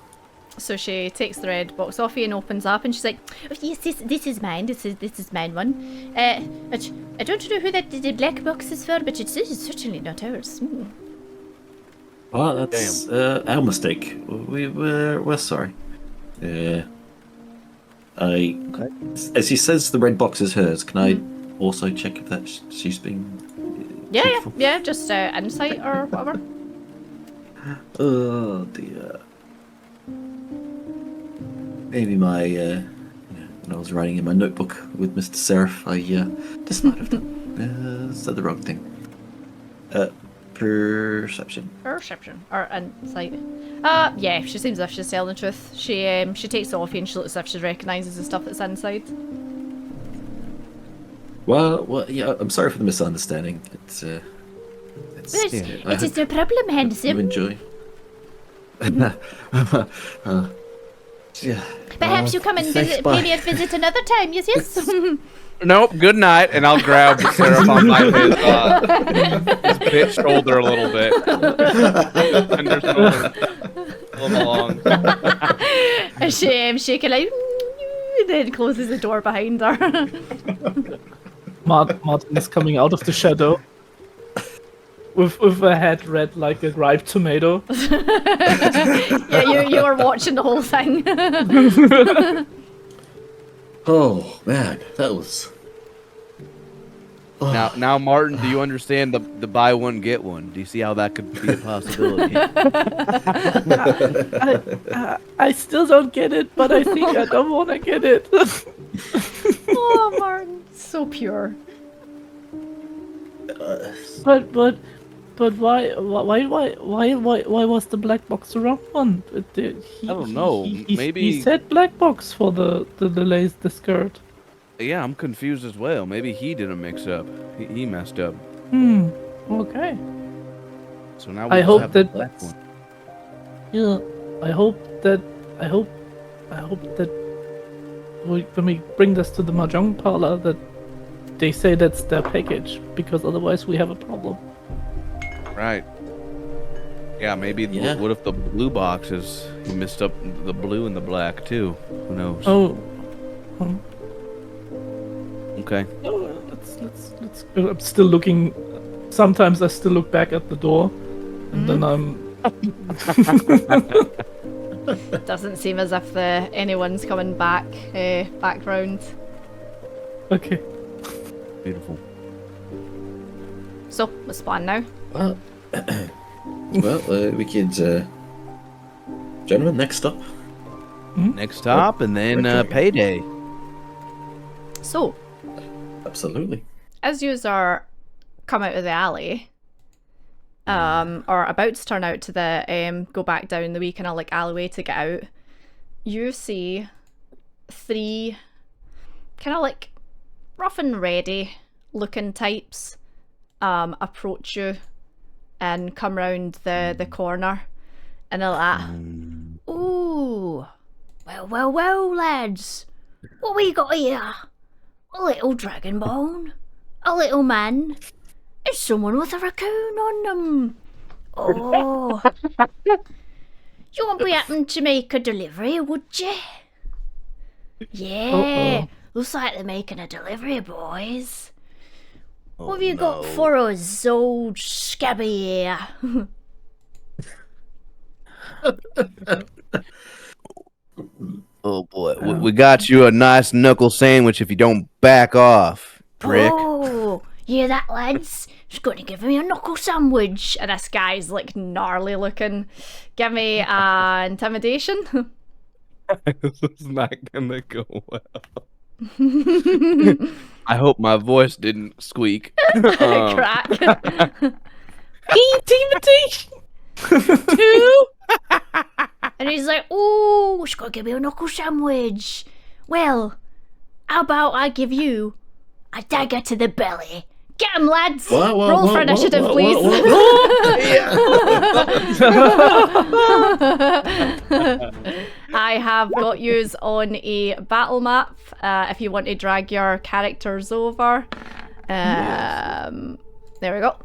So she takes the red box off you and opens up and she's like, oh, yes, this is mine. This is mine one. I don't know who the black box is for, but it's certainly not ours. Oh, that's our mistake. We're sorry. As he says the red box is hers, can I also check if that she's being Yeah, just insight or whatever. Oh dear. Maybe when I was writing in my notebook with Mr. Seraph, I just might have done said the wrong thing. Perception. Or insight. Yeah, she seems as if she's telling the truth. She takes it off you and she looks as if she recognises the stuff that's inside. Well, yeah. I'm sorry for the misunderstanding. It is no problem, you handsome. enjoy. Yeah. Perhaps you come and thanks, pay me a visit another time. Yes. Nope, good night, and I'll grab Seraph on his bit shoulder a little bit. And there's a little along. And she shaking like, then closes the door behind her. Martin is coming out of the shadow with a head red like a ripe tomato. Yeah, you were watching the whole thing. Oh man, that was. Oh. Now, Martin, do you understand the buy one get one? Do you see how that could be a possibility? I still don't get it, but I think I don't want to get it. Oh, Martin, so pure. But why was the black box the wrong one? I don't know. Maybe he said black box for the skirt. Yeah, I'm confused as well. Maybe he didn't mix up. He messed up. Okay. So now I we hope have the that. black one. Yeah. I hope that when we bring this to the mahjong parlor, that they say that's their package, because otherwise we have a problem. Right. Yeah, maybe. Yeah. What if the blue box is he missed up the blue and the black too? Who knows? Oh. Okay. Let's. I'm still looking. Sometimes I still look back at the door, and then I'm. Doesn't seem as if anyone's coming back round. Okay. Beautiful. So, what's the plan now? Well, we could. Gentlemen, next up. Next stop, and then payday. So, Absolutely. as yous are come out of the alley, or about to turn out to the go back down the wee kind of like alleyway to get out, you see 3 kind of like rough and ready looking types approach you and come round the corner, and they're like, "Ooh, well, lads, what we got here? A little dragonbone, a little man, and someone with a raccoon on them. Oh, you won't be happen to make a delivery, would you? Yeah, looks like they're making a delivery, boys. What have you got for us, old scabby here?" Oh boy, we got you a nice knuckle sandwich if you don't back off, prick. Oh, hear that, lads? Just going to give me a knuckle sandwich. And this guy's like gnarly looking. Give me intimidation. This is not gonna go well. I hope my voice didn't squeak. Crack. Intimidation! 2. And he's like, "Oh, she's going to give me a knuckle sandwich. Well, how about I give you a dagger to the belly? Get him, lads! Roll for initiative, please." I have got yous on a battle map if you want to drag your characters over. There we go.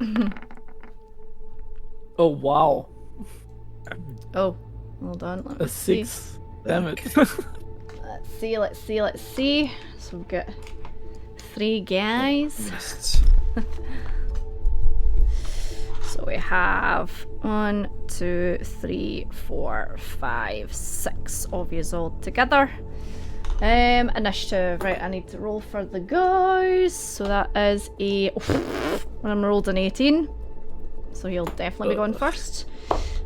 Oh, wow. Oh, hold on. Let me A see. 6. Damn it. Let's see. So we've got 3 guys. So we have 1, 2, 3, 4, 5, 6 of yous all together. Initiative. Right, I need to roll for the guys. So that is a... I'm rolled an 18. So he'll definitely be going first.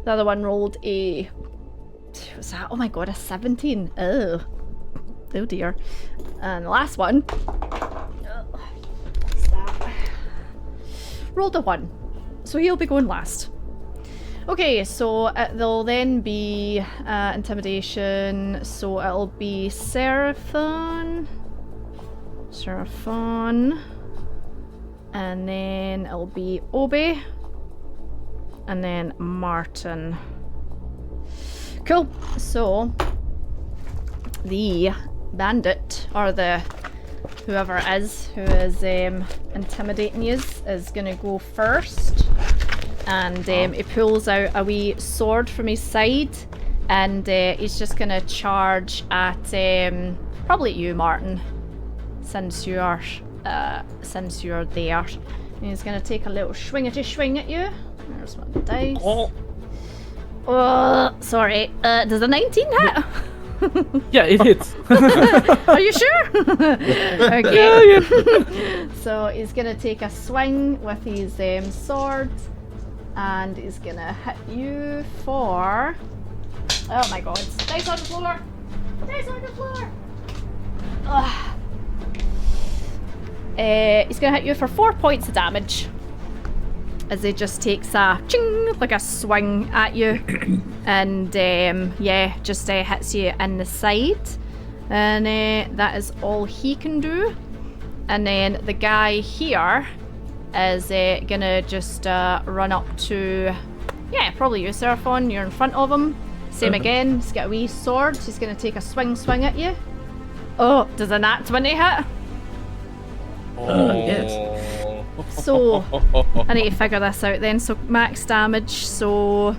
The other one rolled a... What's that? Oh my god, a 17. Oh dear. And the last one... What's that? Rolled a 1. So he'll be going last. Okay, so there'll then be intimidation. So it'll be Seraphon. And then it'll be Obi. And then Martin. Cool. So the bandit, or the whoever it is who is intimidating you, is gonna go first. And he pulls out a wee sword from his side, and he's just gonna charge at probably at you, Martin, since you're there. And he's gonna take a little swing at you. There's one dice. Oh, sorry. Does a 19 hit? Yeah, it hits. Are you sure? Okay. Yeah. So he's gonna take a swing with his sword, and he's gonna hit you for... Oh my god. Dice on the floor! Ugh. He's gonna hit you for 4 points of damage, as he just takes a ching, like a swing at you, and just hits you in the side, and that is all he can do. And then the guy here is gonna just run up to, probably you, Seraphon. You're in front of him. Same again. He's got a wee sword. He's gonna take a swing at you. Oh, does a nat 20 hit? Yes. So I need to figure this out then. So max damage. So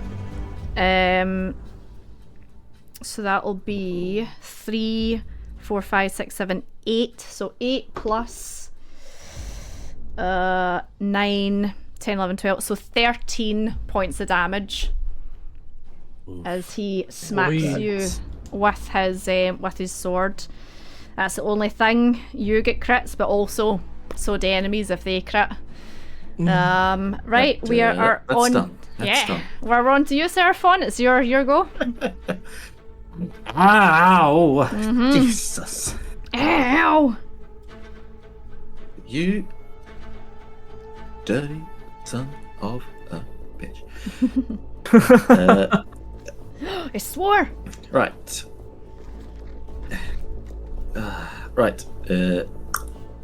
that'll be 3, 4, 5, 6, 7, 8. So 8 plus 9, 10, 11, 12. So 13 points of damage as he smacks you with his sword. That's the only thing. You get crits, but also so do enemies if they crit. Right, we are that's on. done. That's done. We're on to you, Seraphon. It's your go. Ow! Jesus. Ow! You dirty son of a bitch. I swore. Right. Right.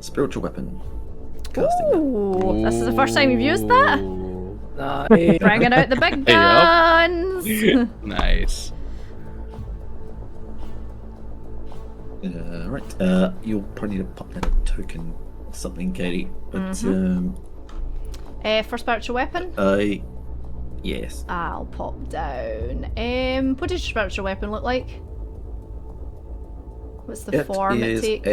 Spiritual weapon. Casting that. Ooh, this is the first time you've used that? Nice. Bringing out the big guns! Nice. Right. You'll probably need to pop down a token or something, Katie. But For spiritual weapon? yes. I'll pop down. What does your spiritual weapon look like? What's the form it takes?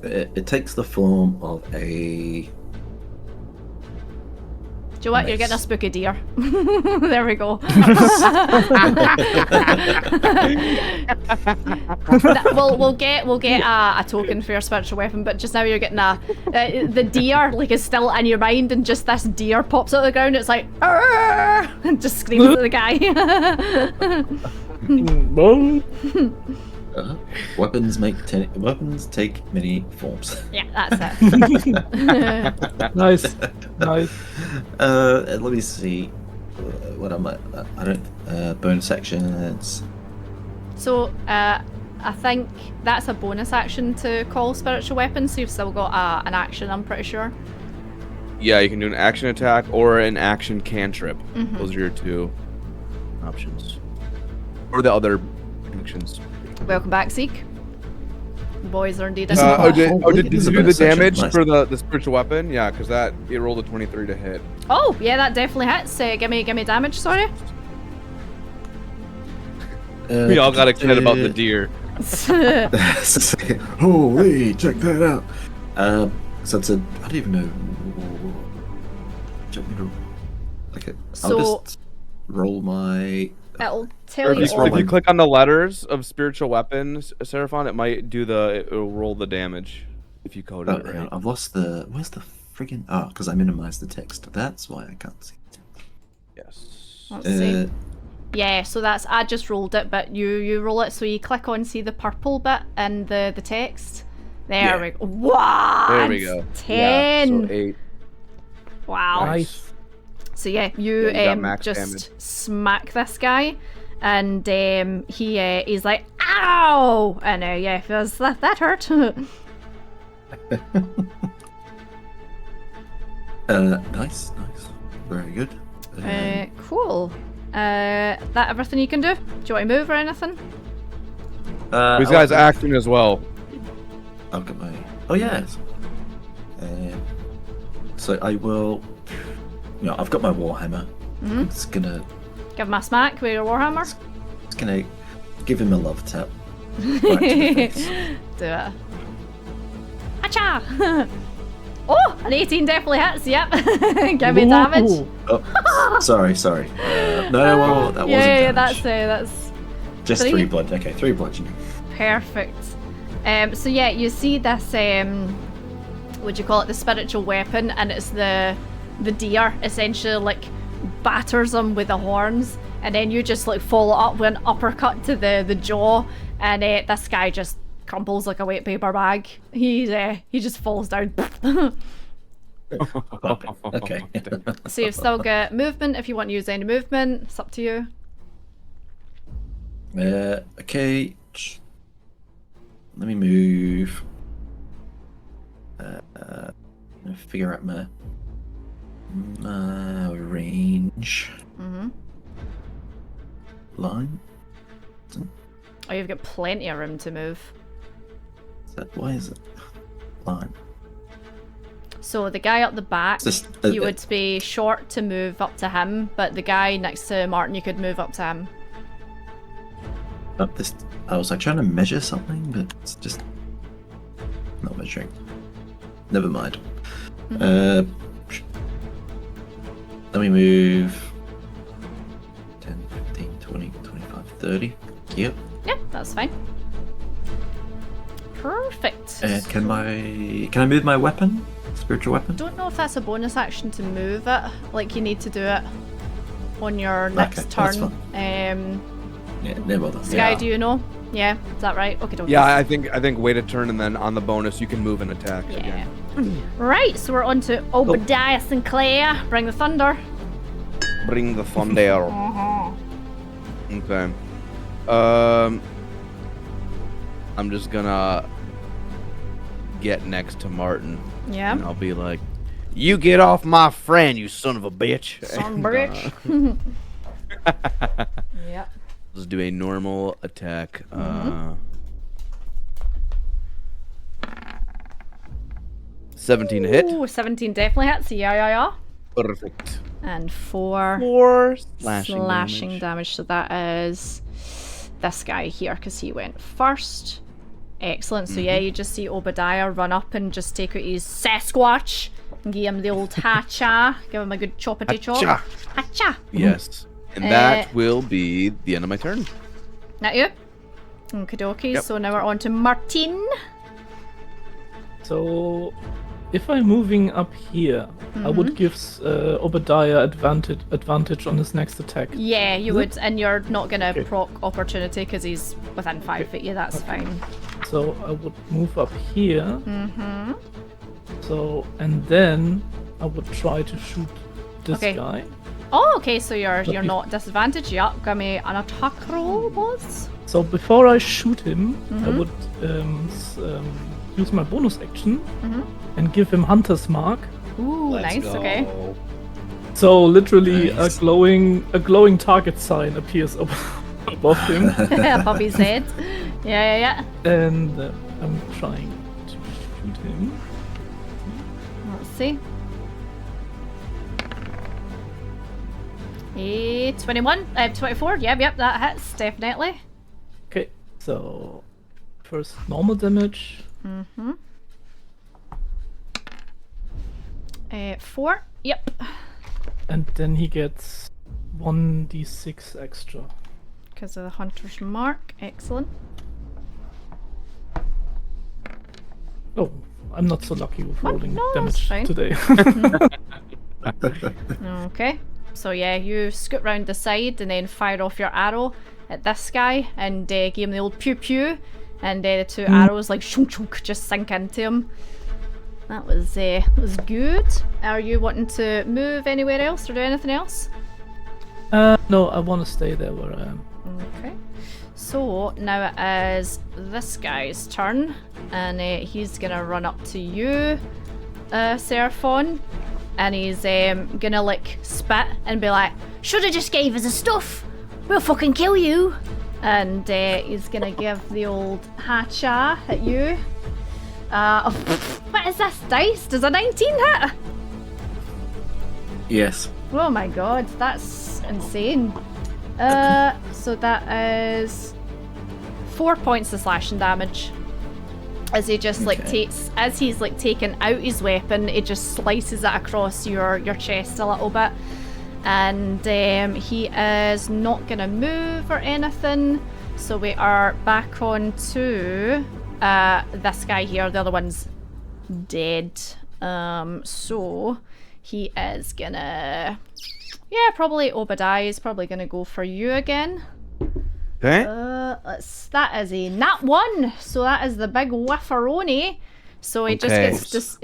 It takes the form of a. Do you know what? You're getting a spooky deer. There we go. we'll get a token for your spiritual weapon, but just now you're getting the deer like is still in your mind, and just this deer pops out of the ground. It's like "Arr!" and just screams at the guy. Weapons take many forms. Yeah, that's it. Nice. Let me see. What am I? I don't. Bonus actions. So, I think that's a bonus action to call spiritual weapon, so you've still got an action, I'm pretty sure. Yeah, you can do an action attack or an action cantrip. Those are your two options. Or the other actions. Welcome back, Zeke. Boys are indeed Did you do the damage Nice. for the spiritual weapon? Yeah, because it rolled a 23 to hit. Oh, yeah, that definitely hits. Give me damage, sorry. We all got excited about the deer. Holy, check that out. So it's I don't even know. Do you want me to? Okay, So- I'll just roll my. It'll Or tell if you you, all. if you click on the letters of spiritual weapons, Seraphon, it might it'll roll the damage if you code Oh, it hang right. on, I've lost the. Where's the friggin'? Oh, because I minimized the text. That's why I can't see it. Yes. Let's see. Yeah, so that's I just rolled it, but you roll it so you click on see the purple bit and the text. There Yeah. we go. What? There we go. 10. Yeah, so 8. Wow. Nice. So yeah, you Yeah, you got max just damage. smack this guy, and he's like, "Ow!" And yeah, feels that hurt. Nice. Very good. Cool. That everything you can do? Do you want to move or anything? These guys acting as well. I've got my. Oh yes. So I will. I've got my warhammer. I'm just gonna. Give him a smack with your warhammer. Just gonna give him a love tap. Right to the face. Do it. Acha! Oh, an 18 definitely hits. Yep. Give me damage. Ooh. Oh, sorry. No, well, that wasn't Yeah, damage. that's Just three. 3 blood. Okay, 3 bludgeoning. perfect. So yeah, you see this. What do you call it? The spiritual weapon, and it's the deer essentially like batters him with the horns, and then you just like follow up with an uppercut to the jaw, and this guy just crumples like a wet paper bag. He just falls down. Okay. So you've still got movement if you want to use any movement. It's up to you. Okay. Let me move. Figure out my range. Line. Oh, you've got plenty of room to move. Why is it line? So the guy up the back, Just, you would be short to move up to him, but the guy next to Martin, you could move up to him. Up this. I was like trying to measure something, but it's just not measuring. Never mind. Let me move 10, 15, 20, 25, 30. Yep. Yeah, that's fine. Perfect. Can I move my weapon? Spiritual weapon? Don't know if that's a bonus action to move it. Like you need to do it on your next Okay, turn. that's Yeah, never mind. Sky, do you know? Yeah, is that right? Okay, don't. Yeah, I think wait a turn and then on the bonus you can move and attack Yeah. again. Right, so we're on to Obadiah Sinclair. Bring the thunder. Bring the thunder. Okay. I'm just gonna get next to Martin. Yeah. And I'll be like, "You get off my friend, you son of a bitch." Son And, bitch. Yep. Let's do a normal attack. 17 to hit. Ooh, 17 definitely hits. Yeah. Perfect. And 4 4 slashing damage. So that is this guy here because he went first. Excellent. So yeah, you just see Obadiah run up and just take out his Sasquatch and give him the old hacha. Give him a good choppity chop. Hacha. Hacha. Yes. And that will be the end of my turn. That you? Okie dokie. Yep. So now we're on to Martin. So, if I'm moving up here, I would give Obadiah advantage on his next attack. Yeah, you would, and you're not gonna Okay. proc opportunity because he's within 5 feet. Yeah, that's fine. So I would move up here. So, and then I would try to shoot this Okay. guy. Oh, okay. So you're you- not disadvantaged. Yeah, give me an attack roll, boss. So before I shoot him, I would use my bonus action and give him Hunter's Mark. Ooh, nice. Okay. So literally Nice. a glowing target sign appears above him, Above his head. Yeah. and I'm trying to shoot him. Let's see. 21, 24. Yep, that hits definitely. Okay, so first normal damage. 4. Yep. And then he gets 1d6 extra. Because of the hunter's mark. Excellent. Oh, I'm not so lucky with rolling No, that's damage fine. today. Okay. So yeah, you scoot round the side and then fire off your arrow at this guy and give him the old pew pew, and the 2 arrows like shunk shunk just sink into him. That was good. Are you wanting to move anywhere else or do anything else? No, I want to stay there where I am. Okay. So now it is this guy's turn, and he's gonna run up to you, Seraphon, and he's gonna like spit and be like, "Shoulda just gave us the stuff. We'll fucking kill you." And he's gonna give the old hacha at you. What is this dice? Does a 19 hit? Yes. Oh my god, that's insane. So that is 4 points of slashing damage. As he just like as he's like taking out his weapon, it just slices it across your chest a little bit. And he is not gonna move or anything. So we are back on to this guy here. The other one's dead. So he is gonna, yeah, probably Obadiah is probably gonna go for you again. Okay. That is a nat 1, so that is the big whifferoni. So it Okay.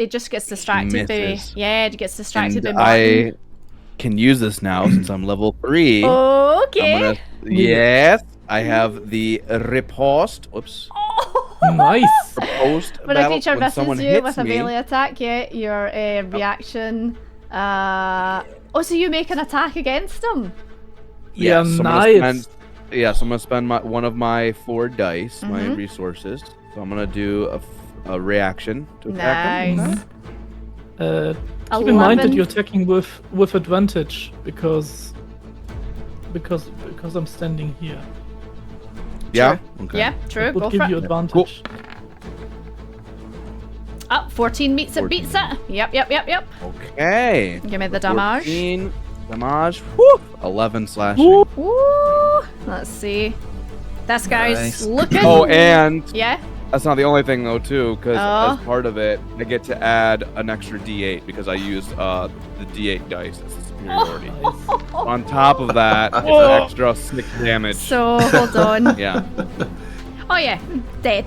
just gets distracted by, Misses. yeah, it gets distracted And by Martin. I can use this now since I'm level 3. Okay. Yes, I have the riposte. Oops. Nice. Riposte When a battle. creature When someone misses you hits with a me, melee attack, yeah, your reaction. Oh, so you make an attack against them? Yeah, so I'm gonna nice. spend- so I'm gonna spend one of my 4 dice, my resources. So I'm gonna do a reaction to attack Nice. them. Keep in mind that 11. you're attacking with advantage because I'm standing here. Yeah. Okay. Yeah, true. It would Go give for you it. advantage. 14 meets it, 14. beats it. Yep. Okay. Give me the damage. 14 damage. Woo! 11 slashing. Woo! Woo! Let's see. This guy's Nice. looking. Oh, and Yeah. that's not the only thing though, too, because Oh. as part of it, I get to add an extra D8 because I used the D8 dice as a superiority. Nice. On top of that, it's an extra 6 damage. So hold on. Yeah. Oh, yeah, dead.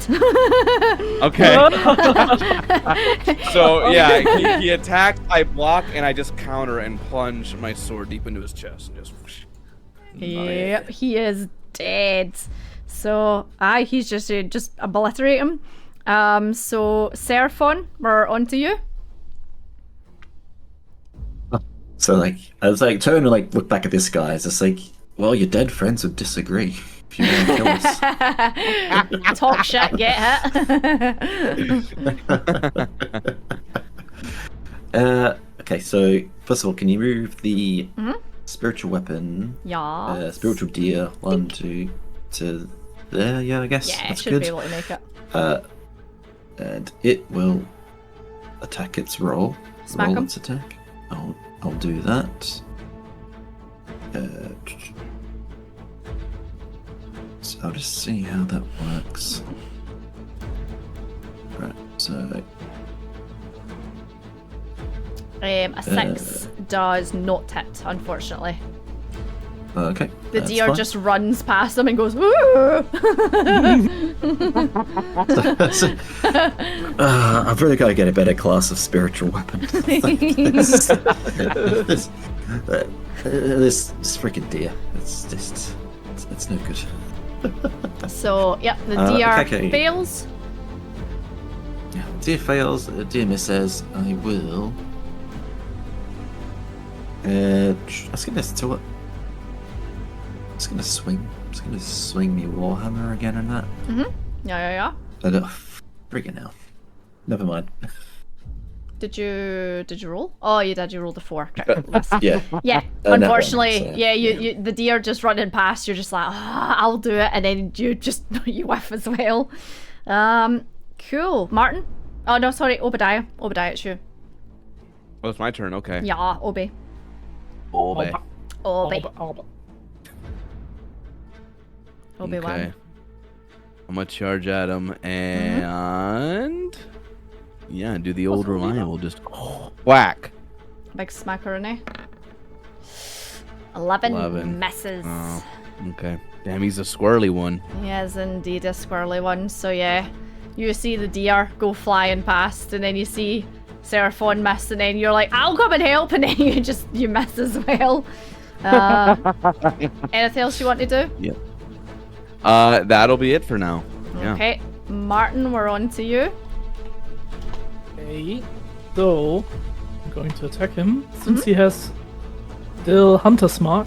Okay. So yeah, he attacks, I block, and I just counter and plunge my sword deep into his chest and just. Whoosh. Yep, he is dead. So, he's just obliterate him. So Seraphon, we're on to you. So like, I was like, turn and like look back at this guy. It's just like, well, your dead friends would disagree if you want to kill us. Talk shit, get hit. Okay, so first of all, can you move the spiritual weapon? Yeah. Spiritual deer. One, two, to there. Yeah, I guess Yeah, that's should good. be able to make it. And it will attack its roll. Smack roll him. its attack. I'll do that. So I'll just see how that works. Right, so A 6 does not hit, unfortunately. okay. The that's deer fine. just runs past him and goes, "Woo!" I've really got to get a better class of spiritual weapon. this freaking deer. It's just it's no good. So, yep, the deer okay. fails. Yeah, deer fails. Deer misses. I will. I was gonna do it. It's gonna swing. It's gonna swing me warhammer again on that. Yeah. I got freaking hell. Never mind. Did you roll? Oh, you did. You rolled a 4. Okay. Yes. Yeah. Yeah. That one, Unfortunately, so, you the deer just running past. You're just like, I'll do it, and then you just you whiff as well. Cool. Martin. Oh no, sorry, Obadiah. Obadiah, it's you. Oh, it's my turn. Okay. Yeah, Obi. Obi. Obi. Obi-Wan. Okay. I'm gonna charge at him and yeah, do the old reliable. Just whack. Big smackaroni. 11 11. misses. Oh, okay. Damn, he's a squirrely one. He is indeed a squirrely one. So yeah, you see the deer go flying past, and then you see Seraphon miss, and then you're like, I'll come and help, and then you miss as well. Anything else you want to do? Yep. That'll be it for now. Yeah. Okay, Martin, we're on to you. Okay, so I'm going to attack him. Since he has still Hunter's Mark,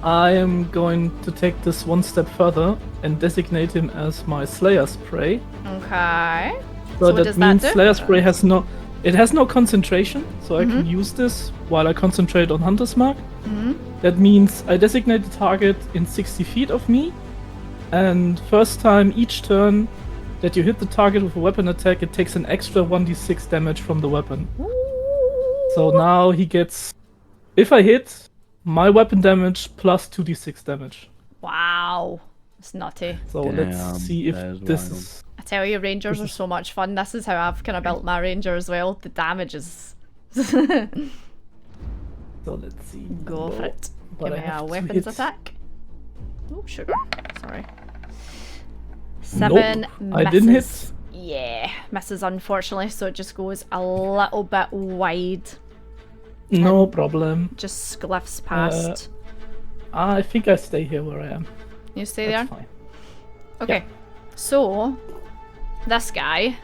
I am going to take this one step further and designate him as my Slayer's Prey. Okay. So what that does means that do? Slayer's Prey has no concentration, so I can use this while I concentrate on Hunter's Mark. That means I designate the target in 60 feet of me, and first time each turn that you hit the target with a weapon attack, it takes an extra 1d6 damage from the weapon. So now he gets, if I hit, my weapon damage plus 2d6 damage. Wow. It's nutty. So Damn, let's see if that is this wild. is... I tell you, Rangers are so much fun. This is how I've kind of built my Ranger as well. The damage is... So let's see. Go for it. But Give I me have a to weapons hit. attack. Oh, sugar. Sorry. 7 Nope, misses. I didn't hit. Yeah, misses unfortunately, so it just goes a little bit wide. No problem. Just glyphs past. I think I stay here where I am. You stay That's there? fine. Okay. So, this guy,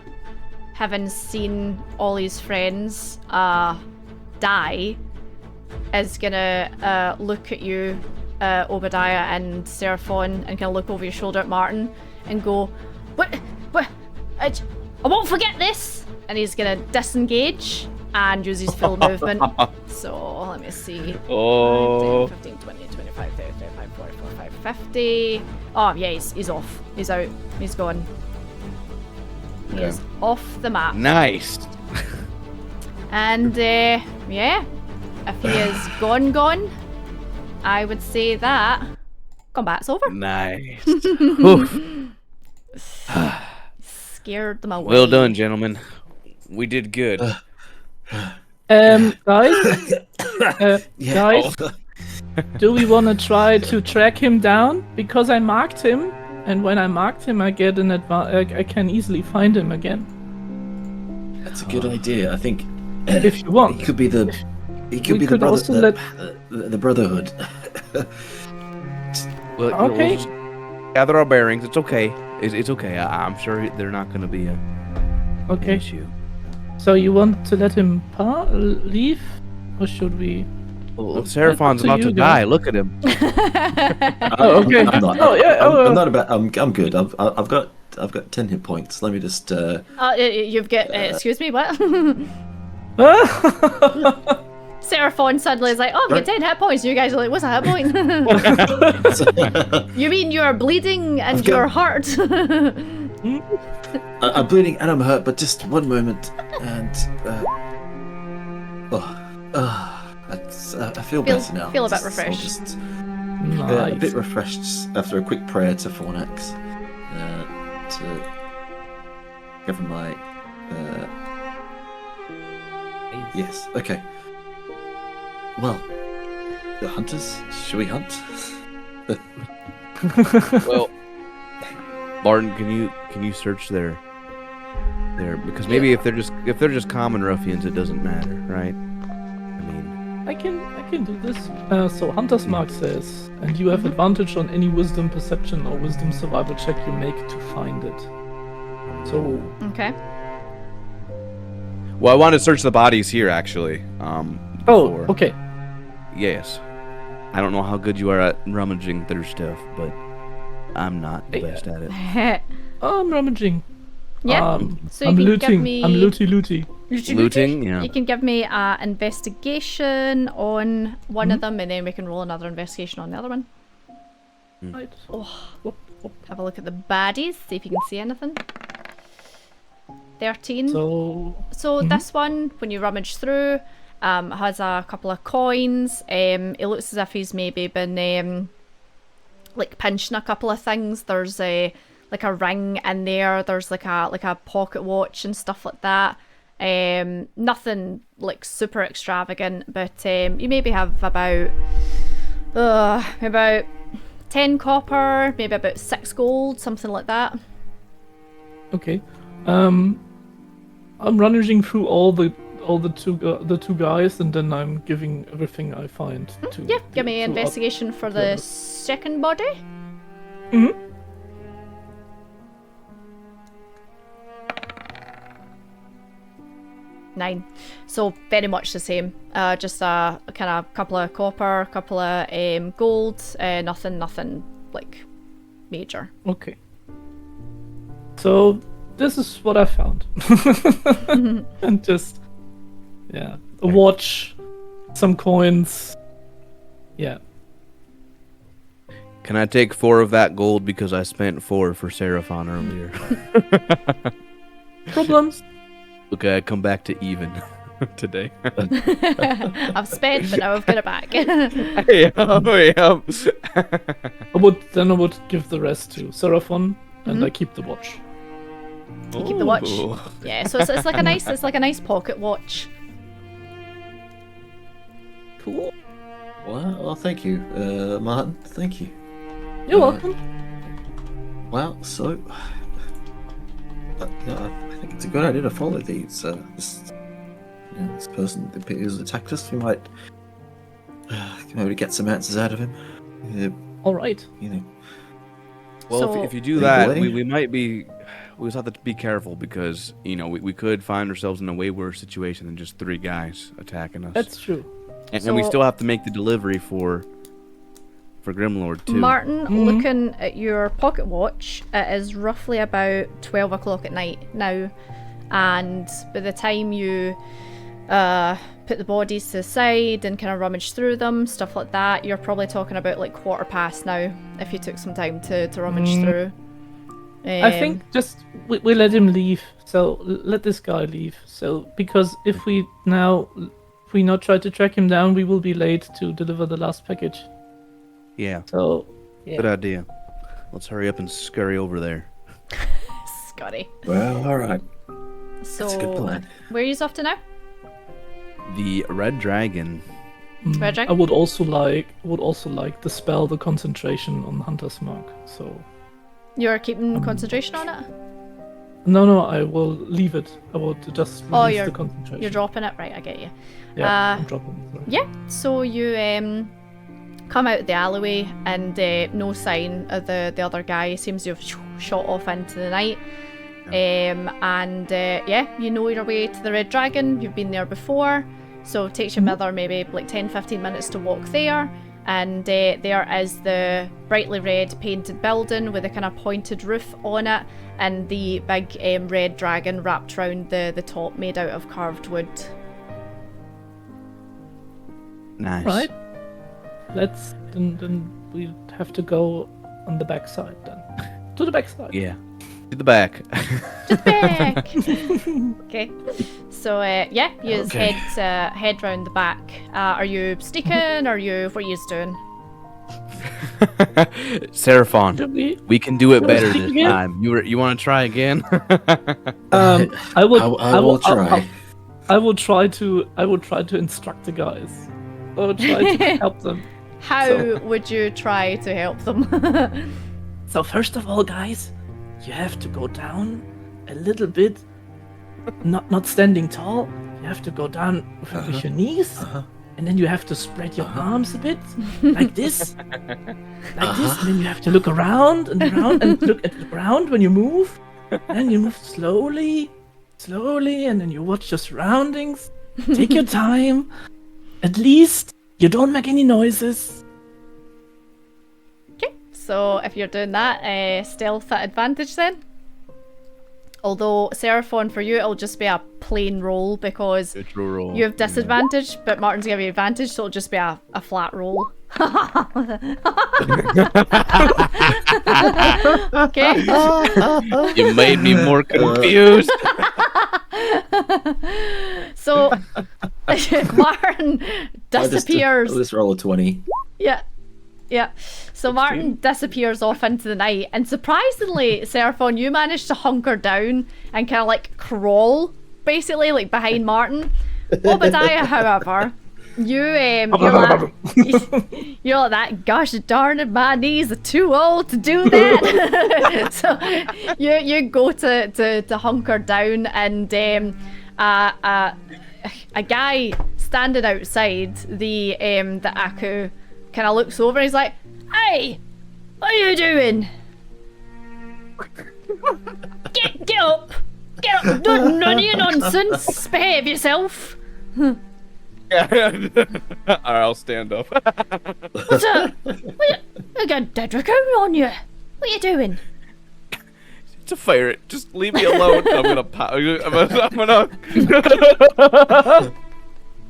having seen all his friends die, is gonna look at you, Obadiah and Seraphon, and kind of look over your shoulder at Martin and go, What? I won't forget this! And he's gonna disengage and use his full movement. So, let me see. Oh. 5, 10, 15, 20, 25, 30, 35, 40, 45, 50. Oh, yeah, he's off. He's out. He's gone. He is off the map. Nice. And, yeah, if he is gone, I would say that combat's over. Nice. Oof. Scared them away. Well done, gentlemen. We did good. Guys, Yeah. guys, do we want to try to track him down? Because I marked him, and when I marked him, I get an I can easily find him again. That's a good idea. I think If you want. he could be the We could also the Brotherhood. We'll Okay. just gather our bearings. It's okay. It's okay. I'm sure they're not going to be an Okay. issue. So you want to let him leave, or should we? Well, Seraphon's to about you, to guys. die. Look at him. Oh, okay. I'm not. Oh, yeah, I'm not about. I'm good. I've got 10 hit points. Let me just. You've got. Excuse me, what? Seraphon suddenly is like, oh, I've got 10 hit points. You guys are like, what's a hit point? You mean you're bleeding and you're hurt? I'm bleeding and I'm hurt, but just one moment, and I feel better now. Feel a bit Just- I'll refreshed. just a Nice. bit refreshed after a quick prayer to Fornax to give him my. Yes. Okay. Well, the hunters. Should we hunt? Well, Martin, can you search there? Because maybe if they're just common ruffians, it doesn't matter, right? I mean, I can do this. So Hunter's Mark says, and you have advantage on any wisdom perception or wisdom survival check you make to find it. So Okay. well, I want to search the bodies here actually. Before. okay. Yes. I don't know how good you are at rummaging through stuff, but I'm not the best at it. I'm rummaging. Yeah. So you I'm can looting. give me I'm looty. Looting, yeah. You can give me an investigation on one of them, and then we can roll another investigation on the other one. Right. Have a look at the baddies, see if you can see anything. 13. So This one, when you rummage through, has a couple of coins. It looks as if he's maybe been like pinching a couple of things. There's like a ring in there. There's like a pocket watch and stuff like that. Nothing like super extravagant, but you maybe have about 10 copper, maybe about 6 gold, something like that. okay. I'm rummaging through all the two guys, and then I'm giving everything I find to. Yeah, give me to investigation for the second body. Mhm. Nine. So very much the same. Just a kind of couple of copper, couple of gold. Nothing like major. Okay. So this is what I found, and just a watch, some coins. Yeah. Can I take 4 of that gold because I spent 4 for Seraphon earlier? Problems. Okay, I come back to even today. I've spent, but now I've got it back. I would give the rest to Seraphon, and I keep the watch. You keep the watch. Ooh. Yeah, so it's like a nice pocket watch. Cool. Well, thank you, Martin. Thank you. You're welcome. Well, so I think it's a good idea to follow these. This person who's attacked us. We might maybe get some answers out of him. All right. You know. Well, So- if you do Are you that, willing? we might be. We just have to be careful because we could find ourselves in a way worse situation than just 3 guys attacking us. That's true. And we So- still have to make the delivery for Grimlord too. Martin, looking at your pocket watch, it is roughly about 12 o'clock at night now, and by the time you put the bodies to the side and kind of rummage through them, stuff like that, you're probably talking about like 1:15 now if you took some time to rummage through. I think just we let him leave. So let this guy leave. So because if we not try to track him down, we will be late to deliver the last package. Yeah, So good idea. Let's hurry up and scurry over there. Scotty. Well, all right. So That's a good plan. where are you off to now? The Red Dragon. Red Dragon? I would also like the spell, the concentration on Hunter's Mark. So You're keeping concentration on it? No, I will leave it. I will just release you're the concentration. You're dropping it, right? I get you. Yeah, I'm dropping it. Sorry. Yeah. So you come out the alleyway, and no sign of the other guy. Seems to have shot off into the night. You know your way to the Red Dragon. You've been there before, so it takes you another maybe like 10-15 minutes to walk there. And there is the brightly red painted building with a kind of pointed roof on it, and the big red dragon wrapped around the top, made out of carved wood. Nice. Right. Then we have to go on the back side then. To the back side. Yeah. To the back. Back. Okay. So you head round the back. Are you sneaking? What are you doing? Seraphon, we can do it better this again? time. You want to try again? I will try. I will try to instruct the guys. I will try to help them. How would you try to help them? So first of all, guys, you have to go down a little bit. Not standing tall. You have to go down with your knees, and then you have to spread your arms a bit, like this, and then you have to look around and around and look at the ground when you move. And you move slowly, and then you watch your surroundings. Take your time. At least you don't make any noises. Okay, so if you're doing that, stealth at advantage then. Although, Seraphon, for you, it'll just be a plain roll because you have disadvantage, but Martin's gonna be advantage, so it'll just be a flat roll. Okay. You made me more confused. So, Martin disappears. I'll just roll a 20. Yeah. So Martin disappears off into the night, and surprisingly, Seraphon, you manage to hunker down and kind of like crawl, basically, like behind Martin. Obadiah, however, you're like that. Gosh darn it, my knees are too old to do that. So you go to hunker down, and a guy standing outside the Aku kind of looks over and he's like, "Hey, what are you doing? Get up! Get up! None of your nonsense! Behave yourself!" Alright, I'll stand up. What's up? You got dead raccoon on you. What are you doing? To fire it. Just leave me alone. I'm gonna pout. I'm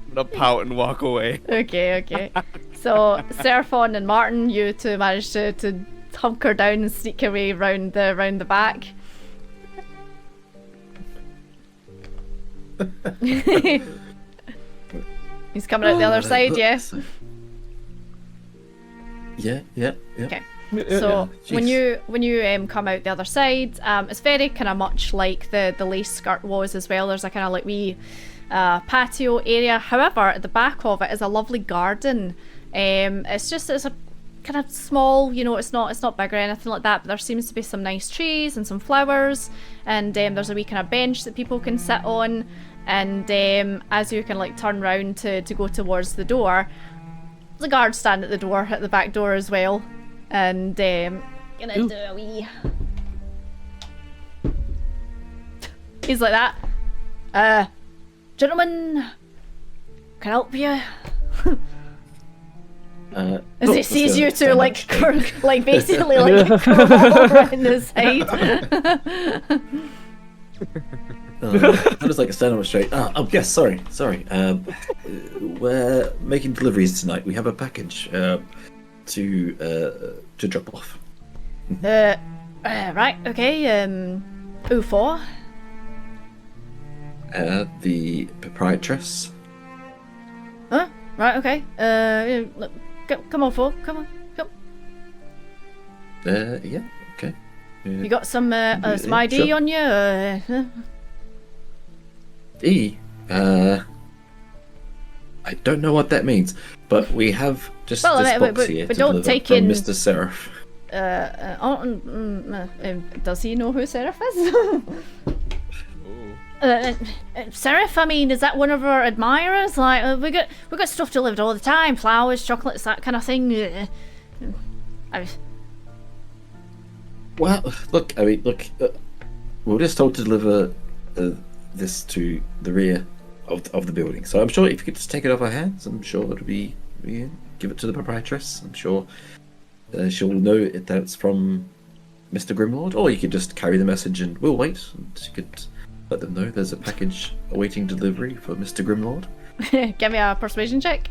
gonna pout and walk away. Okay. So Seraphon and Martin, you two managed to hunker down and sneak away round the back. He's coming out the other side, yes. Yeah. Okay. So when you come out the other side, it's very kind of much like the lace skirt was as well. There's a kind of like wee patio area. However, at the back of it is a lovely garden. It's a kind of small, it's not big or anything like that, but there seems to be some nice trees and some flowers, and there's a wee kind of bench that people can sit on. And as you can like turn round to go towards the door, the guards stand at the door, at the back door as well. And gonna do a wee. He's like that. Gentlemen, can I help you? As he sees you two like basically like crawl in the side. I just like stand up straight. Yes, sorry. We're making deliveries tonight. We have a package to drop off. Right, okay. Who for? The proprietress. Huh? Right, okay. Look, come on, folk. Come. Yeah, okay. You got some ID sure. on you? I don't know what that means, but we have just this box here but to don't deliver take from in Mr. Seraph. Does he know who Seraph is? Seraph, I mean, is that one of our admirers? Like, we got stuff delivered all the time, flowers, chocolates, that kind of thing. Well, look, we're just told to deliver this to the rear of the building. So I'm sure if you could just take it off our hands, I'm sure it'll be give it to the proprietress. I'm sure she'll know that it's from Mr. Grimlord, or you could just carry the message and we'll wait. And you could let them know there's a package awaiting delivery for Mr. Grimlord. Give me a persuasion check.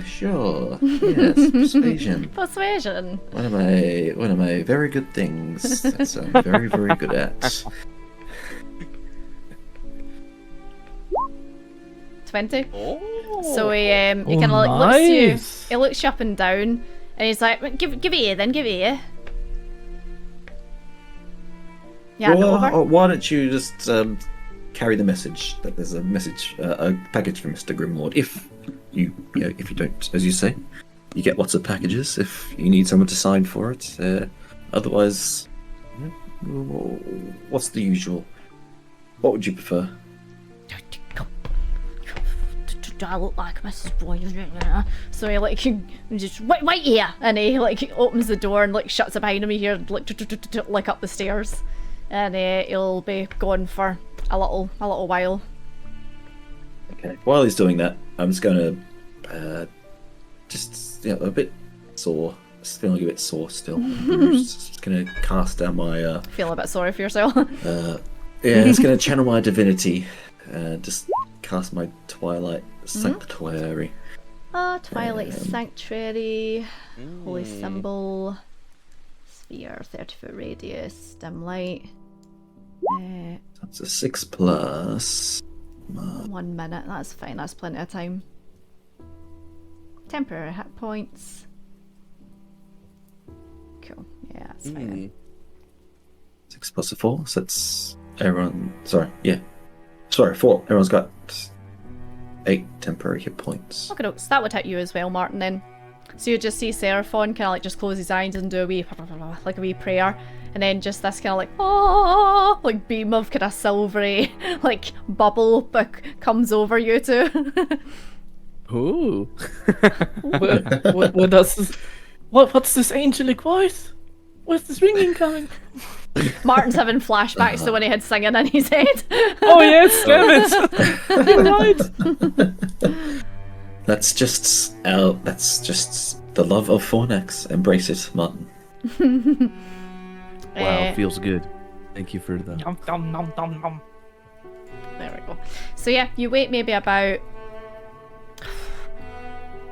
Sure. Yes, persuasion. Persuasion. One of my very good things that I'm very, very good at. 20. Oh. So he kind of like nice. looks you. He looks you up and down, and he's like, "Give it here, then. Give it here." Yeah, hand it over. Why don't you just carry the message that there's a message, a package from Mr. Grimlord. If you don't, as you say, you get lots of packages. If you need someone to sign for it, otherwise, what's the usual? What would you prefer? Do I look like Mrs. Boy? So he like just wait here, and he like opens the door and like shuts it behind him. You hear like up the stairs, and he'll be gone for a little while. Okay. While he's doing that, I'm just gonna just a bit sore. Feeling a bit sore still. Just gonna cast down my Feel a bit sorry for yourself. it's gonna channel my divinity. Just cast my Twilight Sanctuary. Twilight Sanctuary, Holy Symbol, Sphere, 30-foot radius, dim light. That's a 6 plus. 1 minute, that's fine, that's plenty of time. Temporary hit points. Cool, yeah, that's fine. Then. 6 plus a 4, so that's everyone. Sorry, 4. Everyone's got 8 temporary hit points. Okay, so that would hit you as well, Martin, then. So you just see Seraphon kind of like just close his eyes and do a wee, like a wee prayer, and then just this kind of like, oh, like beam of kind of silvery, like bubble comes over you two. Ooh. Where does this, what's this angelic voice? Where's this ringing coming? Martin's having flashbacks to when he had singing in his head. Oh yes, damn it! Right. That's just the love of Fornax. Embrace it, Martin. Wow, feels good. Thank you for the. Nom, nom, nom, nom, nom. There we go. So yeah, you wait maybe about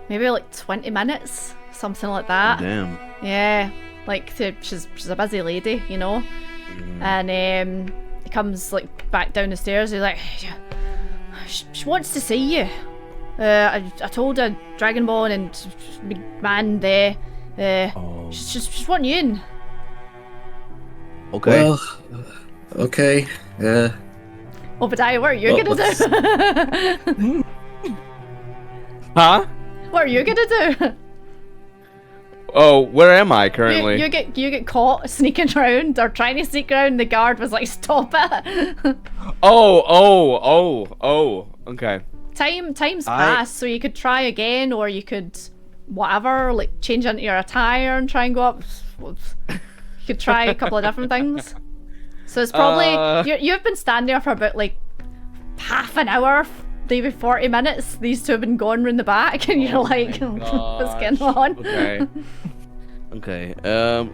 like 20 minutes, something like that. Damn. Yeah, like she's a busy lady, you know. And he comes like back down the stairs. He's like, she wants to see you. I told her Dragonborn and big man there. She's wanting you in. Okay. Well, okay. Obadiah, what are you gonna do? Huh? What are you gonna do? Oh, where am I currently? You get caught sneaking around or trying to sneak around. The guard was like, "Stop it!" Oh. Okay. Time's passed, so you could try again, or you could whatever, like change into your attire and try and go up. You could try a couple of different things. So it's probably you've been standing there for about like half an hour, maybe 40 minutes. These two have been gone round the back, and you're like, what's going on? Okay. Okay.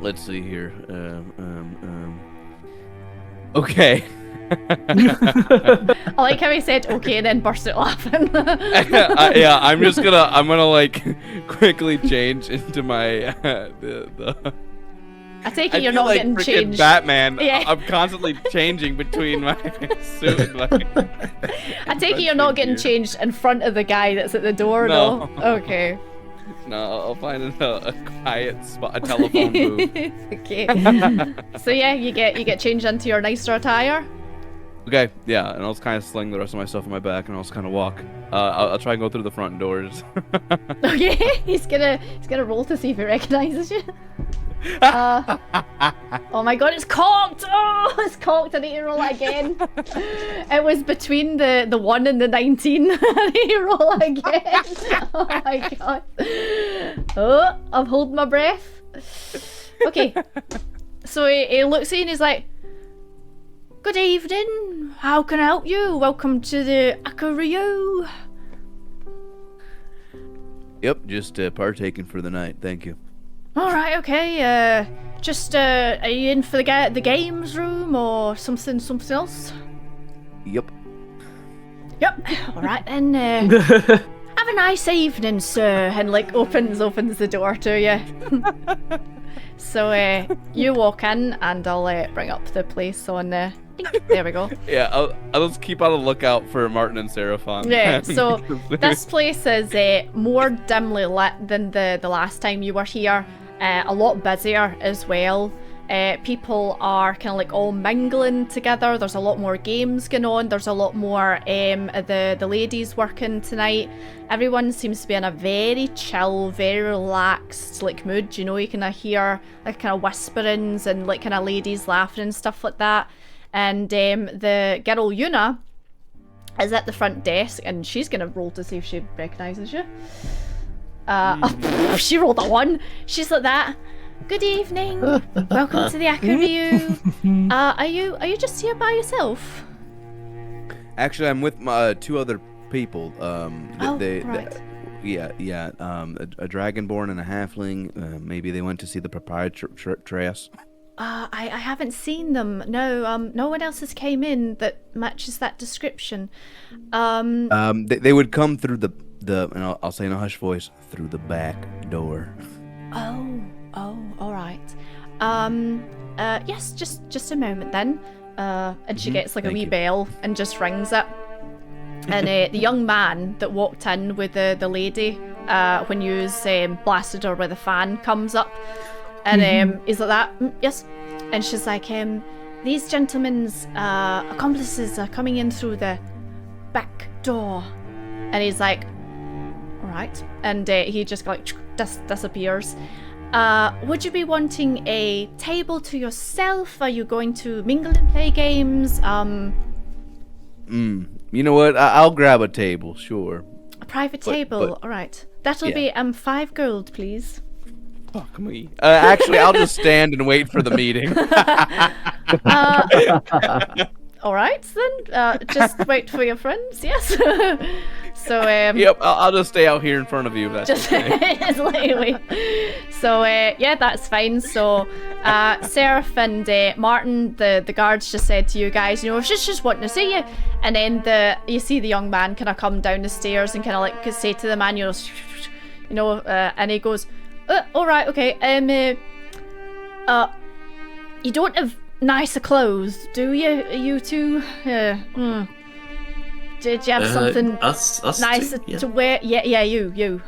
Let's see here. Okay. I like how he said okay and then burst out laughing. Yeah, I'm gonna like quickly change into my the. I take it you're not like getting changed. Batman. Yeah. I'm constantly changing between my suit and like. I take it you're not getting changed in front of the guy that's at the door, No. though. Okay. No, I'll find a quiet spot, a telephone booth. Okay. So yeah, you get changed into your nicer attire. Okay, yeah, and I'll just kind of sling the rest of my stuff on my back, and I'll just kind of walk. I'll try and go through the front doors. Okay, he's gonna roll to see if he recognizes you. Oh my god, it's cocked! Oh, it's cocked. I need to roll it again. It was between the 1 and the 19. I need to roll it again. Oh my god. Oh, I'm holding my breath. Okay. So he looks at you and he's like, "Good evening. How can I help you? Welcome to the Akaryu." Yep, just partaking for the night. Thank you. All right, okay. Are you in for the games room or something else? Yep. Yep. All right then. Have a nice evening, sir. And like opens the door to you. So you walk in, and I'll bring up the place on there. There we go. Yeah, I'll just keep on the lookout for Martin and Seraphon. Yeah, so this place is more dimly lit than the last time you were here. A lot busier as well. People are kind of like all mingling together. There's a lot more games going on. There's a lot more the ladies working tonight. Everyone seems to be in a very chill, very relaxed like mood. You know, you kind of hear like kind of whisperings and like kind of ladies laughing and stuff like that. And the girl Yuna is at the front desk, and she's gonna roll to see if she recognises you. She rolled a 1. She's like that. Good evening. Welcome to the Akaryu. Are you just here by yourself? Actually, I'm with my 2 other people. Right. A dragonborn and a halfling. Maybe they went to see the proprietress. I haven't seen them. No, no one else has came in that matches that description. They would come through the and I'll say in a hush voice, through the back door. Oh, all right. Yes, just a moment then. And she gets like a wee bell and just rings it. And the young man that walked in with the lady when you blasted her with a fan comes up. And he's like that, yes. And she's like, these gentlemen's accomplices are coming in through the back door. And he's like, all right. And he just like disappears. Would you be wanting a table to yourself? Are you going to mingle and play games? You know what? I'll grab a table, sure. A private table, all right. That'll be 5 gold, please. Fuck me. Actually, I'll just stand and wait for the meeting. All right, then. Just wait for your friends, yes? So, Yep, I'll just stay out here in front of you. If that's okay. Slightly. So, yeah, that's fine. So, Seraph and Martin, the guards just said to you guys, you know, she's just wanting to see you. And then you see the young man kind of come down the stairs and kind of like say to the man, you know, and he goes, all right, okay. You don't have nicer clothes, do you? You two? Did you have something us nicer two, yeah. to wear? Yeah, you.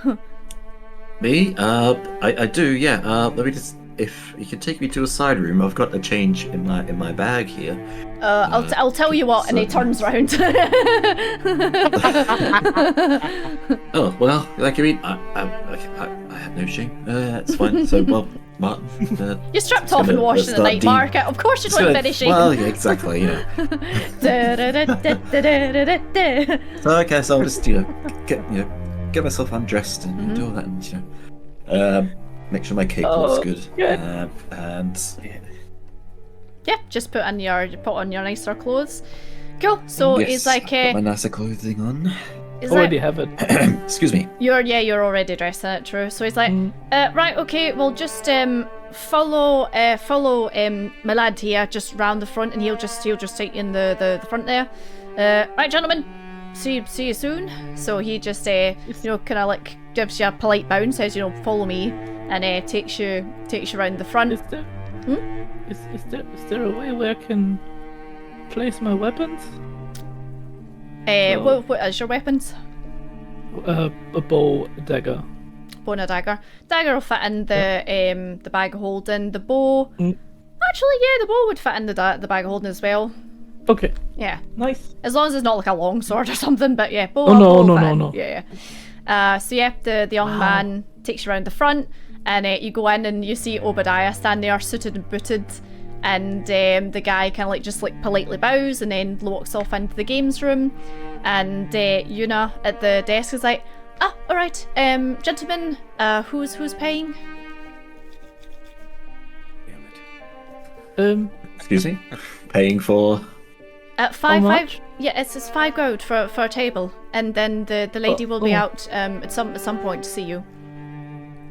Me? I do, yeah. Let me just, if you could take me to a side room, I've got a change in my bag here. I'll tell you what, and he turns round. Oh well, like I mean, I have no shame. That's fine. So well, Martin. You're strapped off and washed in the night market. Of course you don't finish. Well, yeah, exactly. You know. So I guess I'll just get myself undressed and do all that, and make sure my cape looks good. And yeah, just put on your nicer clothes. Cool. So yes, he's like, I've got my nicer clothing on. Already have it. Excuse me. You're already dressed in it, true. So he's like, right, okay, well just follow my lad here, just round the front, and he'll just take you in the front there. Right, gentlemen, see you soon. So he just kind of like gives you a polite bow and says, follow me, and takes you round the front. Is there a way where I can place my weapons? What is your weapons? A bow, a dagger. Bow and a dagger. Dagger will fit in the bag of holding. The bow, actually, yeah, the bow would fit in the bag of holding as well. Okay. Yeah. Nice. As long as it's not like a long sword or something, but yeah. Bow, Oh, no, bow, no, fine. no. Yeah. So yeah, the young man takes you around the front, and you go in and you see Obadiah stand there, suited and booted, and the guy kind of like just like politely bows and then walks off into the games room, and Yuna at the desk is like, all right, gentlemen, who's paying? Excuse me? Paying for... Five. much? Yeah, it's 5 gold for a table, and then the lady will be out at some point to see you.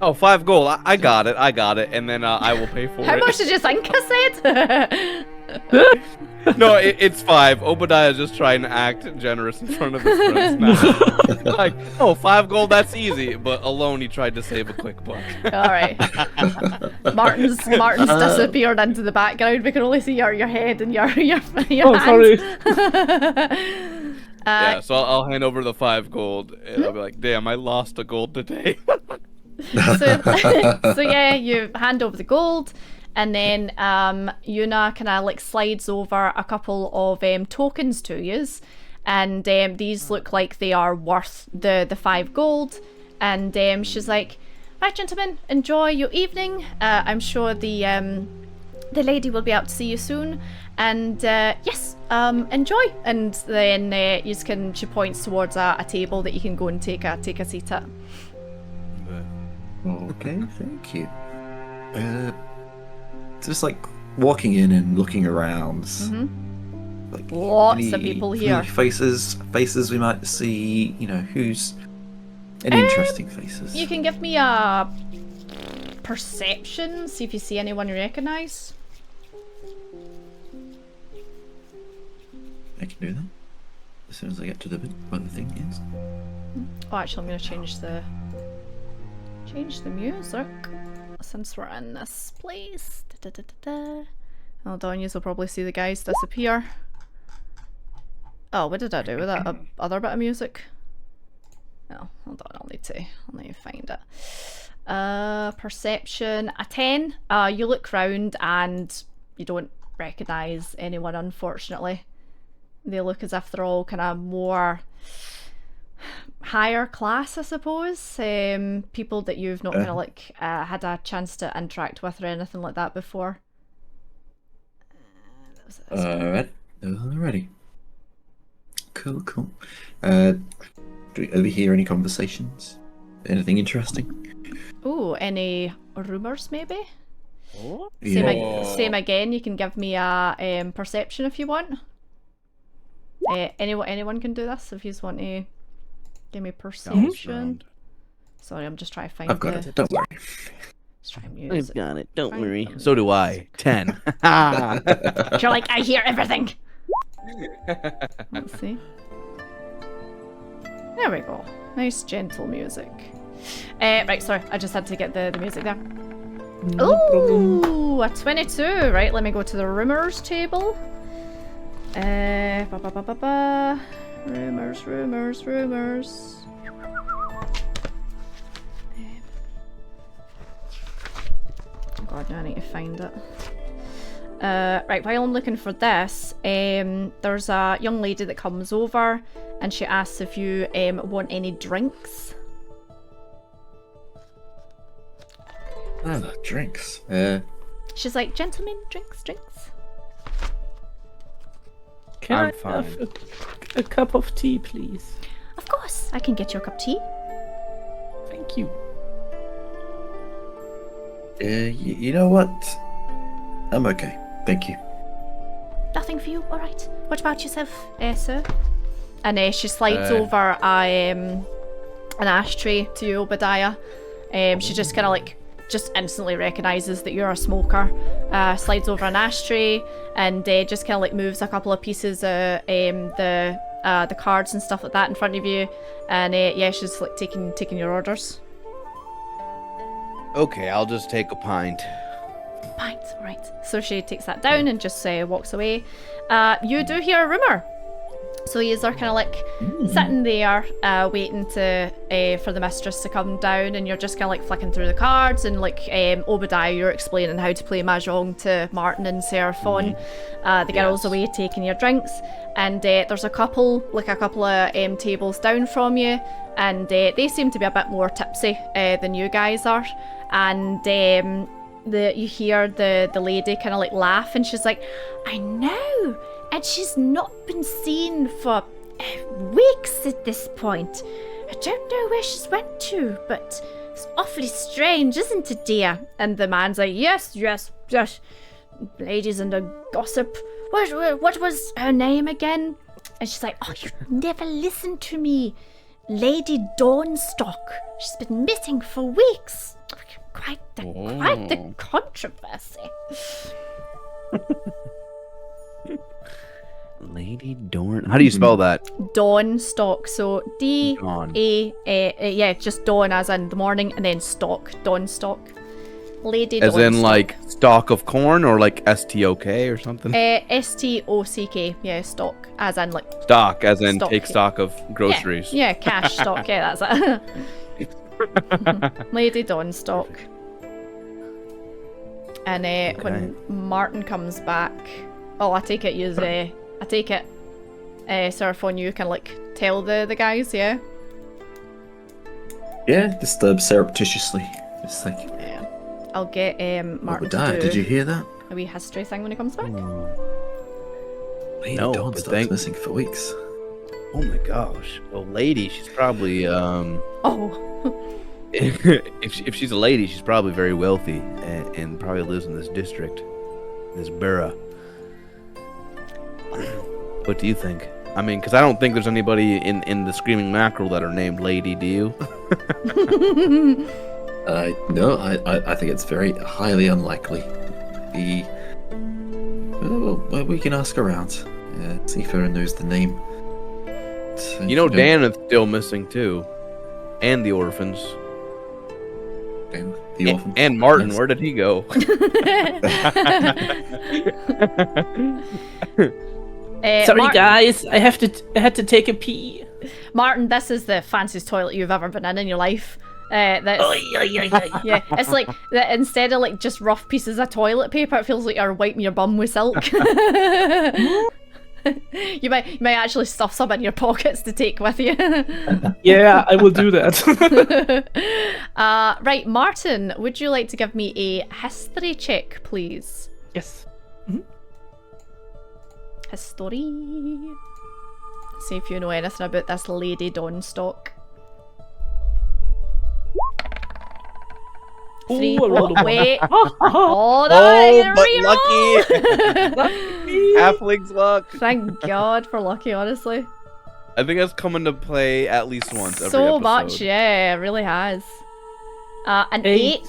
Oh, 5 gold. I got it. And then I will pay for How it. much did you think I said? No, it's 5. Obadiah's just trying to act generous in front of his friends now. Like, 5 gold, that's easy. But alone, he tried to save a quick buck. All right. Martin's disappeared into the background. We can only see your head and your Oh, hands. sorry. Yeah, so I'll hand over the 5 gold, and I'll be like, damn, I lost a gold today. So yeah, you hand over the gold, and then Yuna kind of like slides over a couple of tokens to yous, and these look like they are worth the 5 gold, and she's like, right, gentlemen, enjoy your evening. I'm sure the lady will be out to see you soon, and yes, enjoy. And then she points towards a table that you can go and take a seat at. Okay, thank you. Just like walking in and looking around. Like, Lots of people here. Faces we might see, who's... Any interesting faces? You can give me a perception, see if you see anyone you recognise. I can do that. As soon as I get to the bit where the thing is. Oh, actually, I'm going to change the music since we're in this place. Hold on, you'll probably see the guys disappear. Oh, what did I do with that other bit of music? Oh, hold on, I'll need to find it. Perception, a 10. You look round and you don't recognise anyone, unfortunately. They look as if they're all kind of more higher class, I suppose. People that you've not kind of like had a chance to interact with or anything like that before. Alrighty. Cool. Do we hear any conversations? Anything interesting? Ooh, any rumours maybe? Oh? Same again, you can give me a perception if you want. Anyone can do this if you just want to give me perception. Sorry, I'm just trying to find I've got it, don't worry. Let's try music. I've got it, don't Find worry. the So do music. I. 10. You're like, I hear everything! Let's see. There we go. Nice gentle music. Right, sorry, I just had to get the music there. No problem. Ooh, a 22. Right, let me go to the rumors table. Rumors. Oh god, now I need to find it. Right, while I'm looking for this, there's a young lady that comes over and she asks if you want any drinks. Drinks. She's like, gentlemen, drinks. Can I'm I fine. have a cup of tea, please? Of course, I can get you a cup of tea. Thank you. You know what? I'm okay. Thank you. Nothing for you, alright. What about yourself, sir? And she slides over an ashtray to you, Obadiah. She just kind of like, just instantly recognises that you're a smoker. Slides over an ashtray and just kind of like moves a couple of pieces of the cards and stuff like that in front of you. And yeah, she's like taking your orders. Okay, I'll just take a pint. Pint, right. So she takes that down and just walks away. You do hear a rumour. So yous are kind of like sitting there, waiting to for the mistress to come down, and you're just kind of like flicking through the cards, and like Obadiah, you're explaining how to play mahjong to Martin and Seraphon. The girls away taking your drinks, and there's a couple of tables down from you, and they seem to be a bit more tipsy than you guys are, and you hear the lady kind of like laugh, and she's like, I know. And she's not been seen for weeks at this point. I don't know where she's went to, but it's awfully strange, isn't it, dear? And the man's like, yes. Ladies and a gossip. What was her name again? And she's like, oh, you never listened to me. Lady Dawnstock. She's been missing for weeks. Quite the controversy. Lady Dorn. How do you spell that? Dawnstock. So D-A, just dawn as in the morning, and then stock. Dawnstock. Lady as Dawnstock. in like stalk of corn, or like S-T-O-K or something? S-T-O-C-K. Yeah, stock. As in like... Stock, as in stock, take stock of groceries. Yeah, cash stock. Yeah, that's it. Lady Dawnstock. And when Martin comes back... Oh, I take it Seraphon, you can like tell the guys, yeah? Yeah, just surreptitiously. Just like... Yeah. I'll get Martin Obadiah, to do did you hear that? a wee history thing when he comes back. Lady No, Dawnstock's missing for weeks. Oh my gosh. Well, lady, she's probably Oh. if she's a lady, she's probably very wealthy and probably lives in this district, this borough. What do you think? I mean, because I don't think there's anybody in the Screaming Mackerel that are named Lady. Do you? No, I think it's very highly unlikely. Well, we can ask around. See if anyone knows the name. So, You know, Dan is still missing too, and the orphans. Dan, the orphans. And Martin, Yes. where did he go? Sorry, Martin, guys. I had to take a pee. Martin, this is the fanciest toilet you've ever been in your life. That's, yeah, it's like that instead of like just rough pieces of toilet paper, it feels like you're wiping your bum with silk. You might actually stuff some in your pockets to take with you. Yeah, I will do that. Right, Martin, would you like to give me a history check, please? Yes. History. See if you know anything about this Lady Dawnstock. Three. Ooh, I rolled a one. Wait. Oh, that but lucky. Halfling's luck. Thank God for lucky, honestly. I think that's come into play at least once every So episode. much, yeah, it really has. An 8.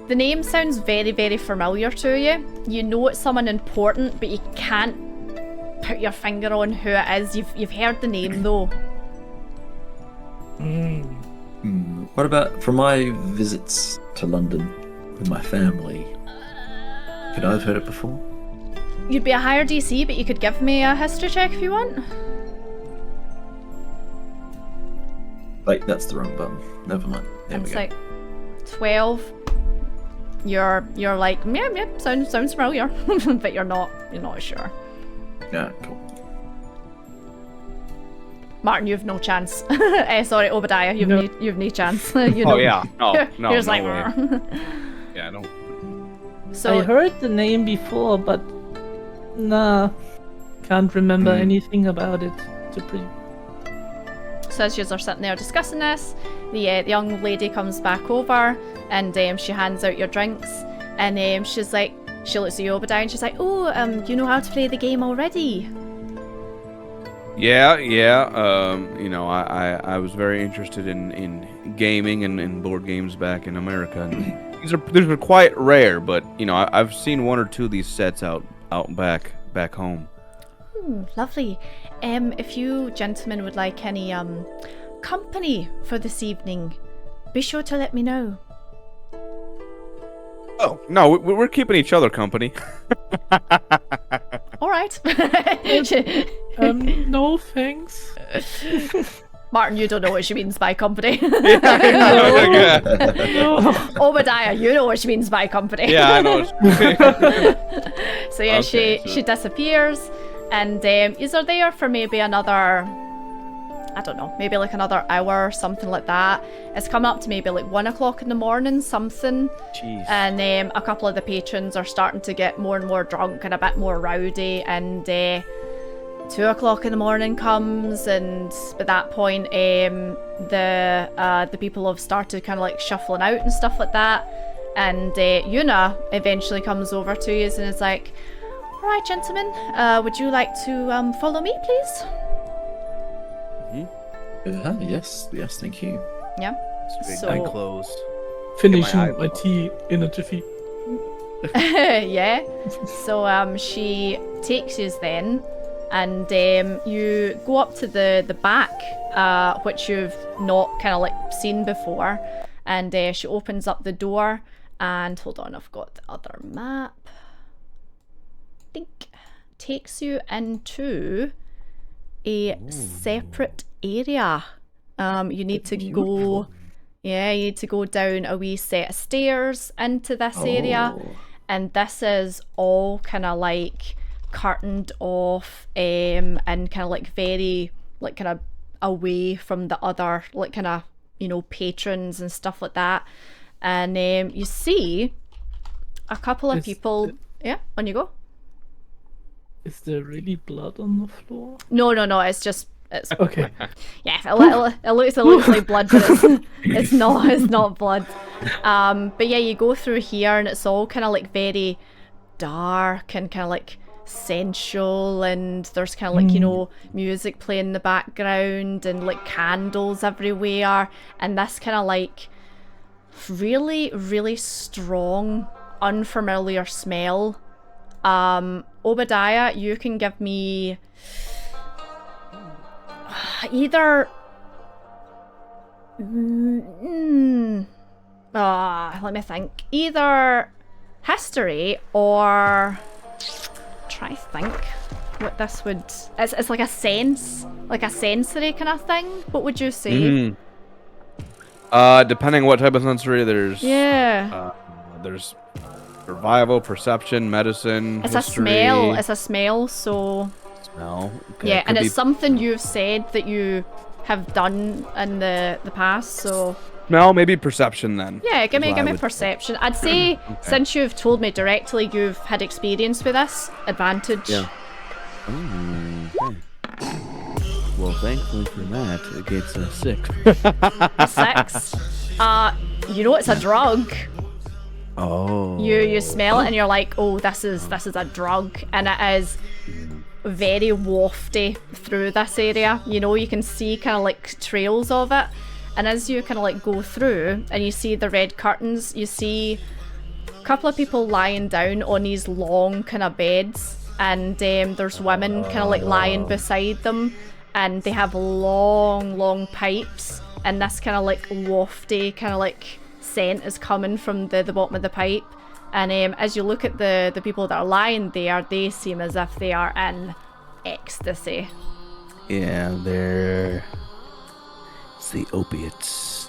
The name sounds very, very familiar to you. You know it's someone important, but you can't put your finger on who it is. You've heard the name though. What about from my visits to London with my family? Could I have heard it before? You'd be a higher DC, but you could give me a history check if you want. Like, that's the wrong button. Never mind. There we It's go. like 12. You're like, yeah, sounds familiar, but you're not sure. Yeah, cool. Martin, you've no chance. Sorry, Obadiah, you've no chance. You know. Oh yeah, no, You're no, just no like, way. Yeah, I don't. So I heard the name before, but nah, can't remember anything about it. So as you are sitting there discussing this, the young lady comes back over and she hands out your drinks, and she's like, she looks at you, Obadiah, and she's like, oh, you know how to play the game already? Yeah. You know, I was very interested in gaming and in board games back in America. And these are quite rare, but you know, I've seen one or two of these sets out back home. Lovely. If you gentlemen would like any company for this evening, be sure to let me know. Oh no, we're keeping each other company. All right. No, thanks. Martin, you don't know what she means by company. Yeah. Obadiah, you know what she means by company. Yeah, I know. So yeah, Okay, she disappears, and is are there for maybe another, I don't know, maybe like another hour or something like that. It's coming up to maybe like 1 o'clock in the morning, something. Jeez. And a couple of the patrons are starting to get more and more drunk and a bit more rowdy, and 2 o'clock in the morning comes, and at that point the people have started kind of like shuffling out and stuff like that, and Yuna eventually comes over to you and is like, all right, gentlemen, would you like to follow me, please? Yes, thank you. Yeah. Straight So- eye closed. Finishing eye my tea in a jiffy. Yeah. So she takes you then, and you go up to the back, which you've not kind of like seen before, and she opens up the door, and hold on, I've got the other map. Dink. Takes you into a separate area. You need to go. Yeah, you need to go down a wee set of stairs into this area, and this is all kind of like curtained off, and kind of like very like kind of away from the other like kind of, you know, patrons and stuff like that. And you see a couple of people. Yeah, on you go. Is there really blood on the floor? No, it's just. It's, Okay. yeah, it looks like blood, but it's not blood. But yeah, you go through here and it's all kind of like very dark and kind of like sensual, and there's kind of like, you know, music playing in the background and like candles everywhere, and this kind of like really, really strong, unfamiliar smell. Obadiah, you can give me either let me think, either history or try to think what this would, it's like a sense, like a sensory kind of thing. What would you say? Depending what type of sensory, there's There's survival, perception, medicine, it's history. it's a smell, so Smell. Okay, yeah, could and be it's something you've said that you have done in the past, so smell, maybe perception then. yeah, give is what I me would- perception. I'd say since you've told me directly you've had experience with this, advantage. Yeah. Okay. Well, thankfully for that, it gets a 6. A 6. You know it's a drug. Oh. You smell it and you're like, oh, this is a drug, and it is very wafty through this area. You know, you can see kind of like trails of it, and as you kind of like go through and you see the red curtains, you see a couple of people lying down on these long kind of beds, and there's women kind of like lying beside them, and they have long pipes, and this kind of like wafty kind of like scent is coming from the bottom of the pipe. And as you look at the people that are lying there, they seem as if they are in ecstasy. Yeah, they're... It's the opiates.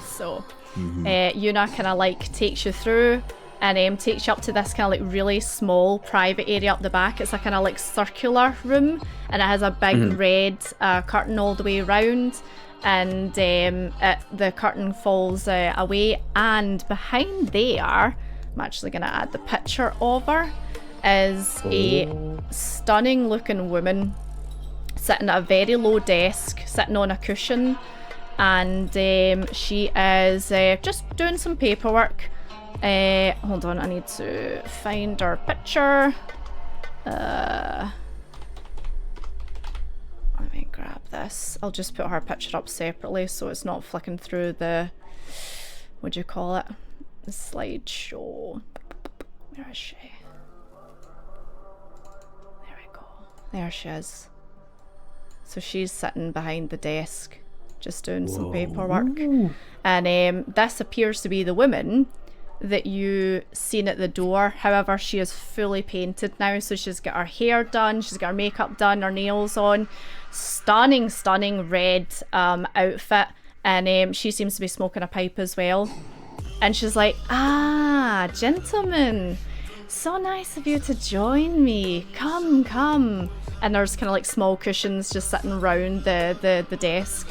So Yuna kind of like takes you through and takes you up to this kind of like really small private area up the back. It's a kind of like circular room, and it has a big red curtain all the way around, and the curtain falls away, and behind there, I'm actually going to add the picture of her, is a stunning looking woman sitting at a very low desk, sitting on a cushion, and she is just doing some paperwork. Hold on, I need to find her picture. Let me grab this. I'll just put her picture up separately so it's not flicking through the, what do you call it? The slideshow. Where is she? There we go. There she is. So she's sitting behind the desk, just doing some paperwork. And this appears to be the woman that you seen at the door. However, she is fully painted now, so she's got her hair done, she's got her makeup done, her nails on. Stunning red outfit, and she seems to be smoking a pipe as well. And she's like, "Ah, gentlemen, so nice of you to join me. Come." And there's kind of like small cushions just sitting around the desk.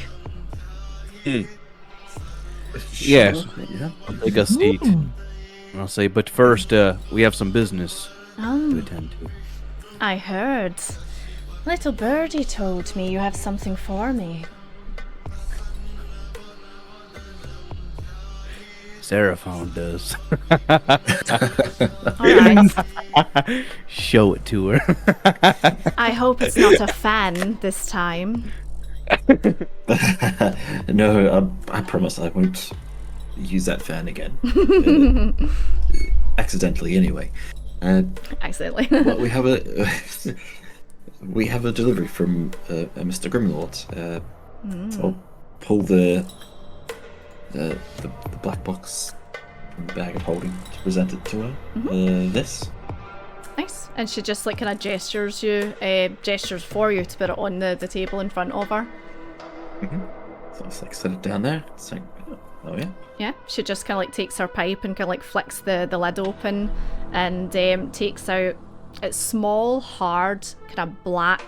Yes, Yeah. I'll take a seat. And I'll say, but first, we have some business to attend to. I heard. Little birdie told me you have something for me. Seraphon does. Alright. Show it to her. I hope it's not a fan this time. No, I promise I won't use that fan again. Accidentally, anyway. Accidentally. Well, we have a delivery from Mr. Grimlord. I'll pull the black box from the bag of holding to present it to her. This. Nice. And she just like kind of gestures for you to put it on the table in front of her. So it's like set it down there. It's like, oh yeah. Yeah, she just kind of like takes her pipe and kind of like flicks the lid open and takes out it's small, hard, kind of black,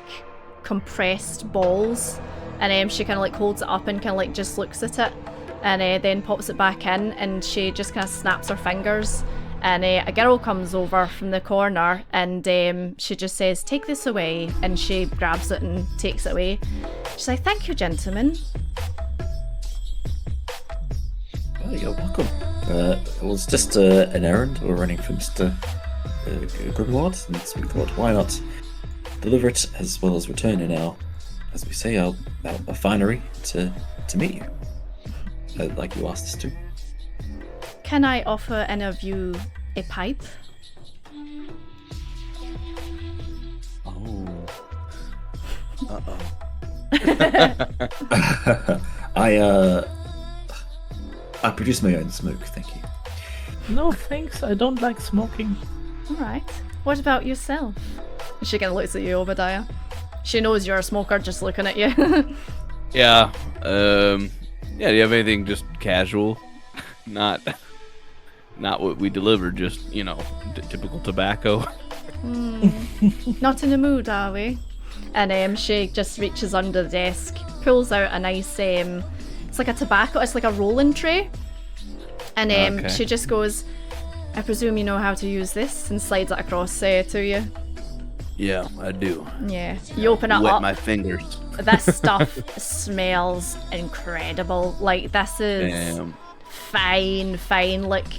compressed balls. And she kind of like holds it up and kind of like just looks at it and then pops it back in, and she just kind of snaps her fingers. And a girl comes over from the corner and she just says, "Take this away," and she grabs it and takes it away. She's like, "Thank you, gentlemen." Oh, you're welcome. It was just an errand. We're running for Mr. Grimlord, and we thought, why not deliver it as well as return in our, as we say, our finery to meet you, like you asked us to. Can I offer any of you a pipe? Oh. Uh-oh. I produce my own smoke, thank you. No thanks, I don't like smoking. Alright. What about yourself? She kind of looks at you, Obadiah. She knows you're a smoker just looking at you. Yeah. Do you have anything just casual? Not what we delivered, just, typical tobacco. Not in the mood, are we? And she just reaches under the desk, pulls out a nice, it's like a tobacco, it's like a rolling tray. And Okay. she just goes, "I presume you know how to use this," and slides it across to you. Yeah, I do. Yeah. You open it Wet up. my fingers. This stuff smells incredible. Like, this is Damn. fine. Like,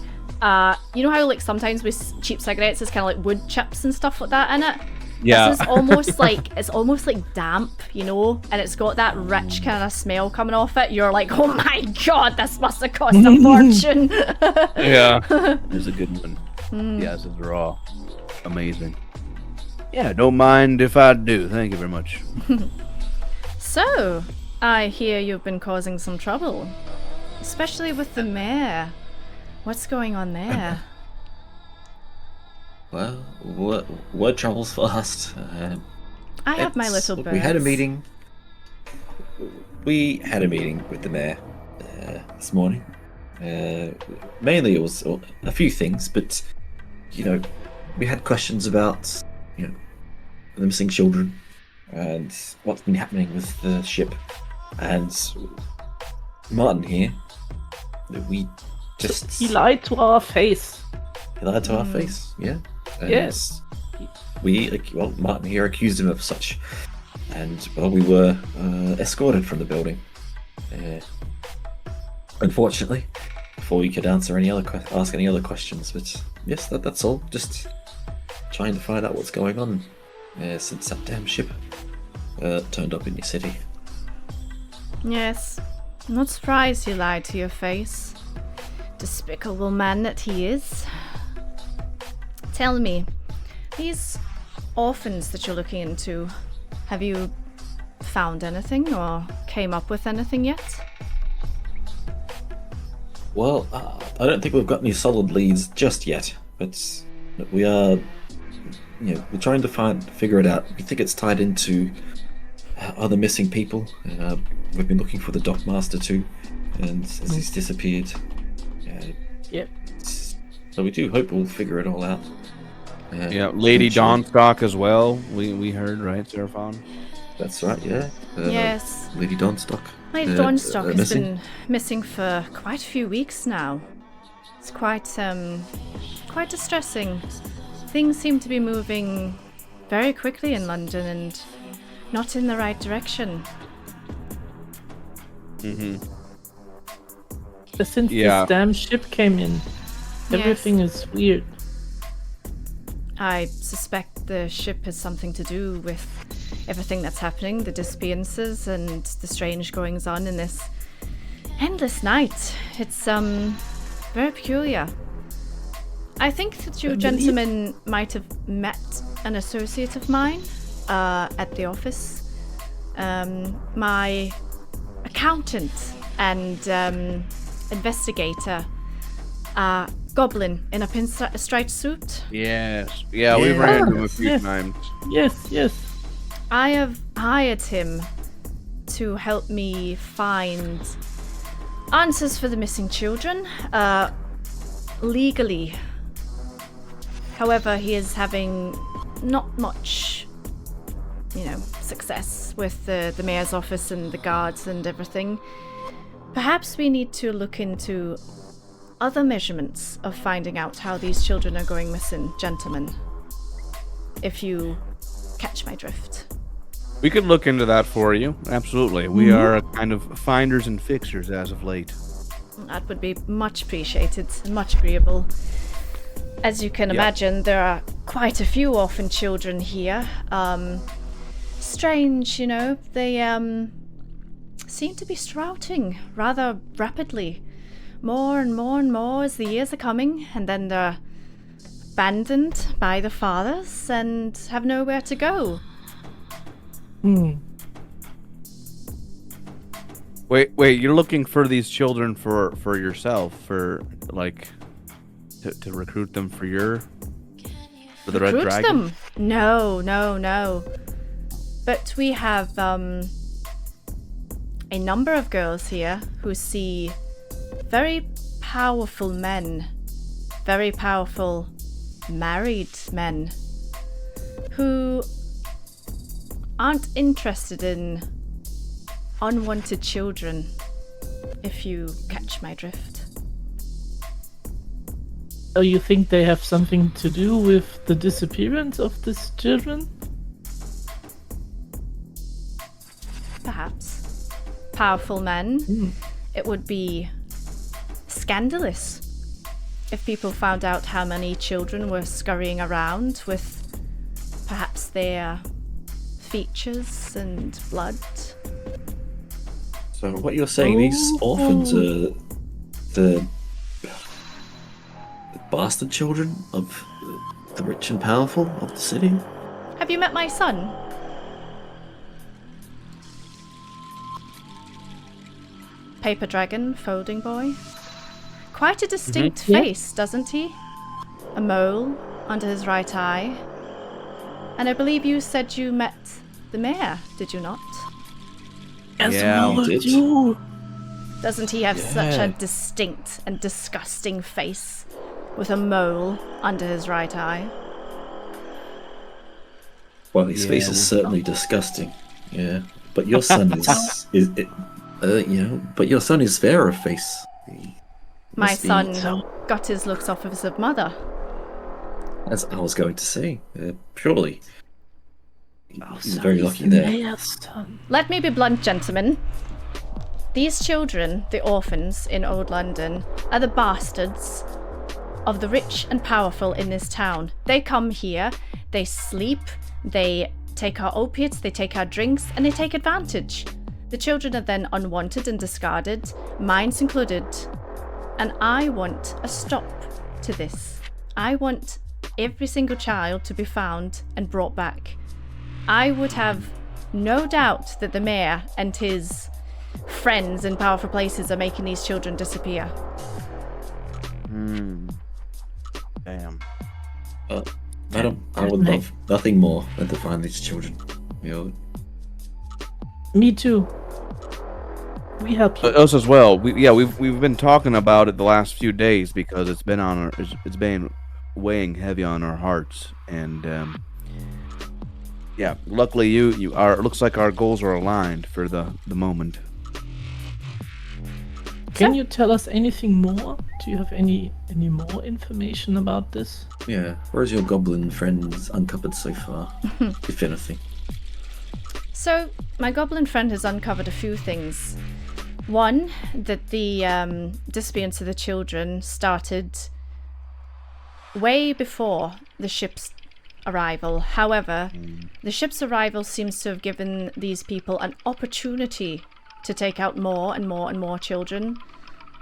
you know how like sometimes with cheap cigarettes there's kind of like wood chips and stuff like that in it? Yeah. This is almost like, it's almost like damp, and it's got that rich kind of smell coming off it. You're like, oh my god, this must have cost a fortune. Yeah. It's a good one. Yeah, this is raw. Amazing. Yeah, don't mind if I do. Thank you very much. So, I hear you've been causing some trouble, especially with the mayor. What's going on there? Well, what travels fast? I have my little look, birds. We had a meeting with the mayor this morning. Mainly it was a few things, but we had questions about the missing children and what's been happening with the ship. And Martin here, we just He lied to our face. he lied to our face, yeah. And Yes. Martin here accused him of such, and we were escorted from the building. Unfortunately, before we could ask any other questions. But yes, that's all. Just trying to find out what's going on since that damn ship turned up in your city. Yes. Not surprised he lied to your face. Despicable man that he is. Tell me, these orphans that you're looking into, have you found anything or came up with anything yet? Well, I don't think we've got any solid leads just yet, but we are, we're trying to figure it out. We think it's tied into other missing people. We've been looking for the dockmaster too, and as he's disappeared. Yep. So we do hope we'll figure it all out. Yeah, Lady Dawnstock as well. We heard, right, Seraphon? That's right. Yeah. Yes. Lady Dawnstock. Lady Dawnstock has been missing for quite a few weeks now. It's quite distressing. Things seem to be moving very quickly in London and not in the right direction. Mm-hmm. Since this damn ship came in, everything is weird. I suspect the ship has something to do with everything that's happening, the disappearances and the strange goings on in this endless night. It's very peculiar. I think that you gentlemen might have met an associate of mine at the office. My accountant and investigator, Goblin in a pinstripe suit. Yes. Yeah, we ran into him a few times. Yes. I have hired him to help me find answers for the missing children, legally. However, he is having not much, success with the mayor's office and the guards and everything. Perhaps we need to look into other measurements of finding out how these children are going missing, gentlemen. If you catch my drift. We could look into that for you. Absolutely. We are kind of finders and fixers as of late. That would be much appreciated and much agreeable. As you can imagine, there are quite a few orphan children here. Strange, they seem to be sprouting rather rapidly. More and more and more as the years are coming, and then they're abandoned by the fathers and have nowhere to go. Wait, you're looking for these children for yourself, for to recruit them for the Red Dragon? Them? No. But we have a number of girls here who see very powerful men, very powerful married men who aren't interested in unwanted children, if you catch my drift. So you think they have something to do with the disappearance of these children? Perhaps. Powerful men. It would be scandalous if people found out how many children were scurrying around with perhaps their features and blood. So what you're saying, these orphans are the bastard children of the rich and powerful of the city? Have you met my son? Paper dragon, folding boy. Quite a distinct face, doesn't he? A mole under his right eye. And I believe you said you met the mayor, did you not? Yeah, we did. Doesn't he have such a distinct and disgusting face with a mole under his right eye? Well, his face is certainly disgusting. Yeah, but your son but your son is fairer face. My son got his looks off of his mother. As I was going to say, surely. He's very lucky there. Let me be blunt, gentlemen. These children, the orphans in Old London, are the bastards of the rich and powerful in this town. They come here, they sleep, they take our opiates, they take our drinks, and they take advantage. The children are then unwanted and discarded, mines included. And I want a stop to this. I want every single child to be found and brought back. I would have no doubt that the mayor and his friends in powerful places are making these children disappear. Damn. Madam, I would love nothing more than to find these children. You know, Me too. We help you. Us as well. We've been talking about it the last few days because it's been it's been weighing heavy on our hearts, and luckily you are. It looks like our goals are aligned for the moment. Can you tell us anything more? Do you have any more information about this? yeah. Where's your goblin friends uncovered so far, if anything? So, my goblin friend has uncovered a few things. One, that the disappearance of the children started way before the ship's arrival. However, the ship's arrival seems to have given these people an opportunity to take out more and more and more children,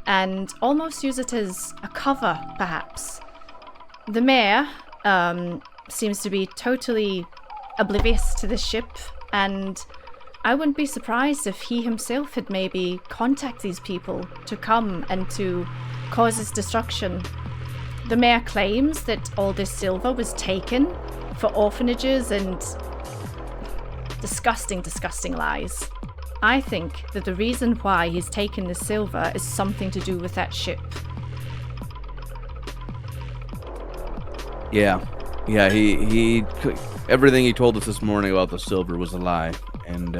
and almost use it as a cover, perhaps. The mayor seems to be totally oblivious to this ship, and I wouldn't be surprised if he himself had maybe contacted these people to come and to cause its destruction. The mayor claims that all this silver was taken for orphanages and disgusting, disgusting lies. I think that the reason why he's taken this silver is something to do with that ship. Yeah, he everything he told us this morning about the silver was a lie, and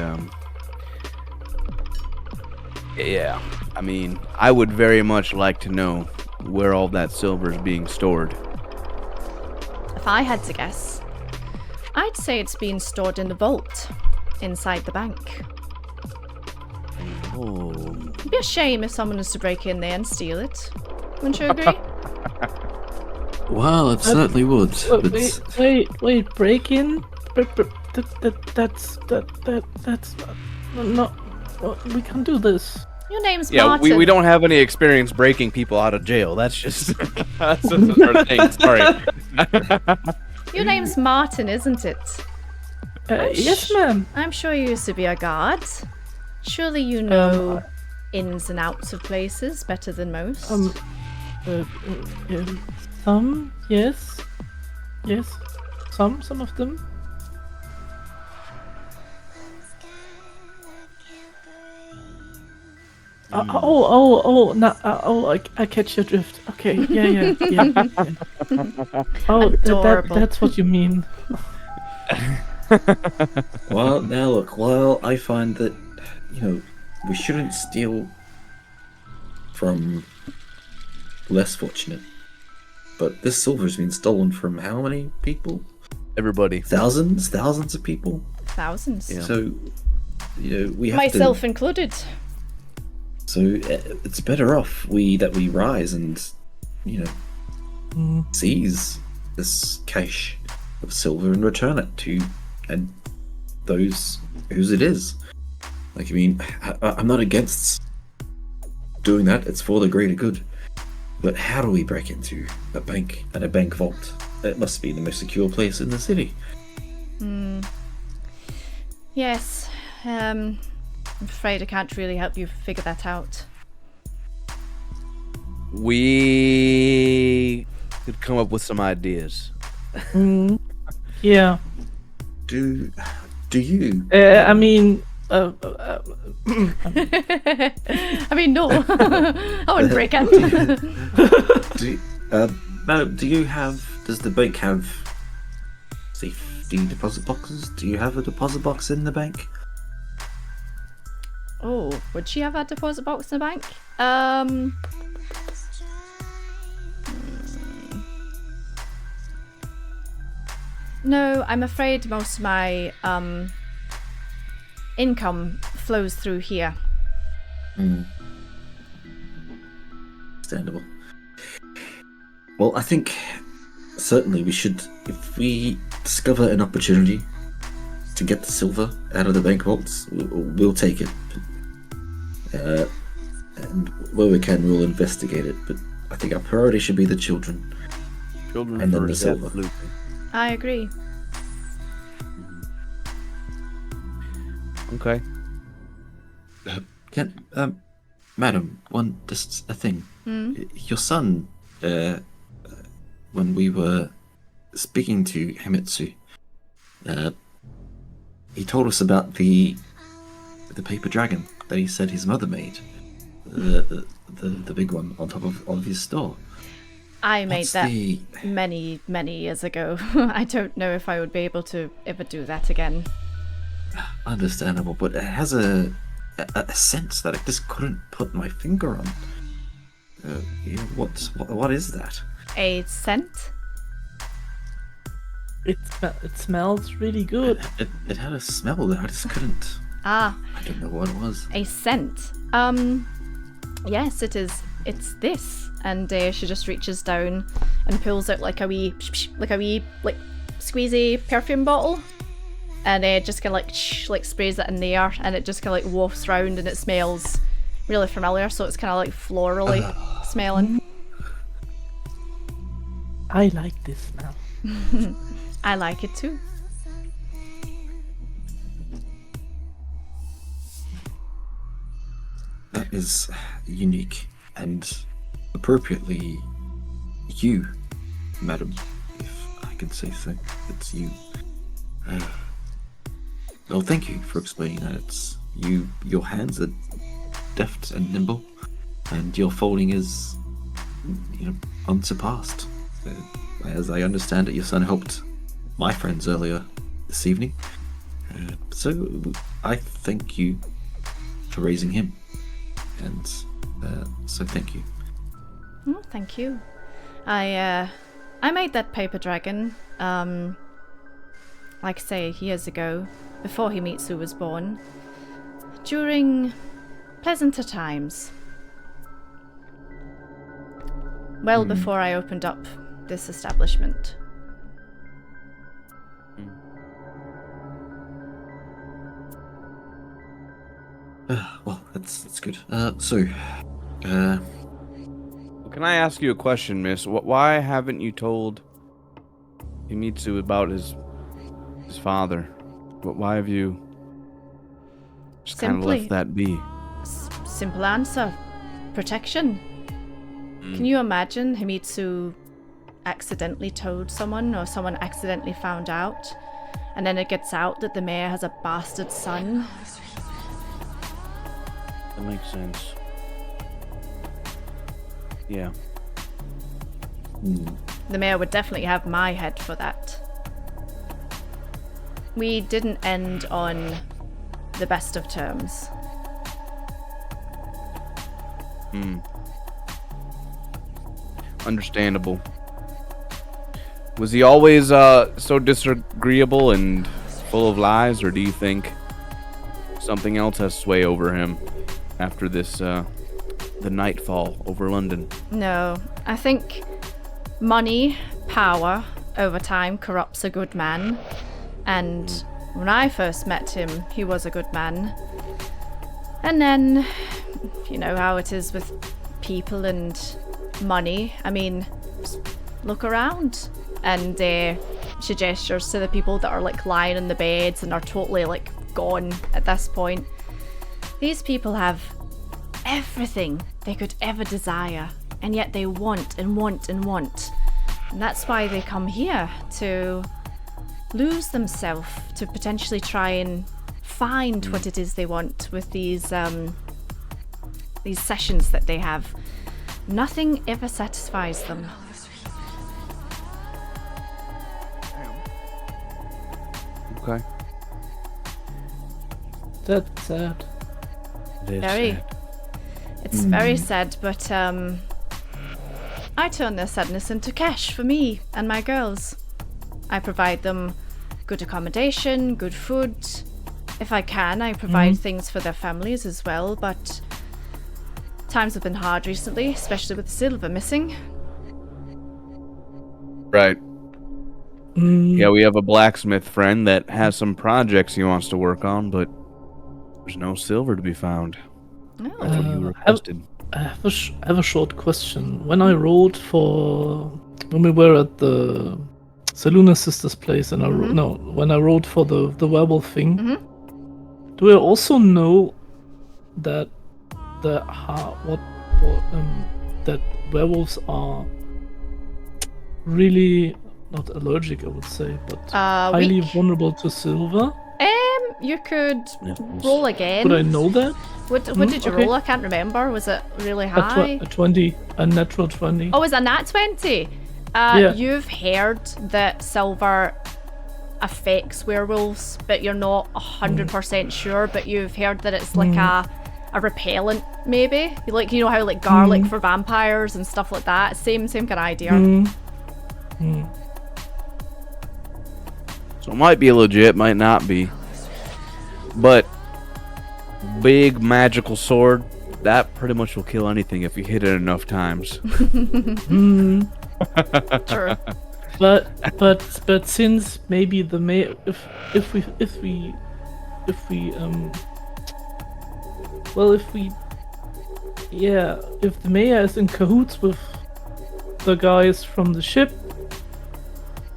yeah, I mean, I would very much like to know where all that silver is being stored. If I had to guess, I'd say it's being stored in the vault inside the bank. Oh, It'd be a shame if someone was to break in there and steal it. Wouldn't you agree? Well, it certainly would. But Wait, break in? That's no, we can't do this. Your name's yeah, Martin. we don't have any experience breaking people out of jail. That's just that's just our thing. Sorry. Your name's Martin, isn't it? Yes, ma'am. I'm sure you used to be a guard. Surely you know ins and outs of places better than most. Some, yes, some of them. I catch your drift. Okay, yeah. Oh, Adorable. that's what you mean. well, now look. Well, I find that we shouldn't steal from less fortunate. But this silver's been stolen from how many people? Everybody. Thousands of people. Thousands. Yeah. So, we have Myself included. So it's better off we rise and, seize this cache of silver and return it to those whose it is. Like, I mean, I'm not against doing that. It's for the greater good. But how do we break into a bank and a bank vault? It must be the most secure place in the city. Yes. I'm afraid I can't really help you figure that out. We could come up with some ideas. Yeah. Do you? I mean, I mean, no. I wouldn't break in. Does the bank have safety deposit boxes? Do you have a deposit box in the bank? Oh, would she have a deposit box in the bank? No, I'm afraid most of my income flows through here. Understandable. Well, I think certainly we should, if we discover an opportunity to get the silver out of the bank vaults, we'll take it. And where we can, we'll investigate it. But I think our priority should be the children. Children and then the first, silver. absolutely. I agree. Okay. Madam, just a thing. Your son when we were speaking to Himitsu, he told us about the paper dragon that he said his mother made. The big one on top of his store. I made What's that the- many years ago. I don't know if I would be able to ever do that again. Understandable, but it has a sense that I just couldn't put my finger on. What is that? A scent? It smells really good. It had a smell that I just couldn't. Ah, I don't know what it was. a scent. Yes, it is. It's this. And she just reaches down and pulls out like a wee squeezy perfume bottle, and just kind of like sprays it in the air, and it just kind of like wafts round, and it smells really familiar. So it's kind of like florally smelling. I like this smell. I like it too. That is unique and appropriately you, madam, if I can say so. It's you. Well, thank you for explaining that. It's you. Your hands are deft and nimble, and your folding is, unsurpassed. As I understand it, your son helped my friends earlier this evening. So I thank you for raising him. And so thank you. Oh, thank you. I made that paper dragon, like I say, years ago, before Himitsu was born, during pleasanter times. Well before I opened up this establishment. Well, that's good. Can I ask you a question, miss? Why haven't you told Himitsu about his father? Why have you just kind of Simply- left that be? Simple answer. Protection. Can you imagine Himitsu accidentally told someone, or someone accidentally found out, and then it gets out that the mayor has a bastard son? That makes sense. Yeah. The mayor would definitely have my head for that. We didn't end on the best of terms. Understandable. Was he always so disagreeable and full of lies, or do you think something else has sway over him after this, the nightfall over London? No, I think money, power, over time corrupts a good man. And when I first met him, he was a good man. And then, you know how it is with people and money. I mean, just look around. And she gestures to the people that are like lying in the beds and are totally like gone at this point. These people have everything they could ever desire, and yet they want and want and want. And that's why they come here, to lose themselves, to potentially try and find what it is they want with these sessions that they have. Nothing ever satisfies them. Okay. That's sad. Very. It's very sad, but I turn their sadness into cash for me and my girls. I provide them good accommodation, good food. If I can, I provide things for their families as well, but times have been hard recently, especially with Silver missing. Right. Yeah, we have a blacksmith friend that has some projects he wants to work on, but there's no silver to be found. No. That's what you requested. I have a short question. When I rode when we were at the Seluna Sisters' place, and when I rode for the werewolf thing, do I also know that that werewolves are really not allergic, I would say, but highly weak. vulnerable to silver. You could Nipples. roll again. Would I know that? What did you okay. roll? I can't remember. Was it really high? A natural 20. Oh, was it a nat 20? Yeah. You've heard that silver affects werewolves, but you're not 100% sure, but you've heard that it's like a repellent, maybe? Like, you know how like garlic for vampires and stuff like that? Same kind of idea. So it might be legit, might not be. But big magical sword, that pretty much will kill anything if you hit it enough times. True. But since maybe the mayor, if the mayor is in cahoots with the guys from the ship,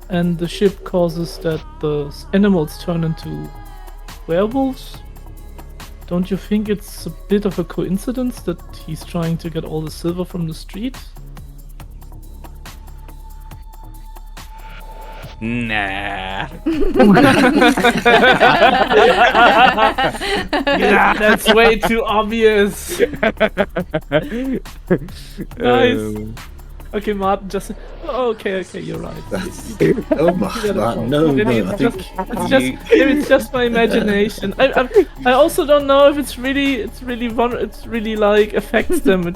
and the ship causes that the animals turn into werewolves, don't you think it's a bit of a coincidence that he's trying to get all the silver from the street? Nah. Yeah, that's way too obvious. Nice. Okay, Martin, just... Oh, okay, you're right. Oh my god, no, I think It's just my imagination. I also don't know if it's really like affects them.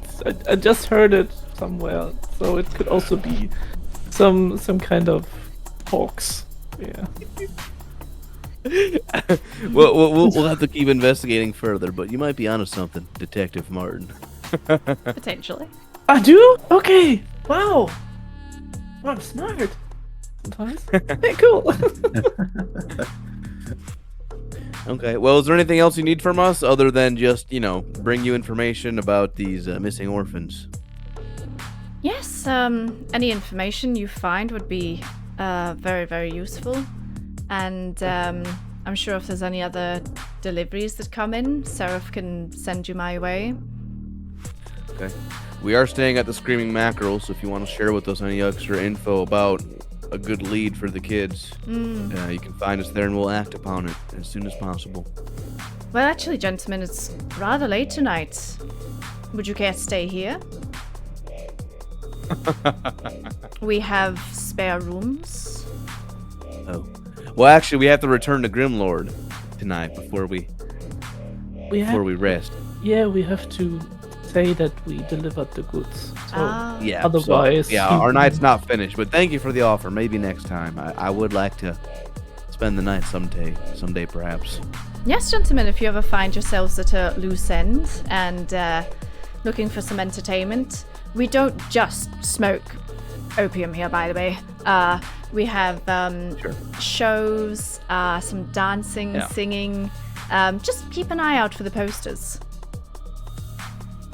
I just heard it somewhere, so it could also be some kind of hoax. Yeah. We'll have to keep investigating further, but you might be onto something, Detective Martin. Potentially. I do? Okay. Wow. I'm smart. Sometimes. Hey, cool. Okay, well, is there anything else you need from us other than just, bring you information about these missing orphans? Yes, any information you find would be very, very useful. And I'm sure if there's any other deliveries that come in, Seraph can send you my way. Okay. We are staying at the Screaming Mackerel, so if you want to share with us any extra info about a good lead for the kids, you can find us there and we'll act upon it as soon as possible. Well, actually, gentlemen, it's rather late tonight. Would you care to stay here? We have spare rooms. Oh. Well, actually, we have to return to Grimlord tonight before we rest. Yeah, we have to say that we delivered the goods. So Yeah. otherwise, our night's not finished. But thank you for the offer. Maybe next time. I would like to spend the night someday perhaps. Yes, gentlemen, if you ever find yourselves at a loose end and looking for some entertainment, we don't just smoke opium here, by the way. We have shows, some dancing, singing. Just keep an eye out for the posters.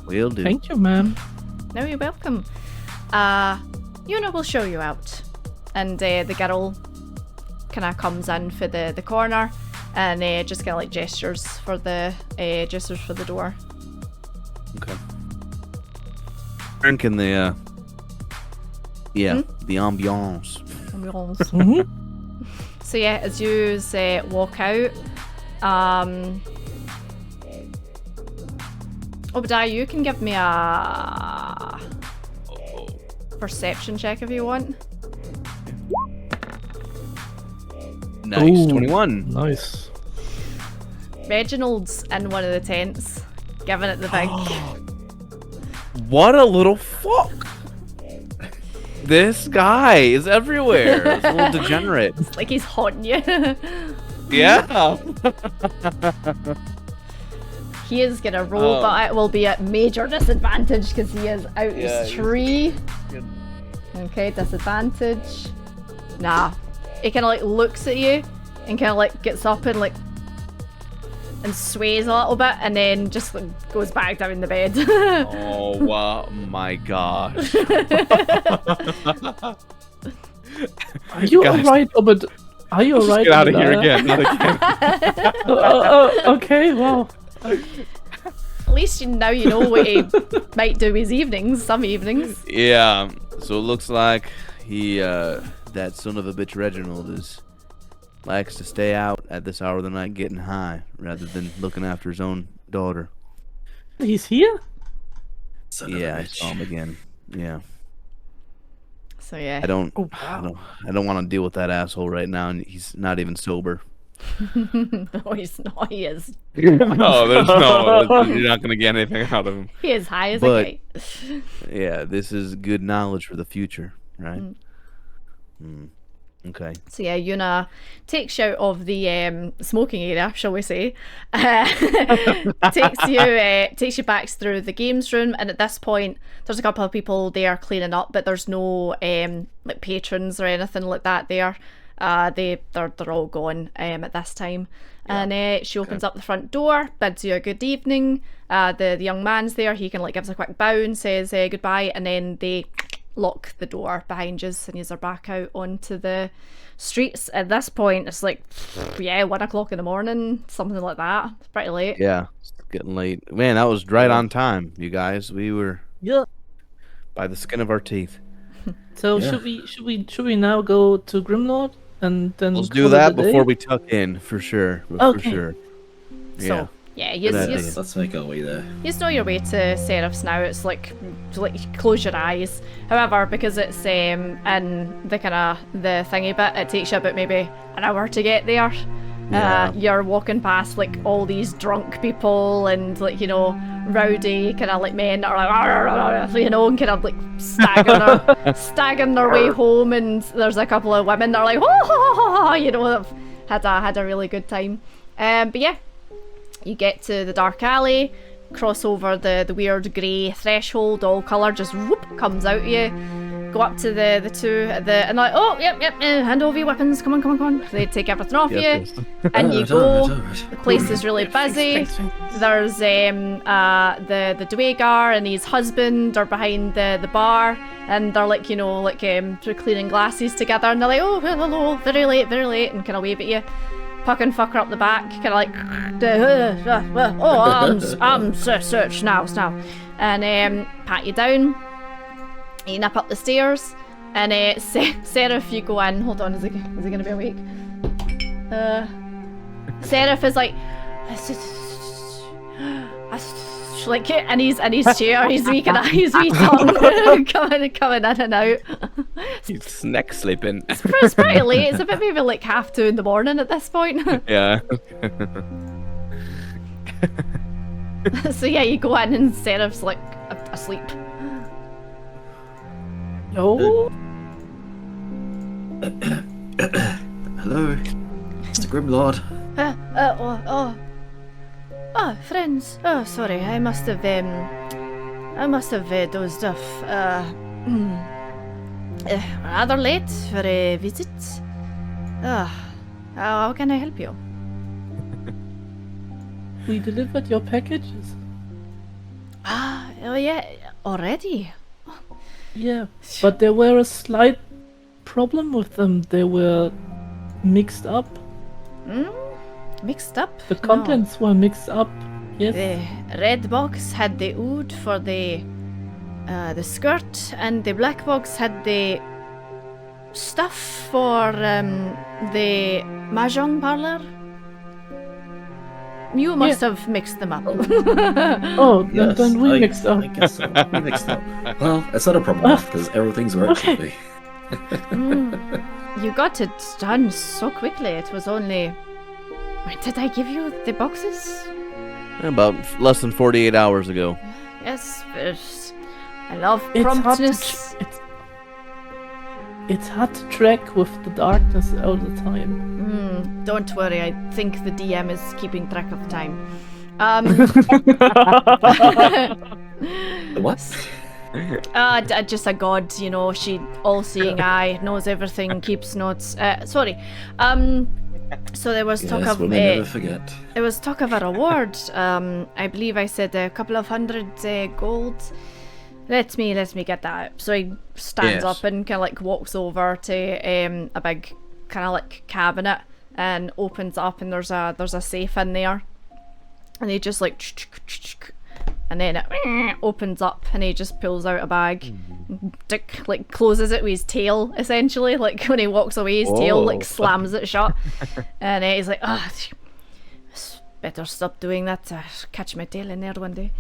Will do. Thank you, ma'am. No, you're welcome. We'll show you out. And the girl kind of comes in for the corner and just kind of like gestures for the door. Okay. Drinking the the ambiance. So yeah, as you walk out, Obadiah, you can give me a perception check if you want. Nice. Ooh, 21. Nice. Reginald's in one of the tents, giving it the big. What a little fuck! This guy is everywhere. It's a little degenerate. It's like he's haunting you. Yeah. He is gonna roll, but it will be at major disadvantage because he is out his tree. Okay, disadvantage. Nah. He kind of like looks at you and kind of like gets up and like and sways a little bit and then just like, goes back down in the bed. Oh wow, my gosh. Are you alright, Obed? Are you alright? Get out of here again. Not again. Okay, wow. At least now you know what he might do his evenings, some evenings. Yeah. So it looks like that son of a bitch Reginald likes to stay out at this hour of the night getting high rather than looking after his own daughter. He's here? Son of a Yeah, I bitch. saw him again. Yeah. So yeah. I don't Oh, wow. I don't want to deal with that asshole right now, and he's not even sober. No, he's not. He is. No, there's no. You're not gonna get anything out of him. He is high as But- a kite. Yeah, this is good knowledge for the future, right? Okay. So yeah, Yuna takes you out of the smoking area, shall we say? Takes you back through the games room, and at this point, there's a couple of people there cleaning up, but there's no like patrons or anything like that there. They're all gone at this time. And she opens up the front door, bids you a good evening. The young man's there. He can like gives a quick bow and says goodbye, and then they lock the door behind you, and you're back out onto the streets. At this point, it's like 1 o'clock in the morning, something like that. It's pretty late. Yeah, it's getting late. Man, that was right on time, you guys. We were Yeah. by the skin of our teeth. So Yeah. should we now go to Grimlord and then Let's do call it that a day? before we tuck in, for sure. For Okay. sure. Yeah. So yeah, you Good idea. Let's make our way there. know your way to Seraph's now. It's like close your eyes. However, because it's in the kind of the thingy bit, it takes you about maybe an hour to get there. Yeah. You're walking past like all these drunk people and like rowdy kind of like men that are like and kind of like staggering their way home, and there's a couple of women that are like have had a really good time. But yeah. You get to the dark alley, cross over the weird grey threshold, all colour just whoop comes out of you. Go up to the two and they're like, oh yep, hand over your weapons, come on. They take everything off Yes, you, and you Alright, go. alright. The place is really busy. There's the Dwegar and his husband are behind the bar, and they're like they're cleaning glasses together, and they're like, oh well, hello, very late, and kind of wave at you. Puck and fucker up the back, kind of like, arms search now, and pat you down. You nip up the stairs, and Seraph, you go in. Hold on, is he gonna be awake? Seraph is like, in his chair, his wee tongue coming in and out. He's snack sleeping. It's pretty late. It's about maybe like 2:30 in the morning at this point. Yeah. So yeah, you go in and Seraph's like asleep. No. Hello, Mr. Grimlord. Friends. Oh, sorry. I must have dozed off. Rather late for a visit. How can I help you? We delivered your packages. Oh yeah, already. Yeah, but there were a slight problem with them. They were mixed up. Mixed up? The No. contents were mixed up. Yes. The red box had the oud for the skirt, and the black box had the stuff for the mahjong parlor. You must have mixed them up. Oh, Yes, then we mixed up. I guess so. We mixed up. Well, it's not a problem because everything's where it should be. You got it done so quickly. It was only. When did I give you the boxes? About less than 48 hours ago. Yes, I love It's hard to promptness. It's hard to track with the darkness all the time. Don't worry, I think the DM is keeping track of time. The what? Just a god, she all-seeing eye, knows everything, keeps notes. Sorry. So there was talk Yes, of we'll never forget. there was talk of a reward. I believe I said a couple of hundred gold. Let me get that up. So he stands Yes. up and kind of like walks over to a big kind of like cabinet and opens up, and there's a safe in there, and he just like and then it opens up, and he just pulls out a bag. Dick like closes it with his tail, essentially. Like when he walks away, his tail like slams it shut, and he's like, better stop doing that. Catch my tail in there one day.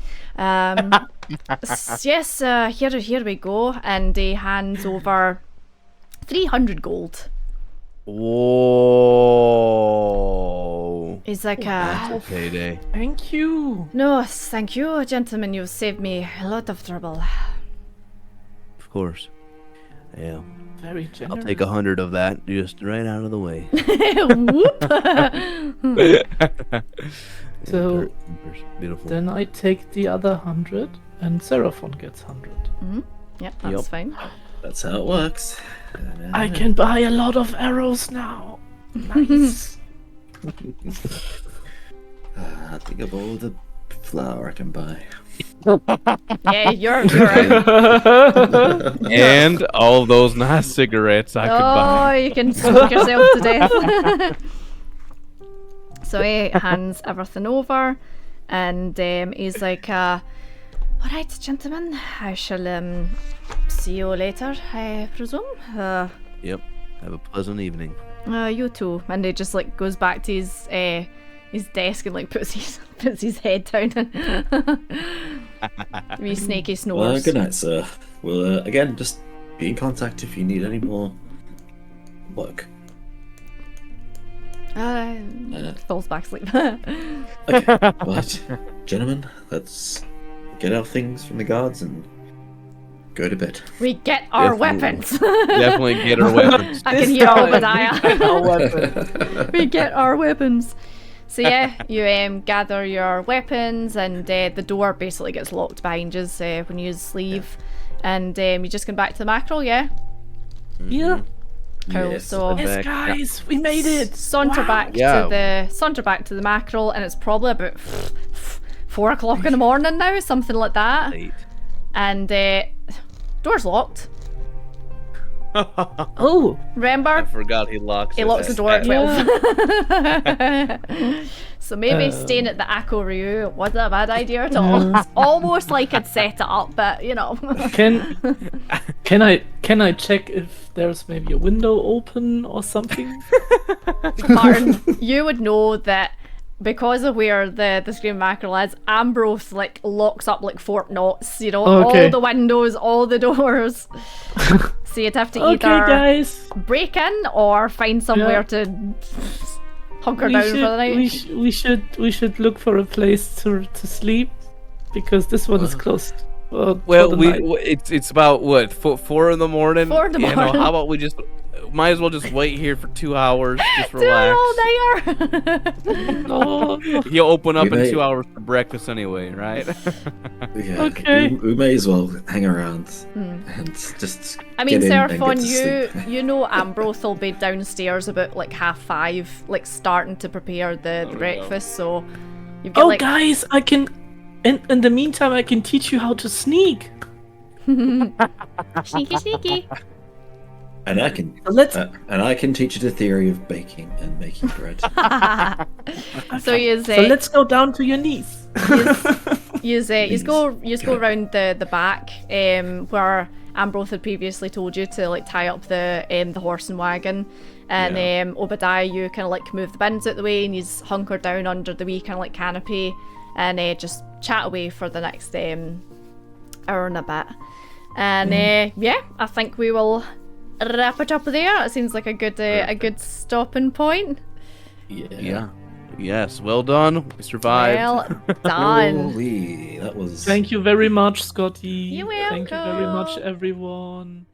Yes, here we go, and he hands over 300 gold. Whoa. He's like, That's a payday. Thank you. no, thank you, gentlemen. You've saved me a lot of trouble. Of course. Yeah. Very generous. I'll take 100 of that just right out of the way. Whoop. So Beautiful. then I take the other 100, and Seraphon gets 100. Yep, that's fine. That's how it works. I can buy a lot of arrows now. Nice. I think of all the flour I can buy. Yeah, you're out. And all those nice cigarettes I could buy. Oh, you can smoke yourself to death. So he hands everything over, and he's like, all right, gentlemen, I shall see you later, I presume. Yep. Have a pleasant evening. You too. And he just like goes back to his desk and like puts his head down. Wee snaky snores. Well, good night, sir. We'll again just be in contact if you need any more work. Falls back asleep. Okay, right, gentlemen, let's get our things from the guards and go to bed. We get our Definitely. weapons. Definitely get our weapons. I can hear Obadiah. Our weapon. We get our weapons. So yeah, you gather your weapons, and the door basically gets locked behind you when you leave, and you just come back to the mackerel, yeah? Yeah. Cool. Yes, So Back. Yes, guys, we made it. saunter back Yeah. to the mackerel, and it's probably about 4 o'clock in the morning now, something like that. Late. And door's locked. Oh, I Remember? forgot he locks He it. locks the door at Yeah. 12. So maybe staying at the Akko Ryu wasn't a bad idea at all. It's almost like I'd set it up, but you know. can I check if there's maybe a window open or something? Martin, you would know that because of where the Scream Mackerel is, Ambrose like locks up like Fort Knox, you know, Okay. all the windows, all the doors. So you'd have to Okay, either guys. break in or find somewhere to hunker down for the night. We should look for a place to sleep, because this one is closed. For Well, the night. it's about what 4 in the morning. 4 in the You know, morning. how about we just might as well just wait here for 2 hours, just Do relax. all nighter. Oh, He'll open up We in may- 2 hours for breakfast anyway, right? Yeah, Okay. we may as well hang around and just. I mean, get in and get Seraphon, to sleep. you know Ambrose will be downstairs about like 5:30, like starting to prepare the breakfast, so you've got oh, like guys, I can. In the meantime, I can teach you how to sneak. sneaky. And I can. Let's. And I can teach you the theory of baking and making bread. So you So let's go down to your knees. you go round the back where Ambrose had previously told you to like tie up the horse and wagon, and Obadiah, you kind of like move the bins out the way, and he's hunkered down under the wee kind of like canopy, and just chat away for the next hour and a bit. And yeah, I think we will wrap it up there. It seems like a good stopping point. Yeah. Yes. Well done. We survived. Well done. Holy, that was. Thank you very much, Scotty. You're Thank you very much, welcome. everyone.